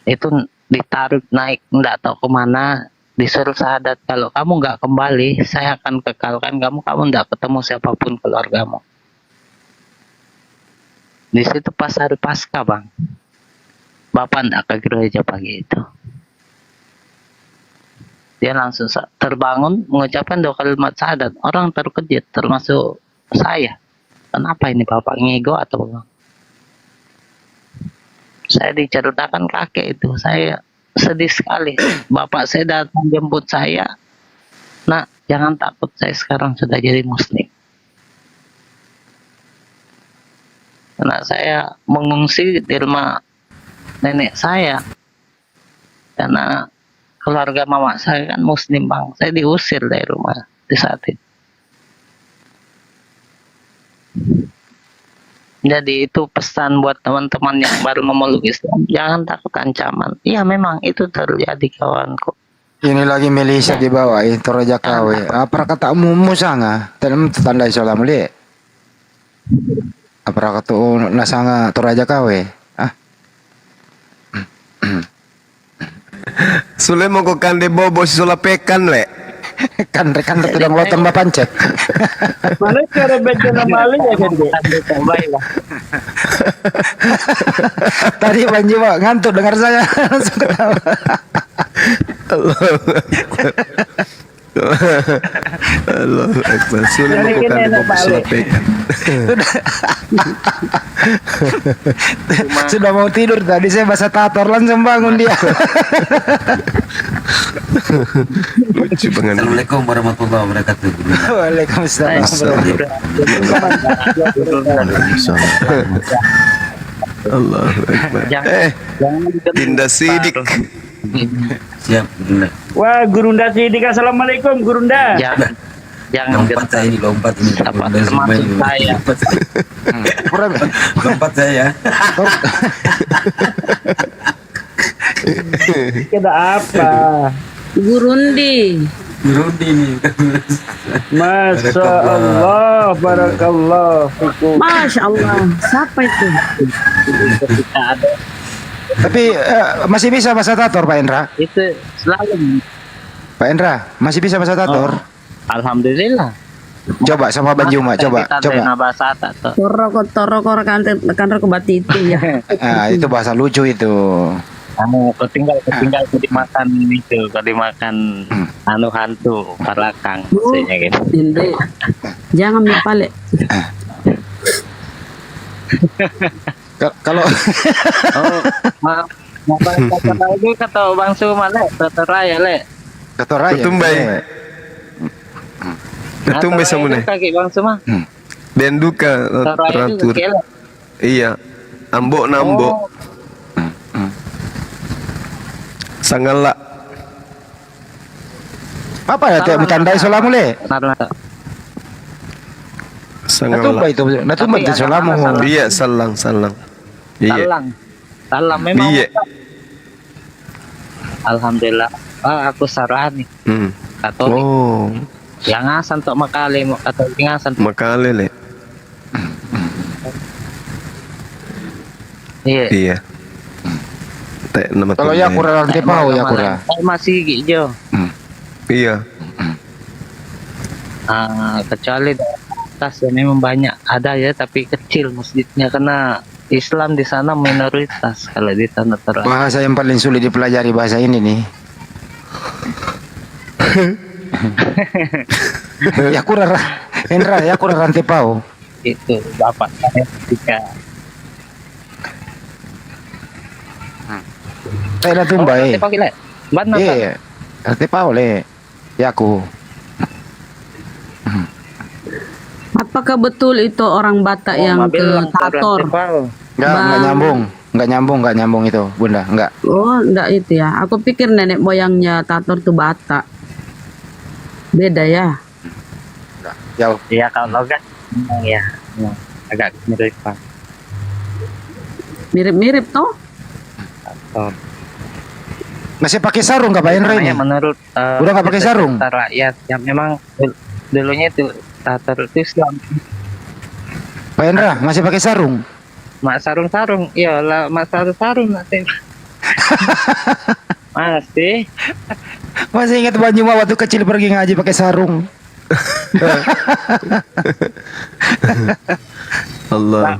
itu ditaruh naik nggak tahu kemana disuruh syahadat kalau kamu nggak kembali saya akan kekalkan kamu nggak ketemu siapapun keluargamu di situ pas hari Pasca bang bapak nggak ke gereja pagi itu dia langsung terbangun mengucapkan 2 kalimat syahadat orang terkejut termasuk saya kenapa ini bapak ngego atau bang saya diceritakan kakek itu saya sedih sekali bapak saya datang jemput saya nak jangan takut saya sekarang sudah jadi Muslim karena saya mengungsi di rumah nenek saya karena keluarga mama saya kan Muslim bang saya diusir dari rumah di saat itu jadi itu pesan buat teman-teman yang baru memeluk Islam jangan takut ancaman iya memang itu terjadi kawanku Ini lagi Melisa di bawah Toraja Kawe. Apa katamu musanga? Dalam tanda Islam le. Apa kata nasanga Toraja Kawe? Sule mau kok kande bobo si sola pekan le. Kan tudang lo tambah pancet. Mana cara baca nama Ali ya kan deh. Tadi Panji Pak ngantuk dengar saya langsung ketawa. Allahu Akbar. Sule mau kok kande bobo si sola pekan. Sudah mau tidur tadi saya bahasa Tator langsung bangun dia. Assalamualaikum warahmatullahi wabarakatuh. Waalaikumsalam. Allahu Akbar. Dinda Sidik. Siap, Gurunda. Wah, Gurunda Sidik. Assalamualaikum, Gurunda. Jangan lompat saya ini lompat ini. Termasuk saya. Lompat saya. Kita apa? Gurundi. Gurundi nih. Masya Allah, barakallah. Masya Allah. Siapa itu? Tapi masih bisa bahasa Tator Pak Indra? Itu selalu. Pak Indra masih bisa bahasa Tator? Alhamdulillah. Coba sama Banjuma, coba. Torok kan bati itu ya. Ah, itu bahasa lucu itu. Kamu ketinggal dimakan itu, kalau dimakan anu hantu parlakang, maksudnya gitu. Inde, jangan mepale. Kalau kata itu kata Bang Suma le, Totoraya le. Totoraya. Ketumbai. Ketumbai samune. Kaki Bang Suma. Dan duka teratur. Iya. Ambok nambok. Sangala. Apa ya tiap tandai solamu le? Sangala. Itu natumba itu solamu. Iya, salang. Iya. Salam memang. Iya. Alhamdulillah. Aku sarani. Katolik. Oh. Yang asan tok Makale, Katolik ngasan. Makale le. Iya. Kalau ya kurang rantai pau ya kurang. Masih hijau. Iya. Kecuali atas ya memang banyak ada ya tapi kecil masjidnya karena Islam di sana minoritas kalau di tanah terang. Bahasa yang paling sulit dipelajari bahasa ini nih. Ya kurang Hendra ya kurang rantai pau. Itu bapak saya ketika saya dah tumbai. Iya, rantai pau le. Ya aku. Apakah betul itu orang Batak yang ke Tator? Enggak nyambung itu, Bunda, enggak. Oh, enggak itu ya. Aku pikir nenek moyangnya Tator itu Batak. Beda ya. Jauh. Ya kalau logat ya agak mirip Pak. Mirip-mirip toh? Masih pakai sarung nggak Pak Hendra ini? Menurut udah nggak pakai sarung? Rakyat yang memang dulunya itu Tatar itu Islam. Pak Hendra masih pakai sarung? Mak sarung-sarung, iyalah mak sarung-sarung nanti. Masih ingat Bang Juma waktu kecil pergi ngaji pakai sarung? Allah.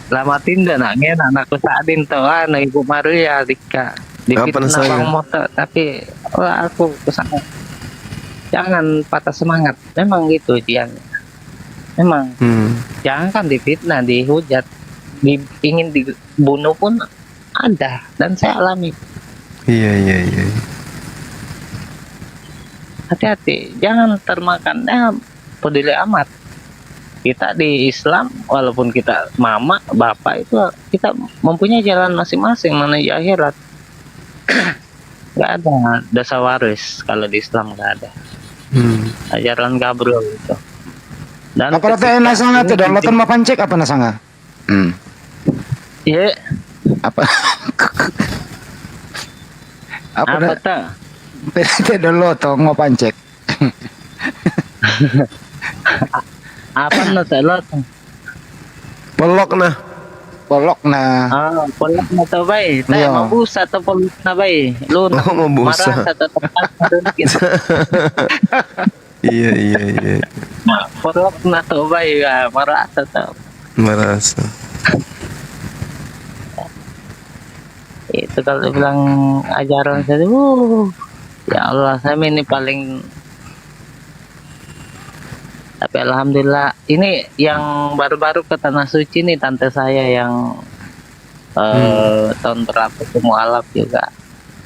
Lamatin dan anakku saatin tuh Ibu Maria Dika di fitnah Bang Moto, tapi aku kesana jangan patah semangat, memang gitu Jian, memang jangan kan difitnah, dihujat, ingin dibunuh pun ada dan saya alami. Iya. Hati-hati, jangan termakan peduli amat. Kita di Islam, walaupun kita mama, bapak itu kita mempunyai jalan masing-masing menuju akhirat. Nggak ada dosa waris kalau di Islam, nggak ada. Ajaran Gabriel itu. Dan apa rata nasanga tuh dong? Loton mapancek apa nasanga? Iya. Apa? Apa tuh? Tete dulu tuh mapancek. Apa no telot? Polok nah. Polok na to bay. Tayo mabusa to polok na bay. Lu mabusa. Marasa to tempat gitu. Iya. Polok na to bay, marasa to. Marasa. Itu kalau bilang ajaran saya, ya Allah, saya ini paling. Tapi alhamdulillah ini yang baru-baru ke Tanah Suci nih, tante saya yang tahun berapa ke Mu'alaf juga,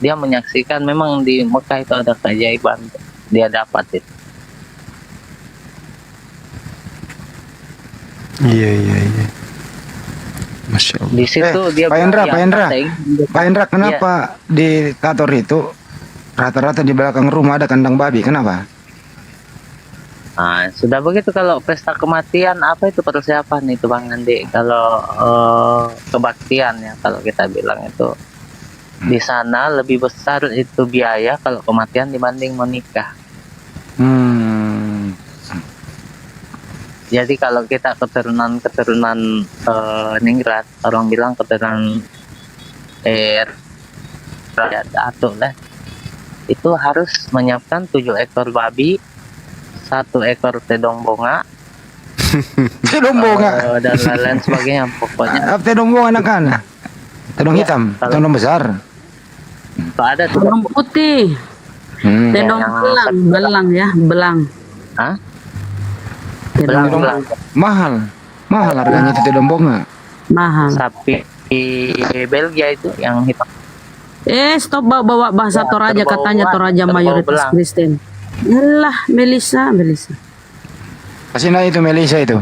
dia menyaksikan memang di Mekah itu ada keajaiban, dia dapat itu. Iya. Masya Allah. Di situ dia Pak Hendra, kenapa di Tator itu rata-rata di belakang rumah ada kandang babi? Kenapa? Nah, sudah begitu kalau pesta kematian apa itu persiapan itu Bang Andi, kalau kebaktian ya kalau kita bilang itu di sana lebih besar itu biaya kalau kematian dibanding menikah. Jadi kalau kita keturunan Ningrat, orang bilang keturunan Raja Datuk lah, itu harus menyiapkan 7 ekor babi, 1 ekor tedong bonga, dan lain-lain sebagainya. Pokoknya tedong bonga anak-anak, tedong hitam, tedong besar, ada tedong putih, tedong belang ya, belang. Hah? Belang. Mahal harganya itu tedong bonga. Mahal. Sapi Belgia itu yang hitam. Stop bawa bahasa Toraja, katanya Toraja mayoritas Kristen. Yalah, Melisa. Kasih itu Melisa itu.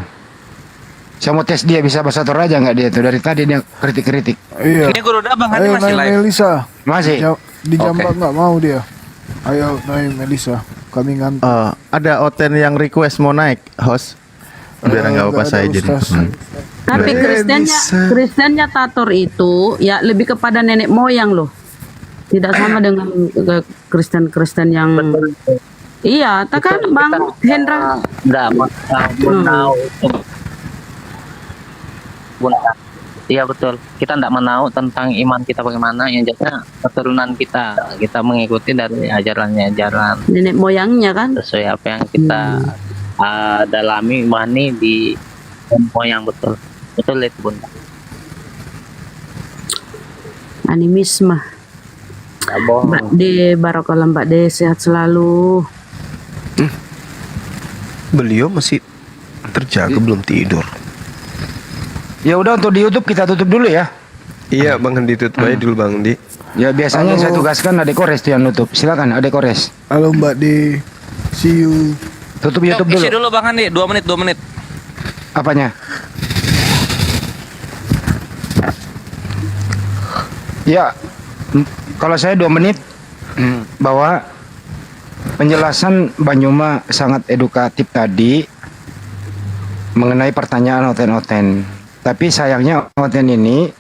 Saya mau tes dia bisa bahasa Toraja nggak dia tuh, dari tadi dia kritik. Iya. Ini Guru Bang Hadi Ayo masih naik live. Melisa. Masih. Di Jambak nggak mau dia. Ayo naik Melisa. Kami ngantuk. Ada Oten yang request mau naik, host. Biar nggak apa saya jadi. Tapi Kristennya Tator itu ya lebih kepada nenek moyang loh. Tidak sama dengan Kristen yang iya, tak kan Bang Hendra? Iya betul. Kita tidak menahu tentang iman kita bagaimana, yang jelasnya keturunan kita mengikuti dari ajaran nenek moyangnya kan. Sesuai apa yang kita dalami, imani di moyang, betul itu Bunda. Animisme. Mbak De, barokallah Mbak De, sehat selalu. Beliau masih terjaga, belum tidur. Ya udah, untuk di YouTube kita tutup dulu ya. Iya Bang Handi, tutup aja dulu Bang Handi. Ya biasanya Halo. saya tugaskan Adek Kores tuh yang nutup. Silakan Adek Kores. Halo Mbak D, see you. Tutup Yuk, YouTube isi dulu. dulu Bang Handi, 2 menit, 2 menit. Apanya? Ya, kalau saya 2 menit bahwa penjelasan Bang Yuma sangat edukatif tadi mengenai pertanyaan Oten-Oten. Tapi sayangnya Oten ini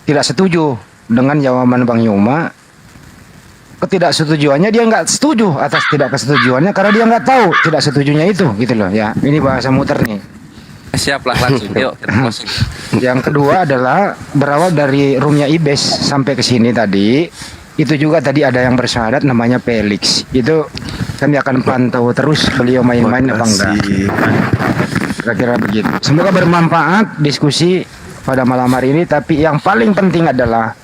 tidak setuju dengan jawaban Bang Yuma. Ketidaksetujuannya dia nggak setuju atas tidak kesetujuannya karena dia nggak tahu tidak setujunya itu gitu loh ya. Ini bahasa muter nih. Siap lah langsung. Yuk, kita closing. Yang kedua adalah berawal dari roomnya Ibes sampai ke sini tadi. Itu juga tadi ada yang bersyahadat namanya Felix. Itu kami akan pantau terus beliau main-main apa enggak. Kira-kira begitu. Semoga bermanfaat diskusi pada malam hari ini. Tapi yang paling penting adalah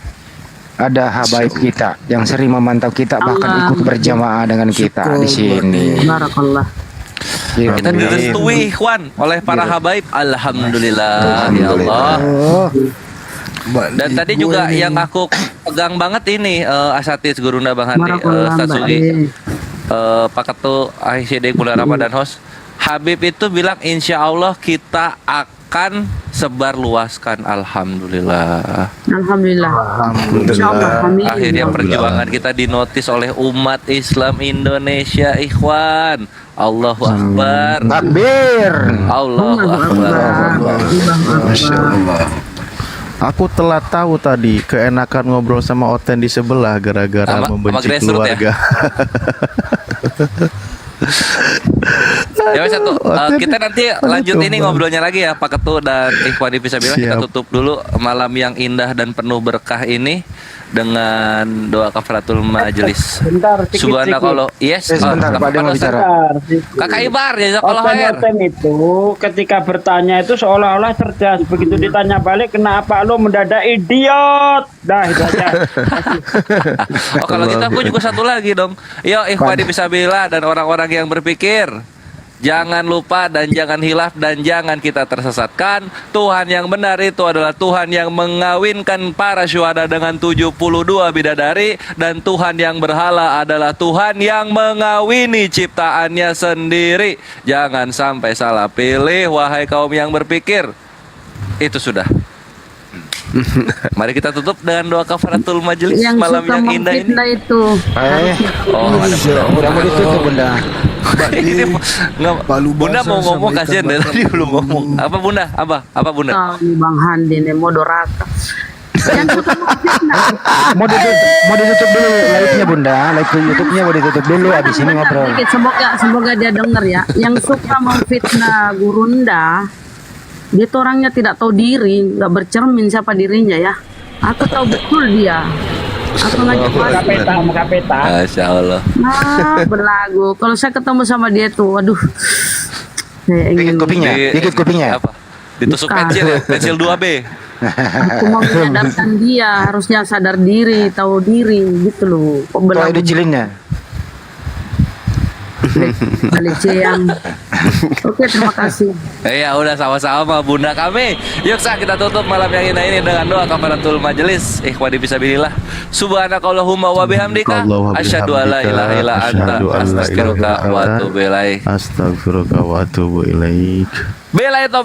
ada habaib kita yang sering memantau kita bahkan ikut berjamaah dengan kita di sini. Barakallah. Kita direstui Ikhwan oleh para habaib. Alhamdulillah ya Allah. Dan tadi juga yang aku pegang banget ini asatidz gurunda Bang Handi, Ustaz Sugi, Pak Ketu ICD Bulan Ramadan host. Habib itu bilang insya Allah kita akan sebar luaskan. Alhamdulillah. Alhamdulillah. Insyaallah, amin. Akhirnya perjuangan kita dinotis oleh umat Islam Indonesia, Ikhwan. Allahu Akbar. Takbir. Allahu Akbar. Masya Allah. Aku telah tahu tadi keenakan ngobrol sama Oten di sebelah gara-gara membenci keluarga. Ya satu, kita nanti lanjut ini ngobrolnya lagi ya Pak Ketu dan Ikhwan Fisabilillah. Kita tutup dulu malam yang indah dan penuh berkah ini dengan doa kafaratul majelis. Bentar, Subhanakallah. Yes. Sebentar Pak dia mau bicara. Kakak Ibar jazakallah khair. Oten itu ketika bertanya itu seolah-olah cerdas, begitu ditanya balik kenapa lo mendadak idiot. Dah itu aja. Oh kalau gitu aku juga satu lagi dong. Yo Ikhwan Fisabilillah dan orang-orang yang berpikir, jangan lupa dan jangan hilaf dan jangan kita tersesatkan. Tuhan yang benar itu adalah Tuhan yang mengawinkan para syuhada dengan 72 bidadari. Dan Tuhan yang berhala adalah Tuhan yang mengawini ciptaannya sendiri. Jangan sampai salah pilih wahai kaum yang berpikir. Itu sudah. Mari kita tutup dengan doa kafaratul majelis Yang malam suka yang indah ini. memfitnah itu. Oh, udah mau ditutup Bunda. Bunda mau ngomong kasihan dari tadi belum ngomong. Apa Bunda? Apa Bunda? Oh, ini Bang Handi nih moderator. Yang suka memfitnah. Mau ditutup dulu live-nya Bunda. Live YouTube-nya mau ditutup dulu habis ini ngobrol. Sedikit, semoga dia dengar ya. Yang suka memfitnah gurunda, dia tuh orangnya tidak tahu diri, nggak bercermin siapa dirinya ya. Aku tahu betul dia. Aku ngajak Muka peta. Masya Allah. Nah, berlagu. Kalau saya ketemu sama dia tuh, waduh. Saya ingin Dikit kupingnya. Apa? Ditusuk Bukan. pensil ya? Pensil 2B. Aku mau menyadarkan dia, harusnya sadar diri, tahu diri, gitu loh. Kok Tuh berlagu ada cilinnya. balik yang. Oke, terima kasih. Ya udah sama-sama Bunda kami. Yuk kita tutup malam yang indah ini dengan doa kafaratul majelis. Ikhwan Fisabilillah. Subhanakallahumma wa bihamdika asyhadu an la ilaha illa anta astaghfiruka wa atubu ilaik. Astaghfiruka wa atubu ilaik. Bela itu